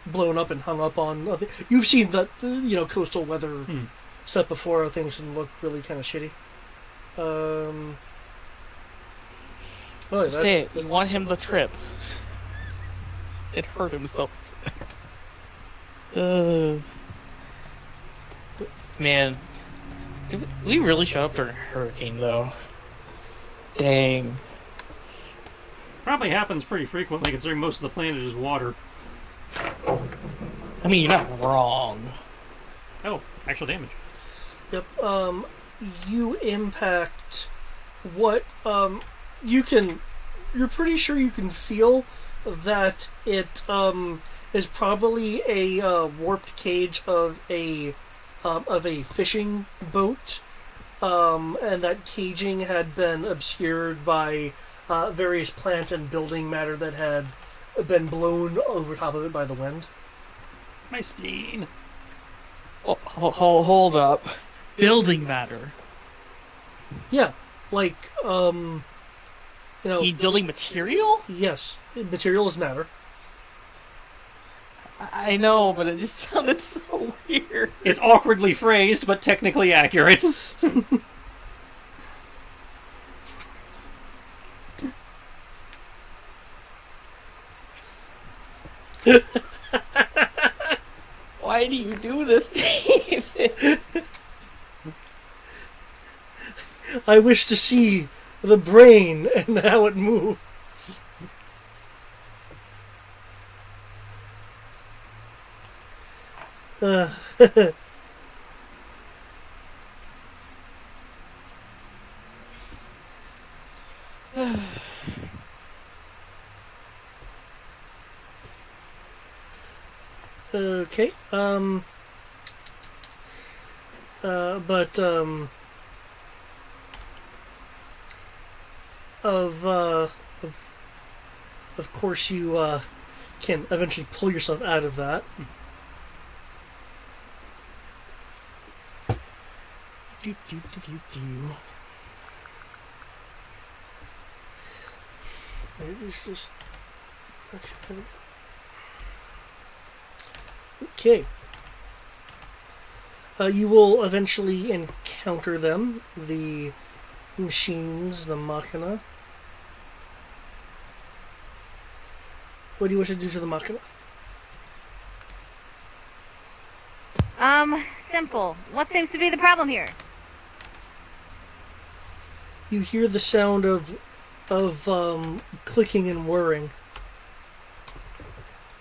blown up and hung up on. You've seen that coastal weather stuff before. Things can look really kind of shitty. Say it. You want him to trip. It hurt himself. Man, did we really showed up during a hurricane, though? Dang. Probably happens pretty frequently, considering most of the planet is water. I mean, you're not wrong. Oh, actual damage. Yep. You impact what you're pretty sure you can feel that it is probably a warped cage of a fishing boat, and that caging had been obscured by various plant and building matter that had been blown over top of it by the wind. My spleen. Hold up. Building matter. Yeah, like you need building material? Yes, material is matter. I know, but it just sounded so weird. It's awkwardly phrased, but technically accurate. Why do you do this, David? I wish to see the brain and how it moves. Okay. But of course you can eventually pull yourself out of that. Maybe it's just okay. There we go. Okay. You will eventually encounter them, the machines, the machina. What do you wish to do to the machina? Simple. What seems to be the problem here? You hear the sound of clicking and whirring.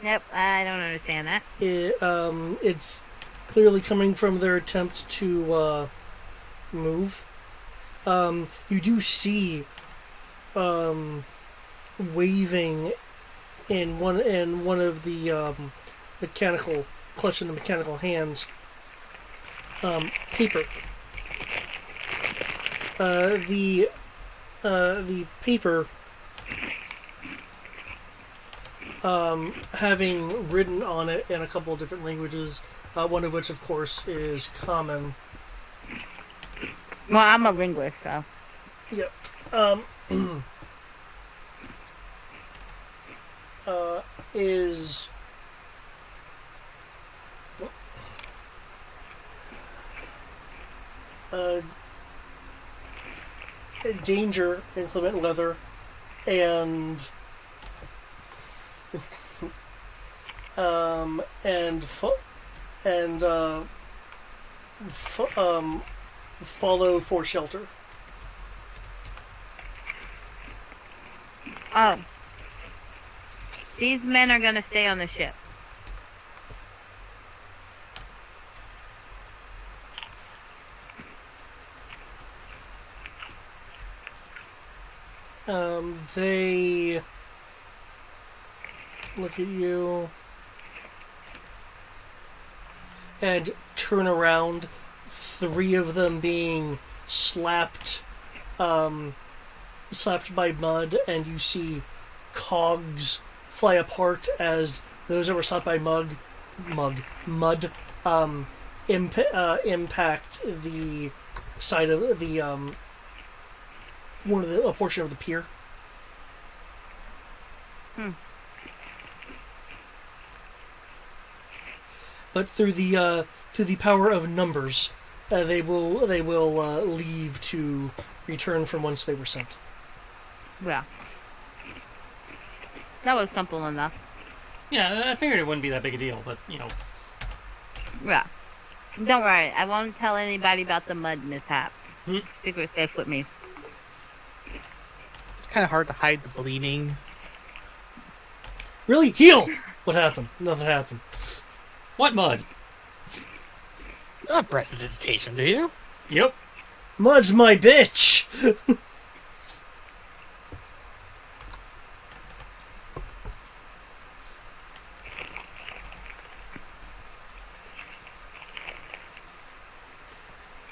Nope, I don't understand that. It's clearly coming from their attempt to move. You do see waving in one of the mechanical clutching the mechanical hands. Paper. The paper having written on it in a couple of different languages, one of which, of course, is Common. Well, I'm a linguist, so. Yep. Is danger, inclement weather, and follow for shelter. Oh. These men are gonna stay on the ship. They look at you and turn around, 3 of them being slapped by mud, and you see cogs fly apart as those that were slapped by mud impact the side of the a portion of the pier. But through the power of numbers, they will leave to return from whence they were sent. Yeah. That was simple enough. Yeah, I figured it wouldn't be that big a deal, but, you know. Yeah. Don't worry, I won't tell anybody about the mud mishap. Hmm? Secret safe with me. It's kind of hard to hide the bleeding. Really? Heal! What happened? Nothing happened. What mud? You don't have prestidigitation, do you? Yep. Mud's my bitch!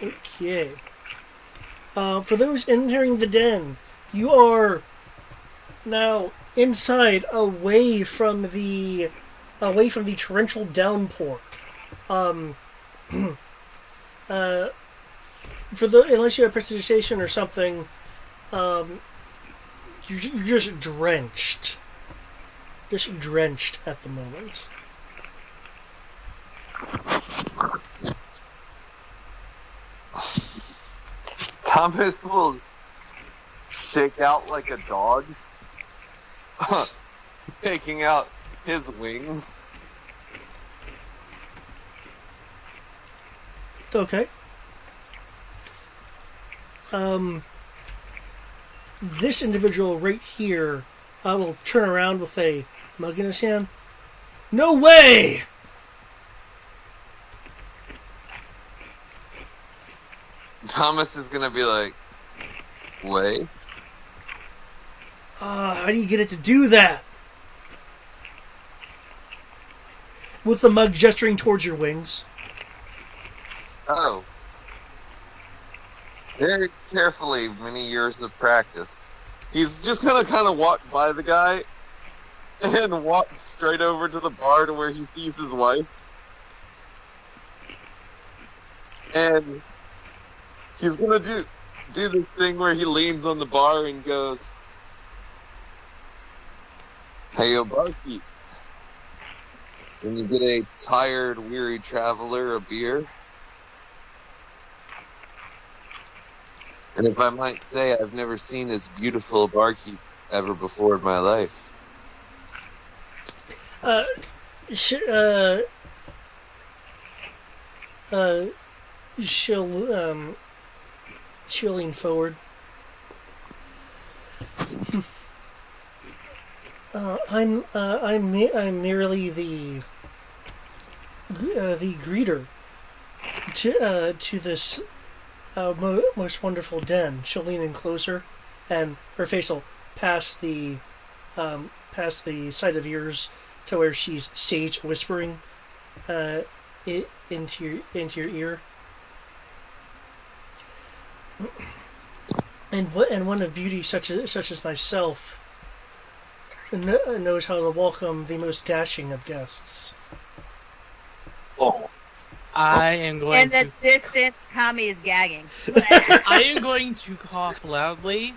Okay. For those entering the den, you are now inside, away from the torrential downpour. Unless you have prestidigitation or something, you're just drenched at the moment. Thomas will shake out like a dog, taking out his wings. Okay. This individual right here will turn around with a mug in his hand. No way! Thomas is gonna be like, "Way? How do you get it to do that? With the mug gesturing towards your wings. Oh. Very carefully, many years of practice. He's just gonna kind of walk by the guy and walk straight over to the bar to where he sees his wife. And he's gonna do this thing where he leans on the bar and goes, "Hey, yo, barkeep, can you get a tired, weary traveler a beer?" And if I might say, I've never seen as beautiful a barkeep ever before in my life. She'll lean forward. I'm merely the greeter to this most wonderful den. She'll lean in closer, and her face will pass the side of ears to where she's sage whispering into your ear. And one of beauty such as myself knows how to welcome the most dashing of guests. Oh. I am going In the distance, Tommy is gagging. I am going to cough loudly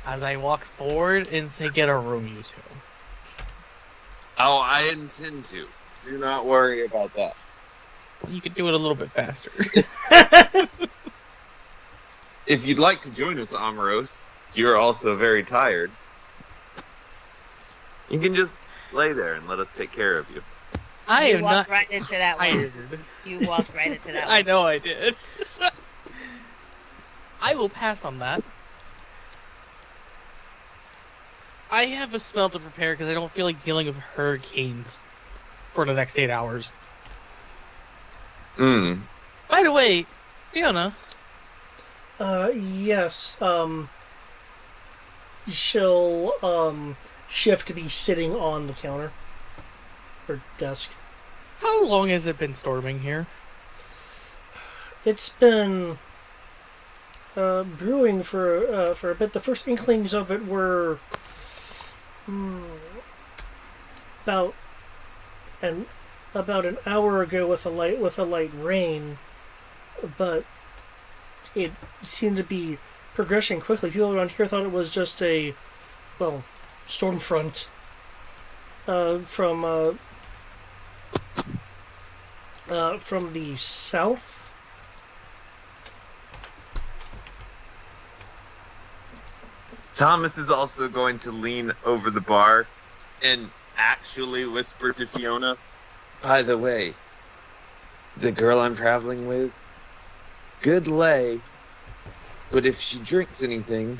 as I walk forward and say, "Get a room, you two." Oh, I intend to. Do not worry about that. You could do it a little bit faster. If you'd like to join us, Amaros, you're also very tired. You can just lay there and let us take care of you. I You am walked not right into that one. tired. You walked right into that one. I know I did. I will pass on that. I have a spell to prepare because I don't feel like dealing with hurricanes for the next 8 hours. Hmm. By the way, Fiona, Yes. She'll shift to be sitting on the counter or desk. how long has it been storming here? It's been brewing for a bit. The first inklings of it were about an about an hour ago with a light rain, but it seemed to be progressing quickly. People around here thought it was just a storm front from the south. Thomas is also going to lean over the bar and actually whisper to Fiona, "By the way, the girl I'm traveling with, good lay, but if she drinks anything,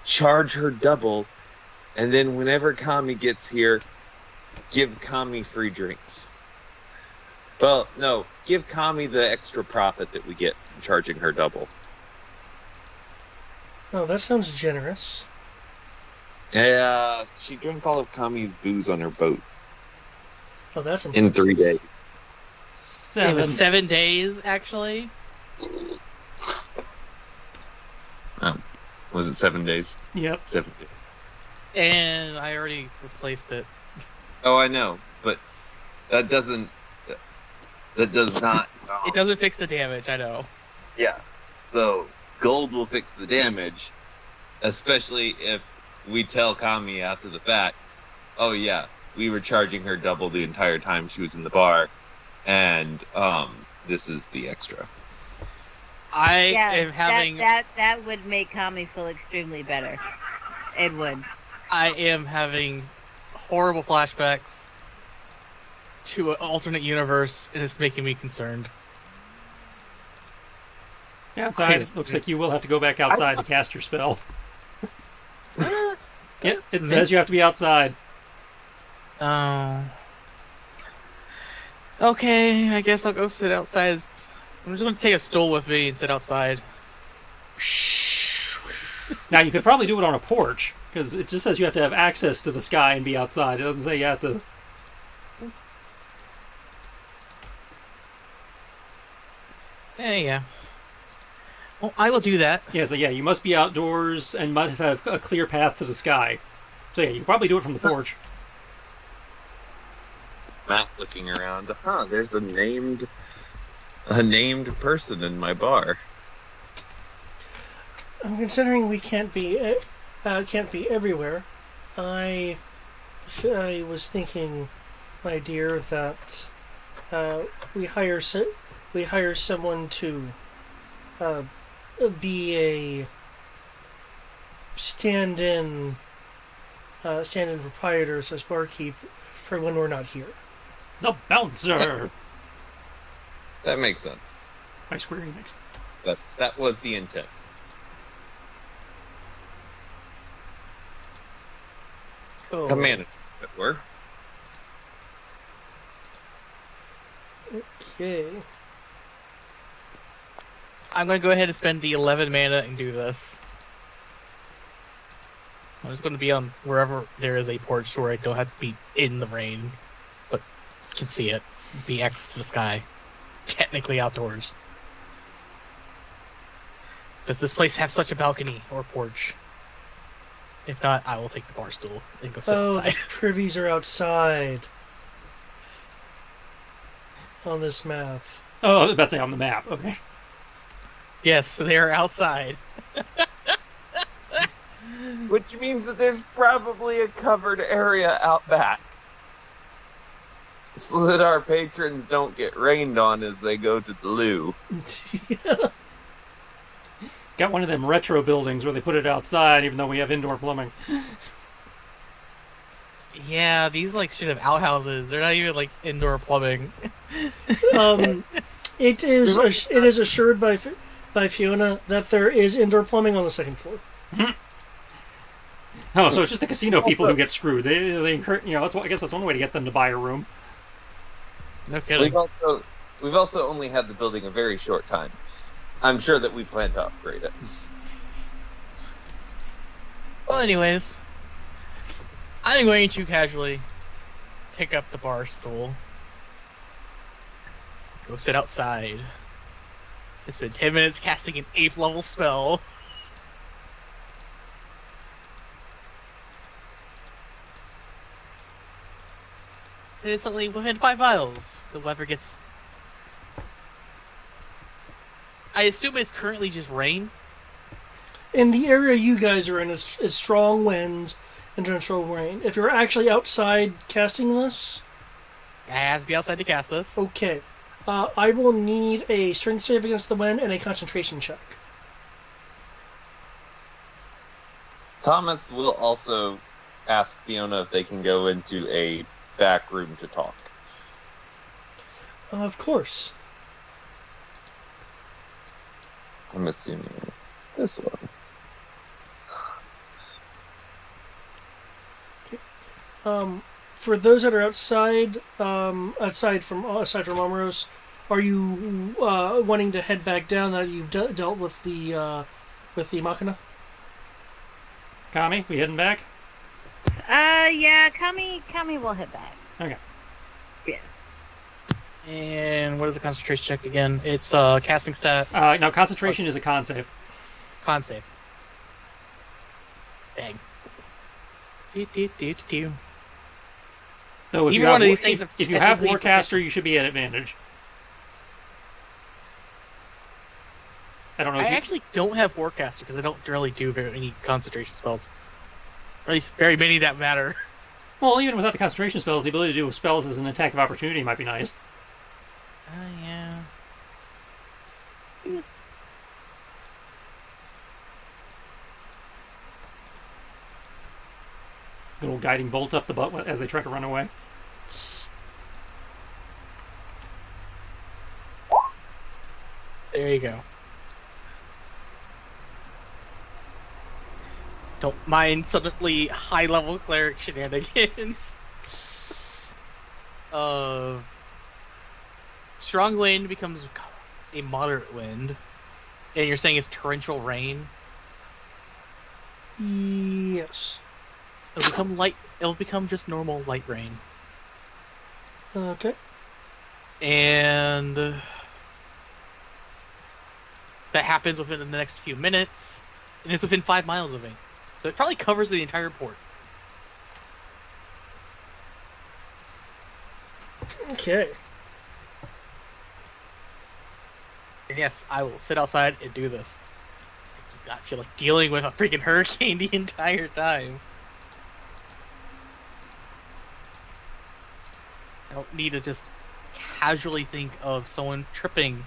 charge her double, and then whenever Kami gets here, give Kami free drinks." Well, no, give Kami the extra profit that we get from charging her double. Oh, that sounds generous. Yeah, she drank all of Kami's booze on her boat Oh, that's in impressive. 3 days. It was 7 days, actually. Was it 7 days? Yep. 7 days. And I already replaced it. Oh, I know, but that does not. It doesn't fix the damage, I know. Yeah. So gold will fix the damage, especially if we tell Kami after the fact, "Oh yeah, we were charging her double the entire time she was in the bar, and this is the extra." I Yeah, am having that would make Kami feel extremely better. It would. I am having horrible flashbacks to an alternate universe, and it's making me concerned. Outside, it looks like you will have to go back outside to cast your spell. Yep, it says you have to be outside. Oh. Okay, I guess I'll go sit outside. I'm just going to take a stool with me and sit outside. Now, you could probably do it on a porch, because it just says you have to have access to the sky and be outside. It doesn't say you have to... Yeah. Well, I will do that. Yeah, so yeah, you must be outdoors and must have a clear path to the sky. So yeah, you can probably do it from the porch. Matt looking around. There's a named person in my bar. I'm considering we can't be everywhere. I was thinking, my dear, that we hire someone to be a stand-in proprietor, says barkeep, for when we're not here. The bouncer! That makes sense. By Square Enix. That was the intent. Cool. A manager, as it were. Okay. I'm going to go ahead and spend the 11 mana and do this. I'm just going to be on wherever there is a porch where I don't have to be in the rain, but can see it. Be access to the sky. Technically outdoors. Does this place have such a balcony or porch? If not, I will take the bar stool and go sit Oh, the outside. privies are outside on this map. Oh, I was about to say on the map. Okay. Yes, they are outside. Which means that there's probably a covered area out back, so that our patrons don't get rained on as they go to the loo. Yeah. Got one of them retro buildings where they put it outside even though we have indoor plumbing. Yeah, these should have outhouses. They're not even indoor plumbing. It is assured by Fiona that there is indoor plumbing on the second floor. Oh, so it's just the casino people Also- who get screwed. They incur, that's I guess that's one way to get them to buy a room. No kidding. We've also only had the building a very short time. I'm sure that we plan to upgrade it. Well, anyways, I'm going to casually pick up the bar stool, go sit outside. It's been 10 minutes casting an 8th level spell. And it's only within 5 miles. The weather gets. I assume it's currently just rain. In the area you guys are in is strong winds and torrential rain. If you're actually outside casting this, I have to be outside to cast this. okay. I will need a strength save against the wind and a concentration check. Thomas will also ask Fiona if they can go into a back room to talk. Of course. I'm assuming this one. For those that are outside, aside from Amaros, are you wanting to head back down now that you've dealt with the Machina? Kami, we heading back? Yeah, Kami will hit back. Okay. Yeah. And what is the concentration check again? It's casting stat, Now concentration is a con save. con save. Bang. Do. So if Either you have, one of these things are if you have technically Warcaster, you should be at advantage. I don't know. I If you, actually don't have Warcaster because I don't really do very many concentration spells. Or at least very many that matter. well, even without the concentration spells, the ability to do spells as an attack of opportunity might be nice. Yeah. Good old guiding bolt up the butt as they try to run away. There you go. Don't mind suddenly high-level cleric shenanigans. Strong wind becomes a moderate wind, and you're saying it's torrential rain. Yes. It'll become light. It'll become just normal light rain, Okay. and that happens within the next few minutes, and it's within 5 miles of me. So it probably covers the entire port. Okay. And yes, I will sit outside and do this. I do not feel like dealing with a freaking hurricane the entire time. I don't need to just casually think of someone tripping,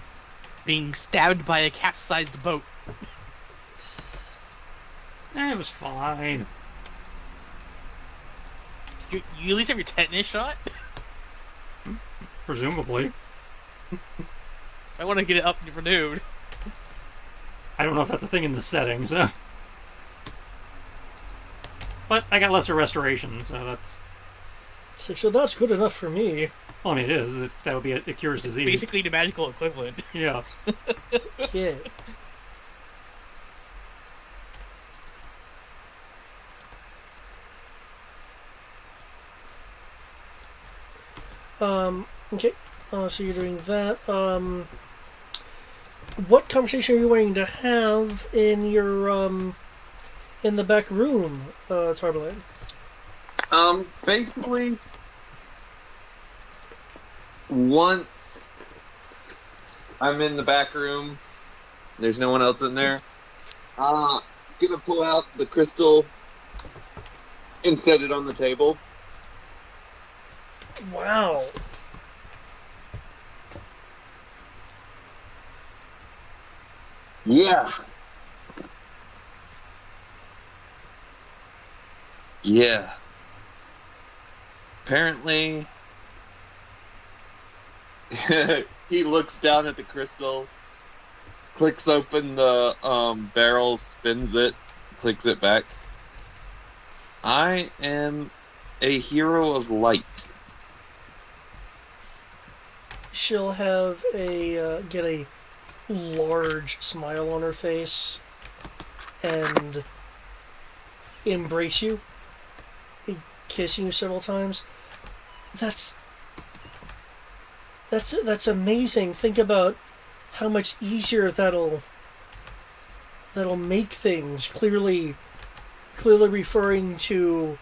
being stabbed by a capsized boat. It was fine. You at least have your tetanus shot? Presumably. I want to get it up and renewed. I don't know if that's a thing in the setting, so. But I got lesser restoration, so that's. So that's good enough for me. Well, I mean, it is. That would be it cures disease. Basically the magical equivalent. Yeah. Yeah. Okay. So you're doing that. What conversation are you wanting to have in your in the back room, Tarbalin? Basically, once I'm in the back room. There's no one else in there. Gonna pull out the crystal and set it on the table. Wow. Yeah. Yeah. Apparently, he looks down at the crystal, clicks open the barrel, spins it, clicks it back. I am a hero of light. She'll have get a large smile on her face and embrace you, kissing you several times. That's amazing. Think about how much easier that'll make things. Clearly referring to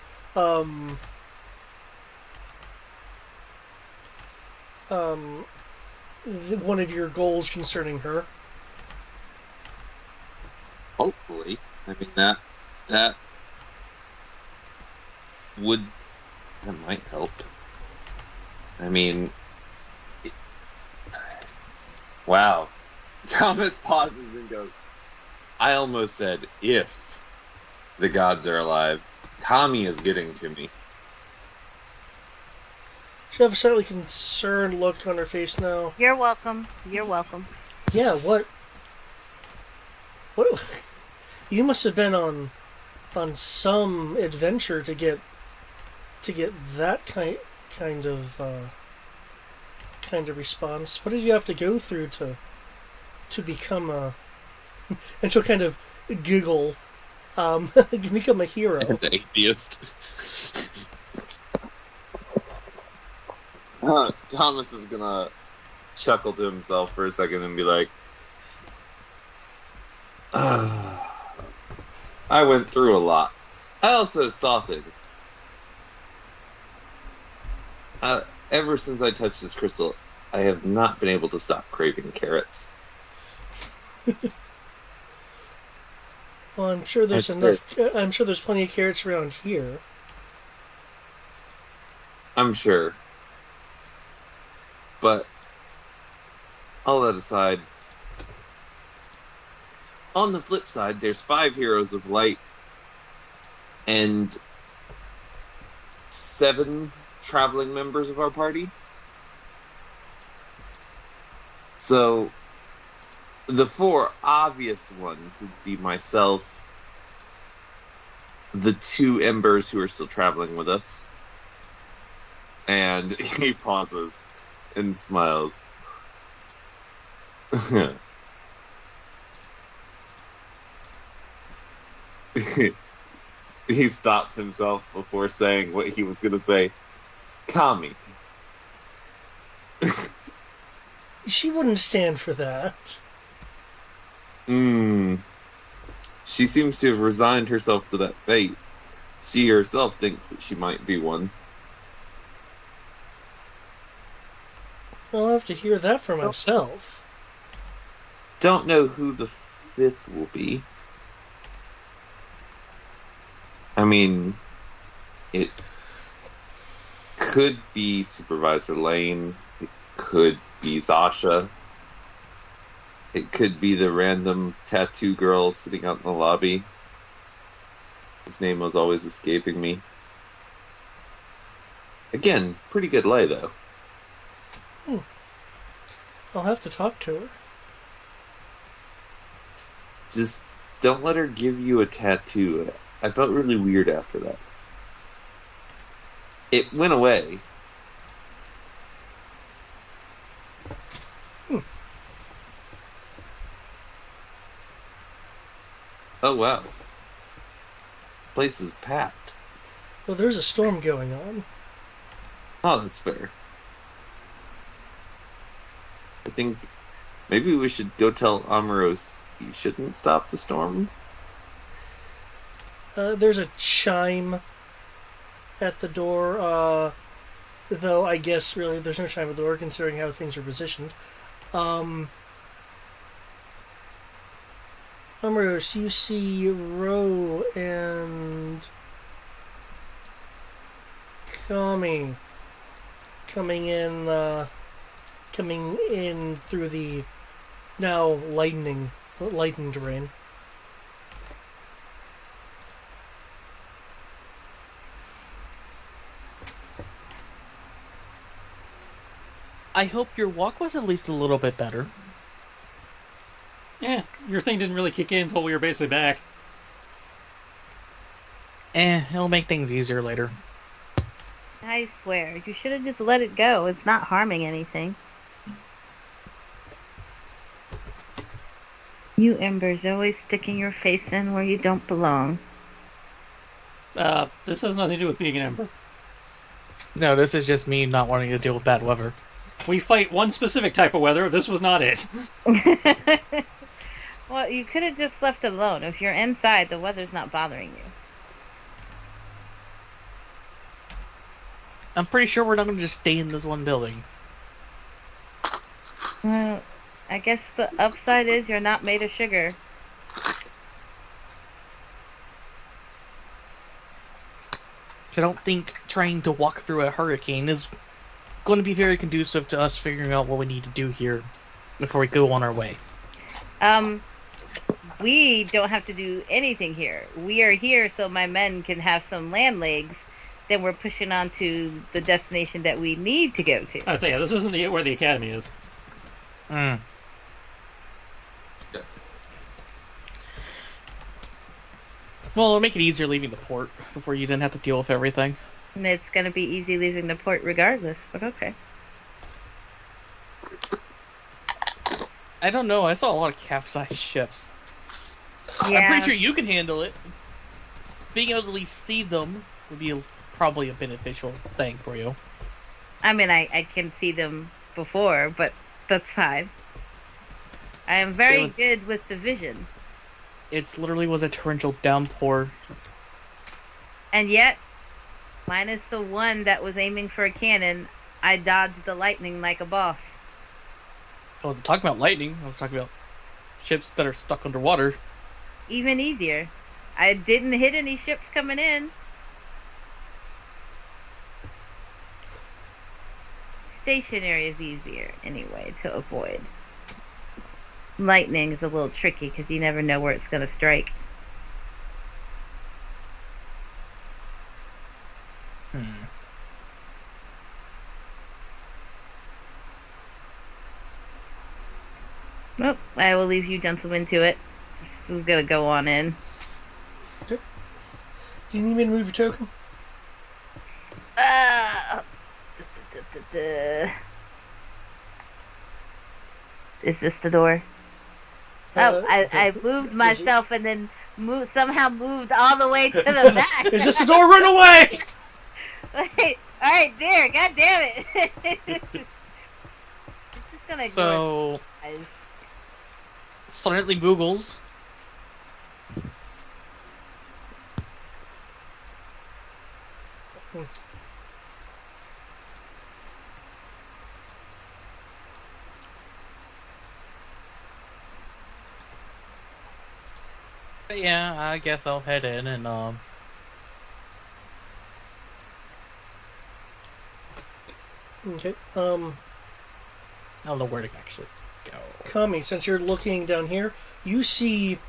one of your goals concerning her. Hopefully, I mean that might help. I mean, wow. Thomas pauses and goes, I almost said if the gods are alive. Kami is getting to me. She'll have a slightly concerned look on her face now. You're welcome. You're welcome. Yeah, what? You must have been on some adventure to get that kind of response. What did you have to go through to become a? And she'll kind of giggle. Become a hero. An atheist. Thomas is gonna chuckle to himself for a second and be like, I went through a lot. I also saw things. Ever since I touched this crystal, I have not been able to stop craving carrots. Well, I'm sure there's enough. I'm sure there's plenty of carrots around here. I'm sure. But all that aside, on the flip side, there's 5 heroes of light and 7 traveling members of our party. So the 4 obvious ones would be myself, the 2 embers who are still traveling with us, and he pauses and smiles. He stopped himself before saying what he was going to say. Kami. She wouldn't stand for that. She seems to have resigned herself to that fate. She herself thinks that she might be one. I'll have to hear that for myself. Don't know who the 5th will be. I mean, it could be Supervisor Lane. It could be Zasha. It could be the random tattoo girl sitting out in the lobby, whose name was always escaping me. Again, pretty good lay, though. I'll have to talk to her. Just don't let her give you a tattoo. I felt really weird after that. It went away. Oh, wow. Place is packed. Well, there's a storm going on. Oh, that's fair. I think maybe we should go tell Amoros he shouldn't stop the storm. There's a chime at the door, though I guess really there's no chime at the door considering how things are positioned. Amoros, you see Ro and Kami coming in through the now lightened rain. I hope your walk was at least a little bit better. Yeah, your thing didn't really kick in until we were basically back. It'll make things easier later. I swear, you should have just let it go. It's not harming anything. You embers always sticking your face in where you don't belong. This has nothing to do with being an ember. No, this is just me not wanting to deal with bad weather. We fight one specific type of weather. This was not it. Well, you could have just left it alone. If you're inside, the weather's not bothering you. I'm pretty sure we're not going to just stay in this one building. Well, I guess the upside is you're not made of sugar. So I don't think trying to walk through a hurricane is going to be very conducive to us figuring out what we need to do here before we go on our way. We don't have to do anything here. We are here so my men can have some land legs. Then we're pushing on to the destination that we need to go to. I'd say, this isn't where the academy is. Mm. Yeah. Well, it'll make it easier leaving the port before you didn't have to deal with everything. And it's going to be easy leaving the port regardless, but okay. I don't know. I saw a lot of capsized ships. Yeah. I'm pretty sure you can handle it. Being able to at least see them would be probably a beneficial thing for you. I mean, I can see them before, but that's fine. I am very good with the vision. It literally was a torrential downpour. And yet, minus the one that was aiming for a cannon, I dodged the lightning like a boss. I wasn't talking about lightning. I was talking about ships that are stuck underwater. Even easier. I didn't hit any ships coming in. Stationary is easier, anyway, to avoid. Lightning is a little tricky because you never know where it's going to strike. Well, I will leave you gentlemen to it. This is going to go on in. Okay. Do you need me to move your token? Is this the door? I moved myself and then somehow moved all the way to the back. Is this the door? Run away! Wait, alright, there, god damn it. It's just gonna So, silently Googles. But yeah, I guess I'll head in and Okay. I don't know where to actually go. Kami, since you're looking down here, you see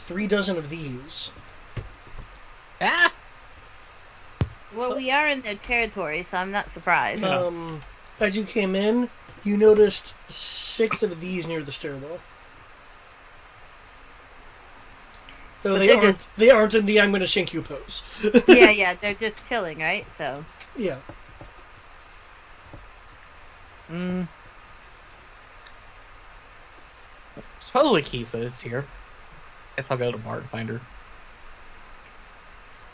36 of these. Ah! Well, we are in their territory, so I'm not surprised. As you came in, you noticed 6 of these near the stairwell. No, they aren't in the I'm going to shank you pose. Yeah, they're just chilling, right? So. Yeah. Supposedly Kisa is here. Guess I'll go to the bar and find her.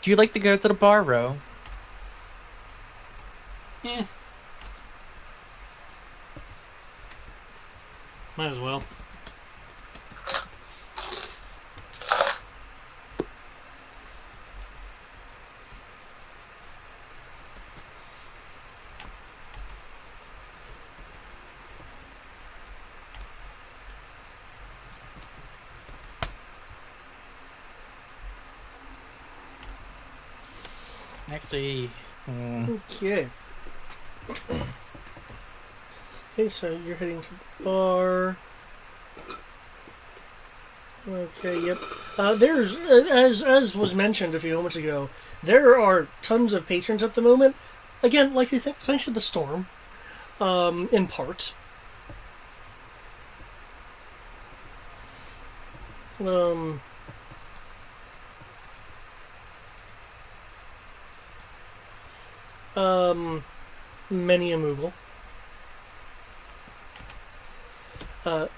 Do you like to go to the bar, Ro? Eh. Might as well. Actually, Okay. Okay, so you're heading to the bar. Okay, yep. There's, as was mentioned a few moments ago, there are tons of patrons at the moment. Again, like thanks to the storm, in part. Many a Moogle.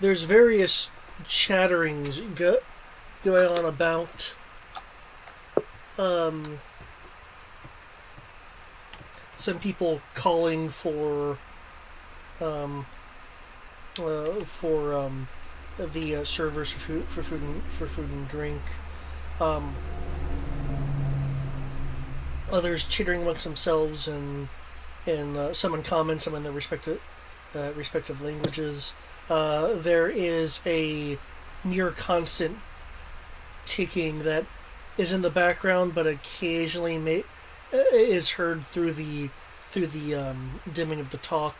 There's various chatterings going on about some people calling for the servers for food and drink. Others chittering amongst themselves and some in common, some in their respective languages. There is a near constant ticking that is in the background, but occasionally is heard through the dimming of the talk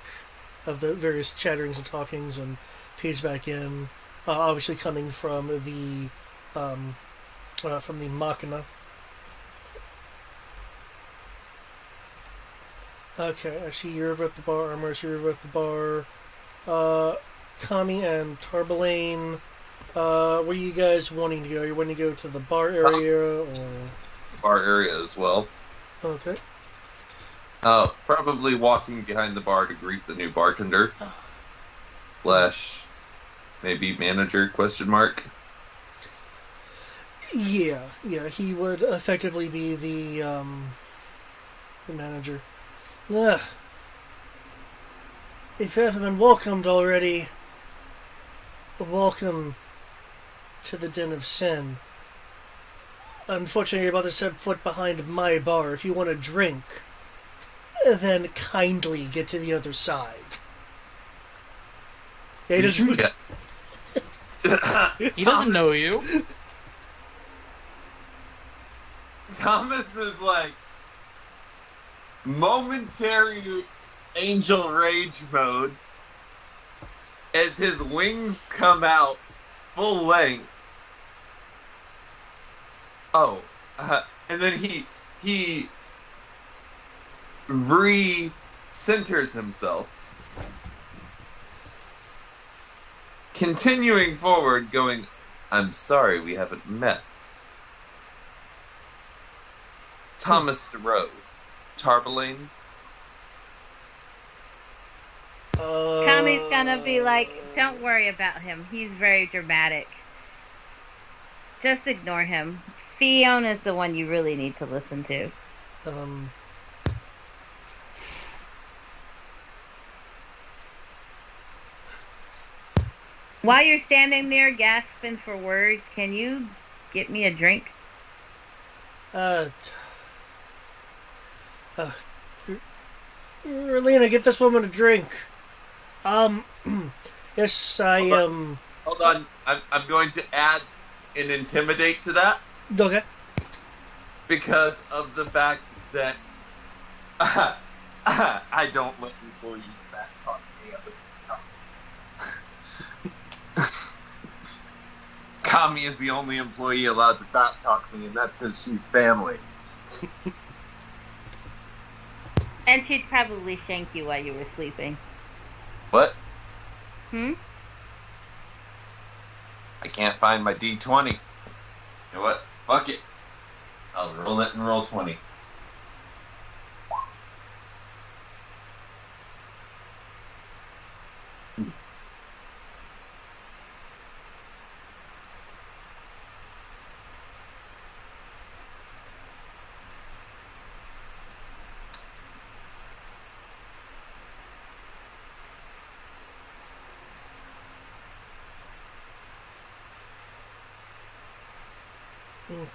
of the various chatterings and talkings and fades back in. Obviously coming from the Machina. Okay, I see you're over at the bar. Armor, I see you're over at the bar. Kami and Tarbalaine, where are you guys wanting to go? You wanting to go to the bar area or Bar area as well. Okay. Probably walking behind the bar to greet the new bartender. / maybe manager, question mark. Yeah, he would effectively be the manager. Ugh. If you haven't been welcomed already, welcome to the Den of Sin. Unfortunately, you're about to set foot behind my bar. If you want a drink, then kindly get to the other side. Yeah, he doesn't, He doesn't know you. Thomas is like momentary angel rage mode as his wings come out full length. Oh, and then he re-centers himself, continuing forward, going, "I'm sorry we haven't met. Thomas DeRoe, Tarbalaine." Kami's gonna be like, don't worry about him. He's very dramatic. Just ignore him. Fiona's the one you really need to listen to. While you're standing there gasping for words, can you get me a drink? Relina, get this woman a drink. Yes, I Hold on. I'm going to add an intimidate to that. Okay. Because of the fact that I don't let employees back talk me up. Kami is the only employee allowed to back talk me, and that's because she's family. And she'd probably shank you while you were sleeping. What? Hmm? I can't find my D20. You know what? Fuck it. I'll roll it and roll 20.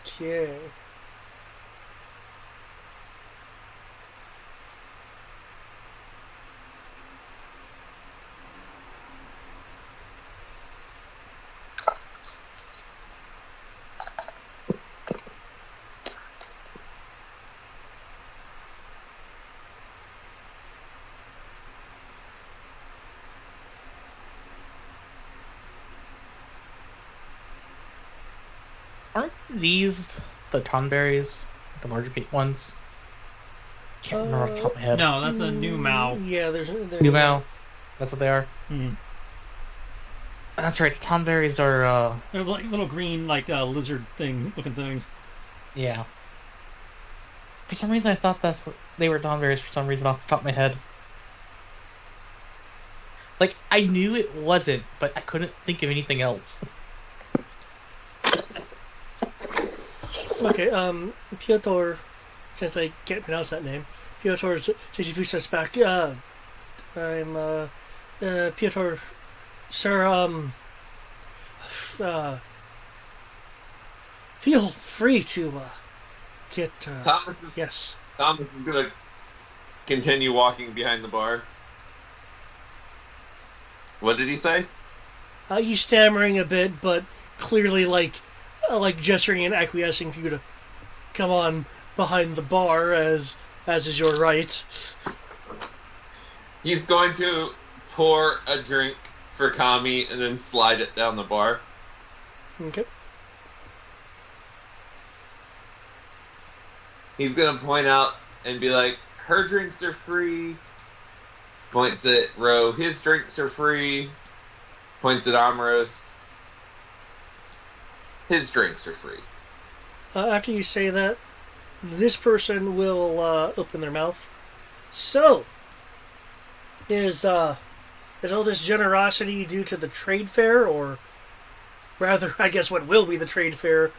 Okay. Aren't these the tonberries? The larger ones? Can't remember off the top of my head. No, that's a new Mao. Yeah, there's New Mao. That's what they are. Mm-hmm. That's right. The tonberries are. They're like little green, like lizard things, looking things. Yeah. For some reason, I thought that's what they were non-berries. For some reason, off the top of my head, like I knew it wasn't, but I couldn't think of anything else. Okay, Piotr, since I can't pronounce that name, Piotr says back. I'm Piotr, sir. Feel free to get. Thomas is Yes. Thomas is gonna continue walking behind the bar. What did he say? He's stammering a bit, but clearly like gesturing and acquiescing for you to come on behind the bar, as is your right. He's going to pour a drink for Kami and then slide it down the bar. Okay. He's gonna point out and be like, her drinks are free. Points at Ro, his drinks are free. Points at Amros, his drinks are free. After you say that, this person will open their mouth. So, is all this generosity due to the trade fair, or rather, I guess what will be the trade fair,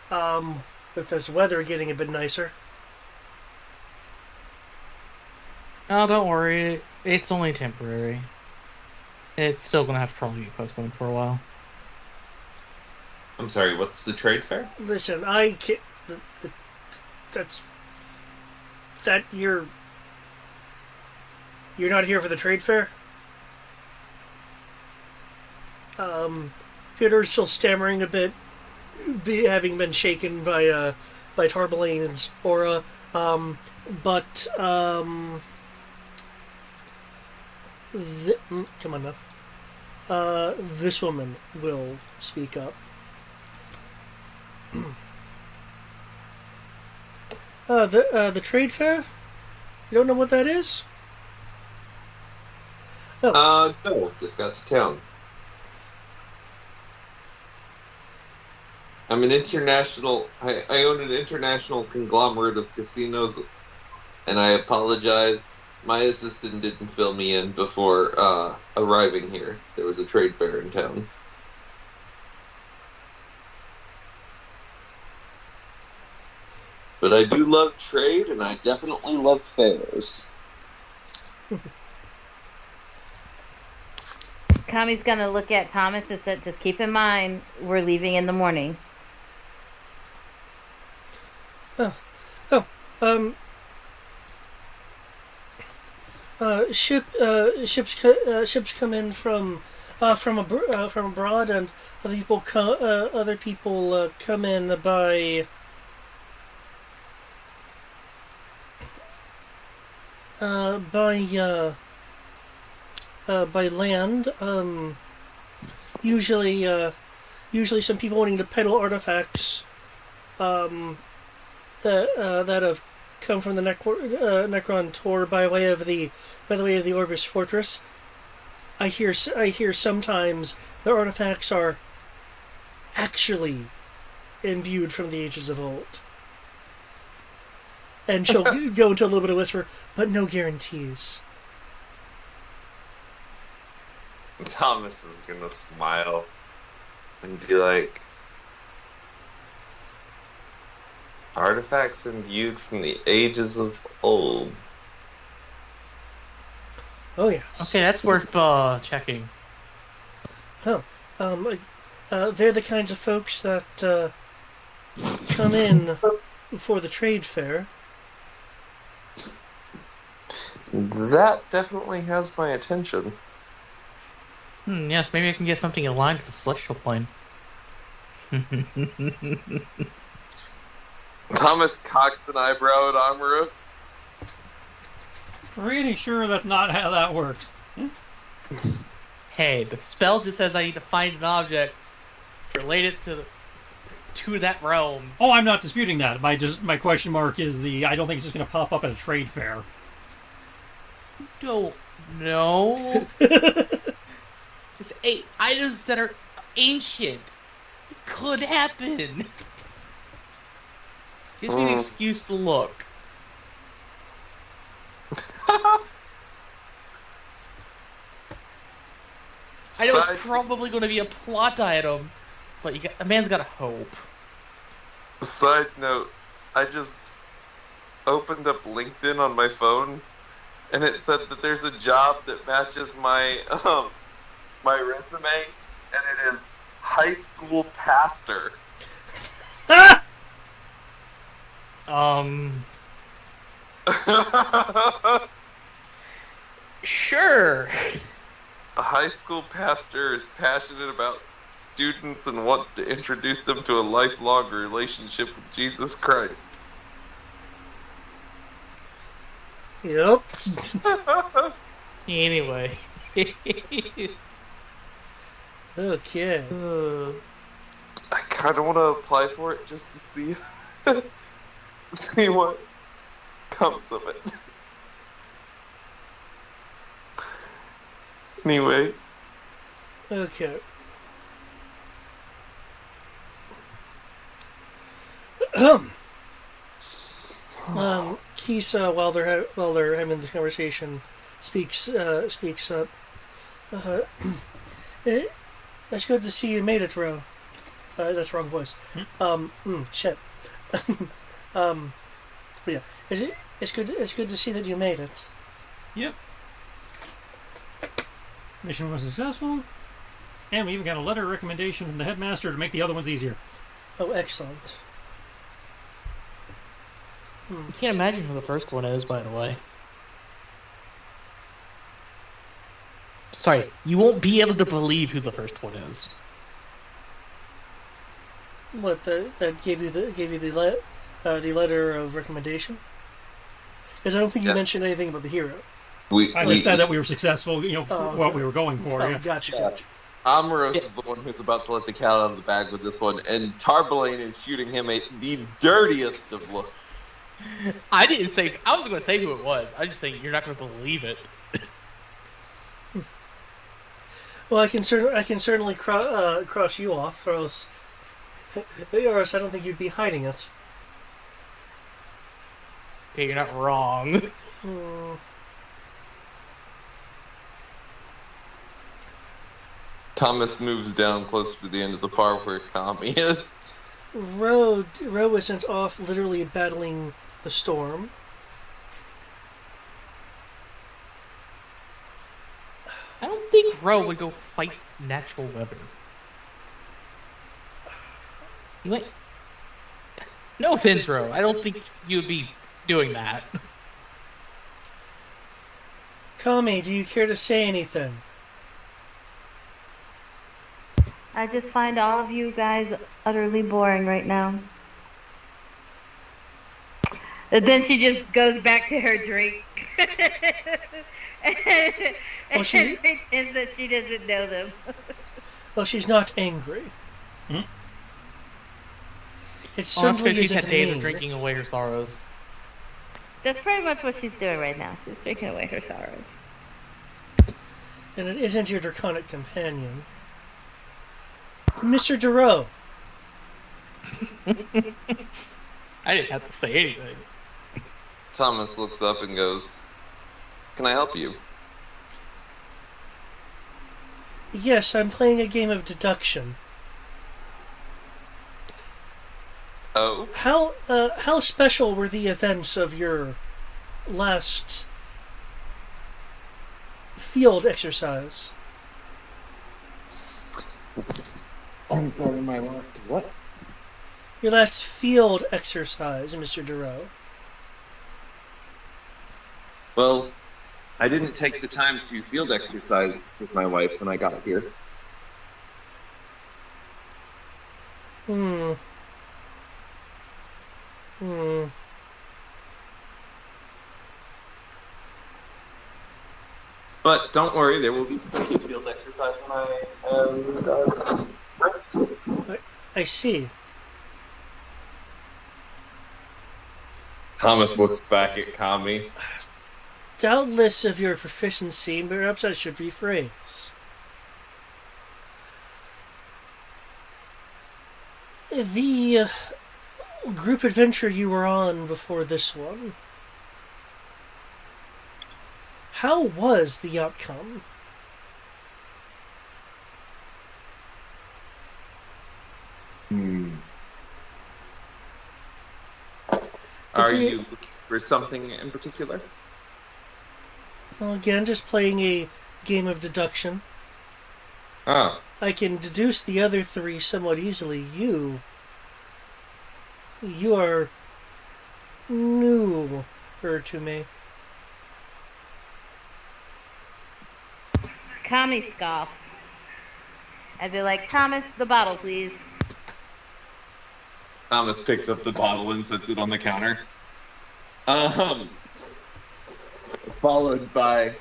with this weather getting a bit nicer? Oh, don't worry. It's only temporary. It's still gonna have to probably be postponed for a while. I'm sorry, what's the trade fair? Listen, I can't. You're not here for the trade fair. Peter's still stammering a bit, having been shaken by Tarbalane's aura. But come on now. This woman will speak up. The trade fair? You don't know what that is? No, just got to town. I'm an international. I own an international conglomerate of casinos, and I apologize. My assistant didn't fill me in before arriving here. There was a trade fair in town. But I do love trade, and I definitely love fairs. Kami's gonna look at Thomas and said, "Just keep in mind, we're leaving in the morning." Ships come in from abroad, and other people come in by land. Usually some people wanting to peddle artifacts that have come from the Necron tour by way of the Orbis Fortress. I hear sometimes the artifacts are actually imbued from the ages of old. And she'll go into a little bit of whisper, but no guarantees. Thomas is gonna smile and be like, artifacts imbued from the ages of old. Oh yes. Okay, that's worth checking. Oh, they're the kinds of folks that come in for the trade fair. That definitely has my attention. Yes, maybe I can get something aligned with the celestial plane. Thomas cocks an eyebrow at Amorous. Pretty sure that's not how that works. Hey, the spell just says I need to find an object related to that realm. Oh, I'm not disputing that. My question mark is I don't think it's just going to pop up at a trade fair. Don't know. It's items that are ancient. It could happen. Gives me an excuse to look. I know Side, it's probably going to be a plot item, but a man's got to hope. side note, I just opened up LinkedIn on my phone, and it said that there's a job that matches my my resume, and it is high school pastor. Sure. A high school pastor is passionate about students and wants to introduce them to a lifelong relationship with Jesus Christ. Yep. Anyway. Okay. I kind of want to apply for it just to see see what comes of it. Anyway, Okay. Kisa, while they're having this conversation, speaks up. Uh, it's good to see you made it, Ro. That's wrong voice. Shit. But yeah, it's good to see that you made it. Yep. Mission was successful, and we even got a letter of recommendation from the headmaster to make the other ones easier. Oh, excellent. I can't imagine who the first one is, by the way. Sorry, you won't be able to believe who the first one is. What that gave you the letter of recommendation? Because I don't think you mentioned anything about the hero. I just said that we were successful, okay. what we were going for. Oh, Yeah. gotcha. Amoros is the one who's about to let the cat out of the bag with this one, and Tarbelane is shooting him the dirtiest of looks. I didn't say. I was going to say who it was. I'm just saying you're not going to believe it. Well, I can certainly cross you off, or else I don't think you'd be hiding it. Okay, you're not wrong. Thomas moves down closer to the end of the bar where Kami is. Ro was sent off literally battling the storm. I don't think Ro would go fight natural weather. You might. No offense, Ro. I don't think you would be doing that. Kami, do you care to say anything? I just find all of you guys utterly boring right now. And then she just goes back to her drink. Well, she pretends that she doesn't know them. Well, she's not angry. It Well, that's certainly because she's isn't had days mean. of drinking away her sorrows. That's pretty much what she's doing right now. She's drinking away her sorrows. And it isn't your draconic companion. Mr. Duro. I didn't have to say anything. Thomas looks up and goes, "Can I help you?" Yes, I'm playing a game of deduction. Oh? How special were the events of your last field exercise? I'm sorry, my last what? Your last field exercise, Mr. Duro. Well, I didn't take the time to field exercise with my wife when I got here. Hmm. But don't worry, there will be field exercise when I see. Thomas looks back at Kami. Doubtless of your proficiency, perhaps I should rephrase. The group adventure you were on before this one, how was the outcome? Are you looking for something in particular? Well, again, just playing a game of deduction. Oh, I can deduce the other three somewhat easily. You are newer to me. Kami scoffs. I'd be like, Thomas, the bottle, please. Thomas picks up the bottle and sets it on the counter. Followed by.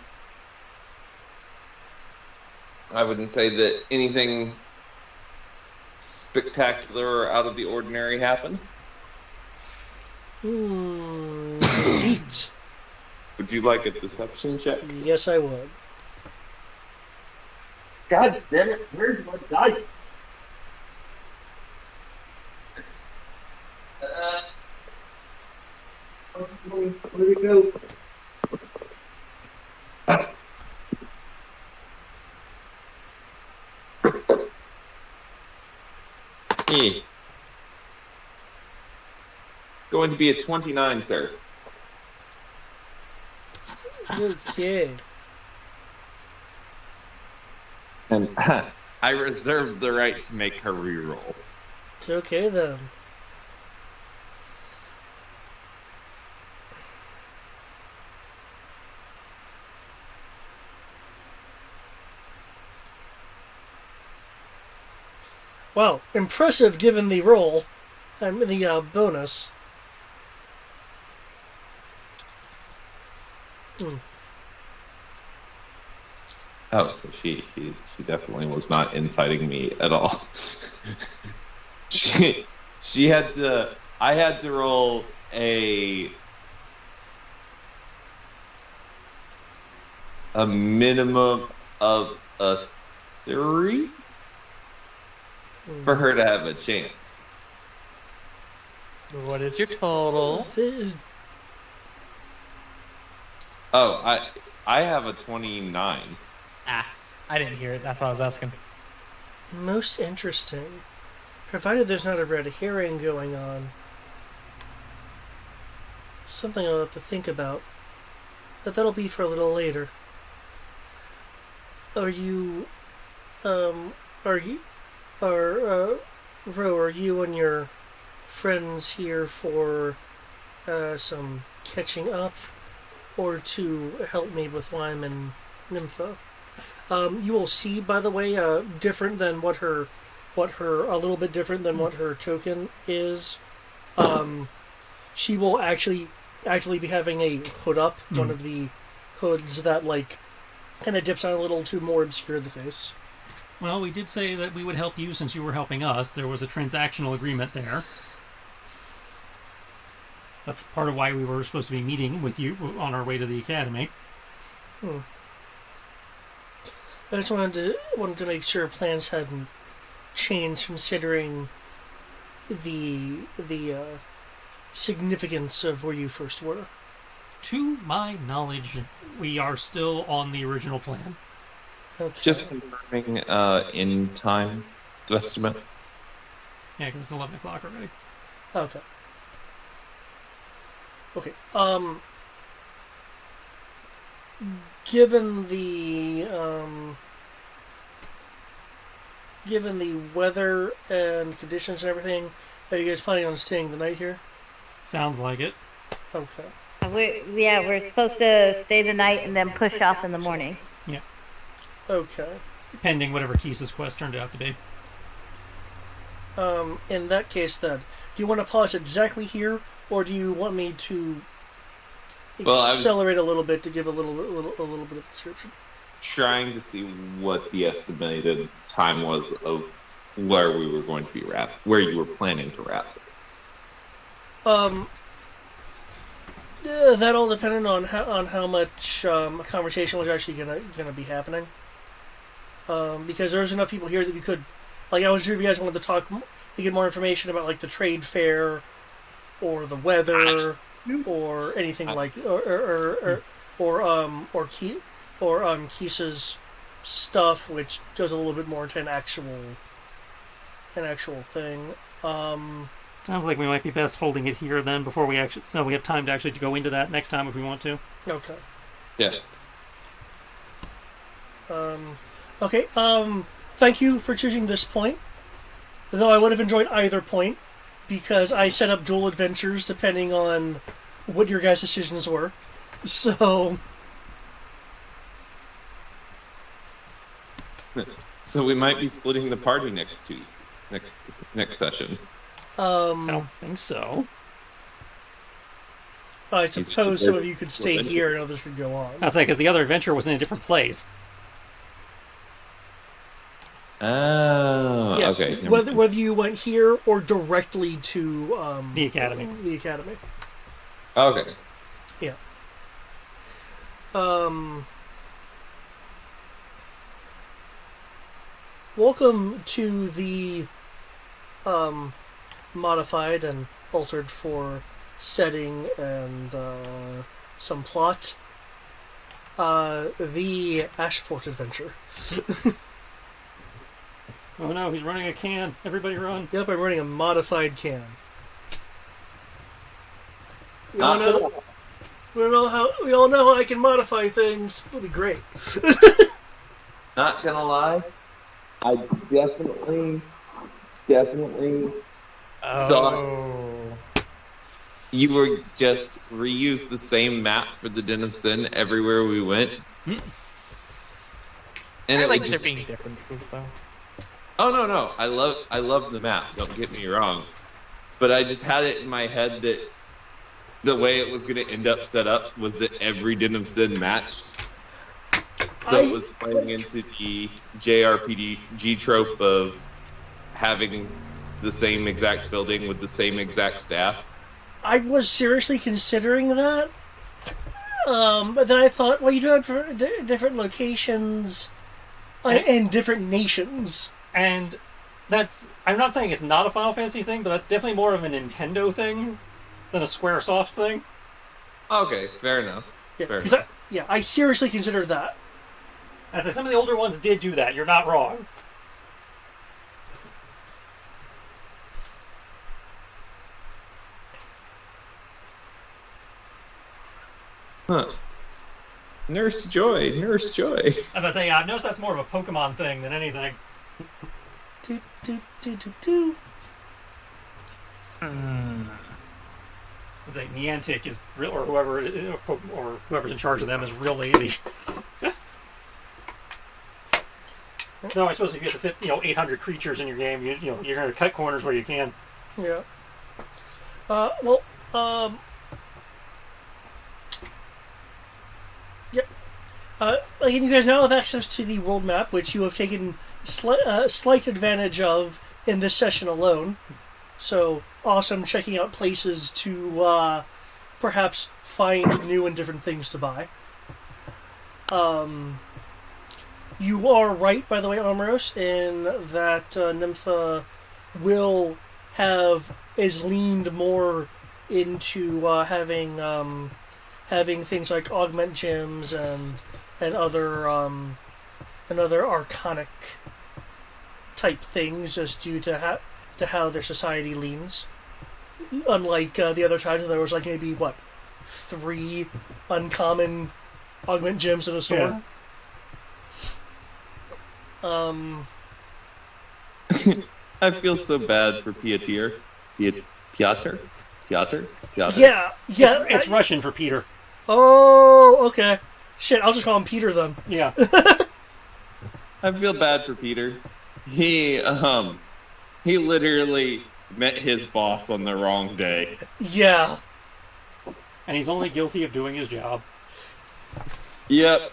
I wouldn't say that anything spectacular or out of the ordinary happened. Deceit. Would you like a deception check? Yes, I would. God damn it! Where's my dice? Where'd it go? Going to be a 29, sir. Okay. And I reserve the right to make her reroll. It's okay then. Wow, impressive given the roll. The bonus. Oh, so she definitely was not inciting me at all. she had to. I had to roll a minimum of a 3 for her to have a chance. What is your total? Oh, I have a 29. Ah, I didn't hear it. That's why I was asking. Most interesting. Provided there's not a red herring going on. Something I'll have to think about. But that'll be for a little later. Ro, are you and your friends here for some catching up, or to help me with Lyme and Nympho? You will see, by the way, different than what her, a little bit different than what her token is. She will actually be having a hood up, one of the hoods that kind of dips on a little to more obscure the face. Well, we did say that we would help you since you were helping us. There was a transactional agreement there. That's part of why we were supposed to be meeting with you on our way to the academy. I just wanted to make sure plans hadn't changed, considering the significance of where you first were. To my knowledge, we are still on the original plan. Okay. Just confirming in time estimate. Yeah, because it's 11 o'clock already. Okay. Okay. Given the weather and conditions and everything, are you guys planning on staying the night here? Sounds like it. Okay. We're supposed to stay the night and then push off in the morning. Yeah. Okay. Pending whatever Keese's quest turned out to be. In that case, then, do you want to pause exactly here, or do you want me to accelerate a little bit to give a little bit of description? Trying to see what the estimated time was of where we were going to be where you were planning to wrap. That all depended on how much conversation was actually gonna be happening. Because there's enough people here that we could, I wasn't sure if you guys wanted to talk to get more information about the trade fair, or the weather, or anything Kisa's stuff, which goes a little bit more to an actual thing. Sounds like we might be best holding it here then before we actually, so we have time to actually go into that next time if we want to. Okay. Yeah. Okay. Thank you for choosing this point. Though I would have enjoyed either point, because I set up dual adventures depending on what your guys' decisions were. So. So we might be splitting the party next session. I don't think so. I suppose some of you could stay here and others could go on. I'd say because the other adventure was in a different place. Oh, Yeah, okay. Whether you went here or directly to The academy. The academy. Okay. Yeah. Welcome to the modified and altered for setting and some plot. The Ashport adventure. Oh no, he's running a can. Everybody run. Yep, I'm running a modified can. We all know how I can modify things. It'll be great. Not gonna lie, I definitely saw you were just reuse the same map for the Den of Sin everywhere we went. And I it like would there being differences, though. Oh no! I love the map. Don't get me wrong, but I just had it in my head that the way it was going to end up set up was that every Den of Sin matched. So it was playing into the JRPG trope of having the same exact building with the same exact staff. I was seriously considering that, but then I thought, well, you do have for different locations and different nations. And that's, I'm not saying it's not a Final Fantasy thing, but that's definitely more of a Nintendo thing than a Squaresoft thing. Okay, fair enough. Yeah, I seriously considered that. I say some of the older ones did do that. You're not wrong. Huh. Nurse Joy. I was about to say, yeah, I've noticed that's more of a Pokemon thing than anything. It's like Niantic is real, or whoever's in charge of them is real lazy. No, I suppose if you have to fit 800 creatures in your game, you're going to cut corners where you can. Yeah. Yep. Again, you guys now have access to the world map, which you have taken slight advantage of in this session alone. So, awesome checking out places to perhaps find new and different things to buy. You are right, by the way, Amaros, in that Nympha is leaned more into having things like augment gems and other arcanic type things, just due to how their society leans. Unlike the other times, there was like maybe 3 uncommon augment gems in a store. Yeah. I feel so bad for Piotr. Piotr? Yeah. It's Russian for Peter. Oh, okay. Shit, I'll just call him Peter then. Yeah. I feel bad for Peter. He literally met his boss on the wrong day. Yeah. And he's only guilty of doing his job. Yep.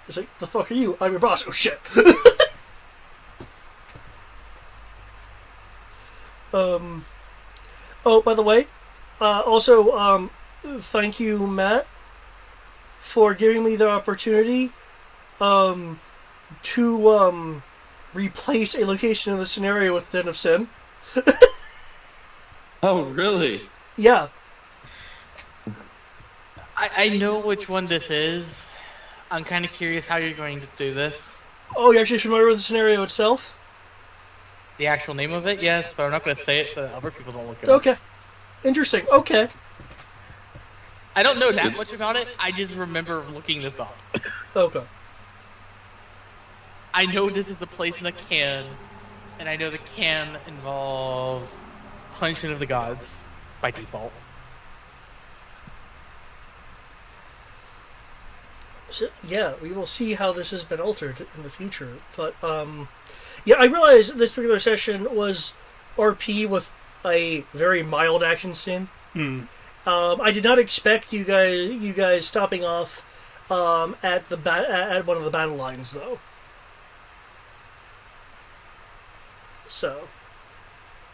It's like, the fuck are you? I'm your boss. Oh, shit. Oh, by the way, also, thank you, Matt, for giving me the opportunity, to, replace a location in the scenario with Den of Sin. Oh, really? Yeah. I know which one this is. I'm kind of curious how you're going to do this. Oh, you're actually familiar with the scenario itself? The actual name of it, yes, but I'm not going to say it so that other people don't look it up. Okay. Interesting. Okay. I don't know that much about it. I just remember looking this up. Okay. I know this is a place in the can, and I know the can involves Punishment of the Gods by default. So, yeah, we will see how this has been altered in the future. But, yeah, I realize this particular session was RP with a very mild action scene. I did not expect you guys stopping off at at one of the battle lines, though. So,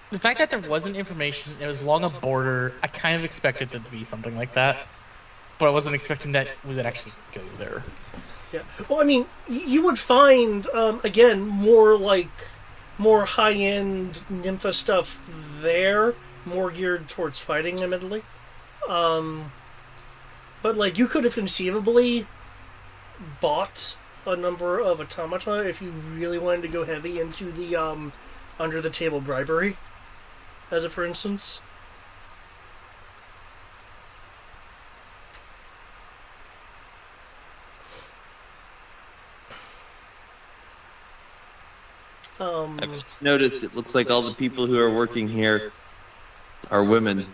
The fact that there wasn't information, it was along a border, I kind of expected it to be something like that. But I wasn't expecting that we would actually go there. yeah. Well, I mean, you would find, again, more high-end Nympha stuff there, more geared towards fighting, admittedly. But, like, you could have conceivably bought a number of automata if you really wanted to go heavy into the, under-the-table bribery, as a for instance. I've just noticed it looks like all the people who are working here are women,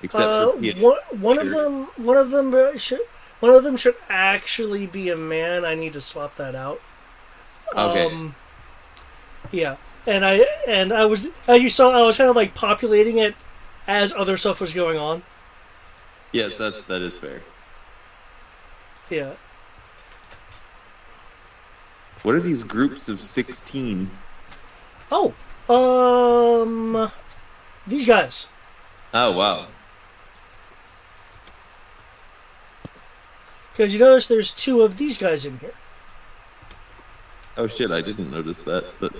except for Pia. one of them should actually be a man. I need to swap that out. Okay. Yeah, and I was, as you saw, I was kind of like populating it as other stuff was going on. Yes, that is fair. Yeah. What are these groups of 16? Oh, these guys. Oh, wow. Because you notice there's two of these guys in here. Oh shit, I didn't notice that, but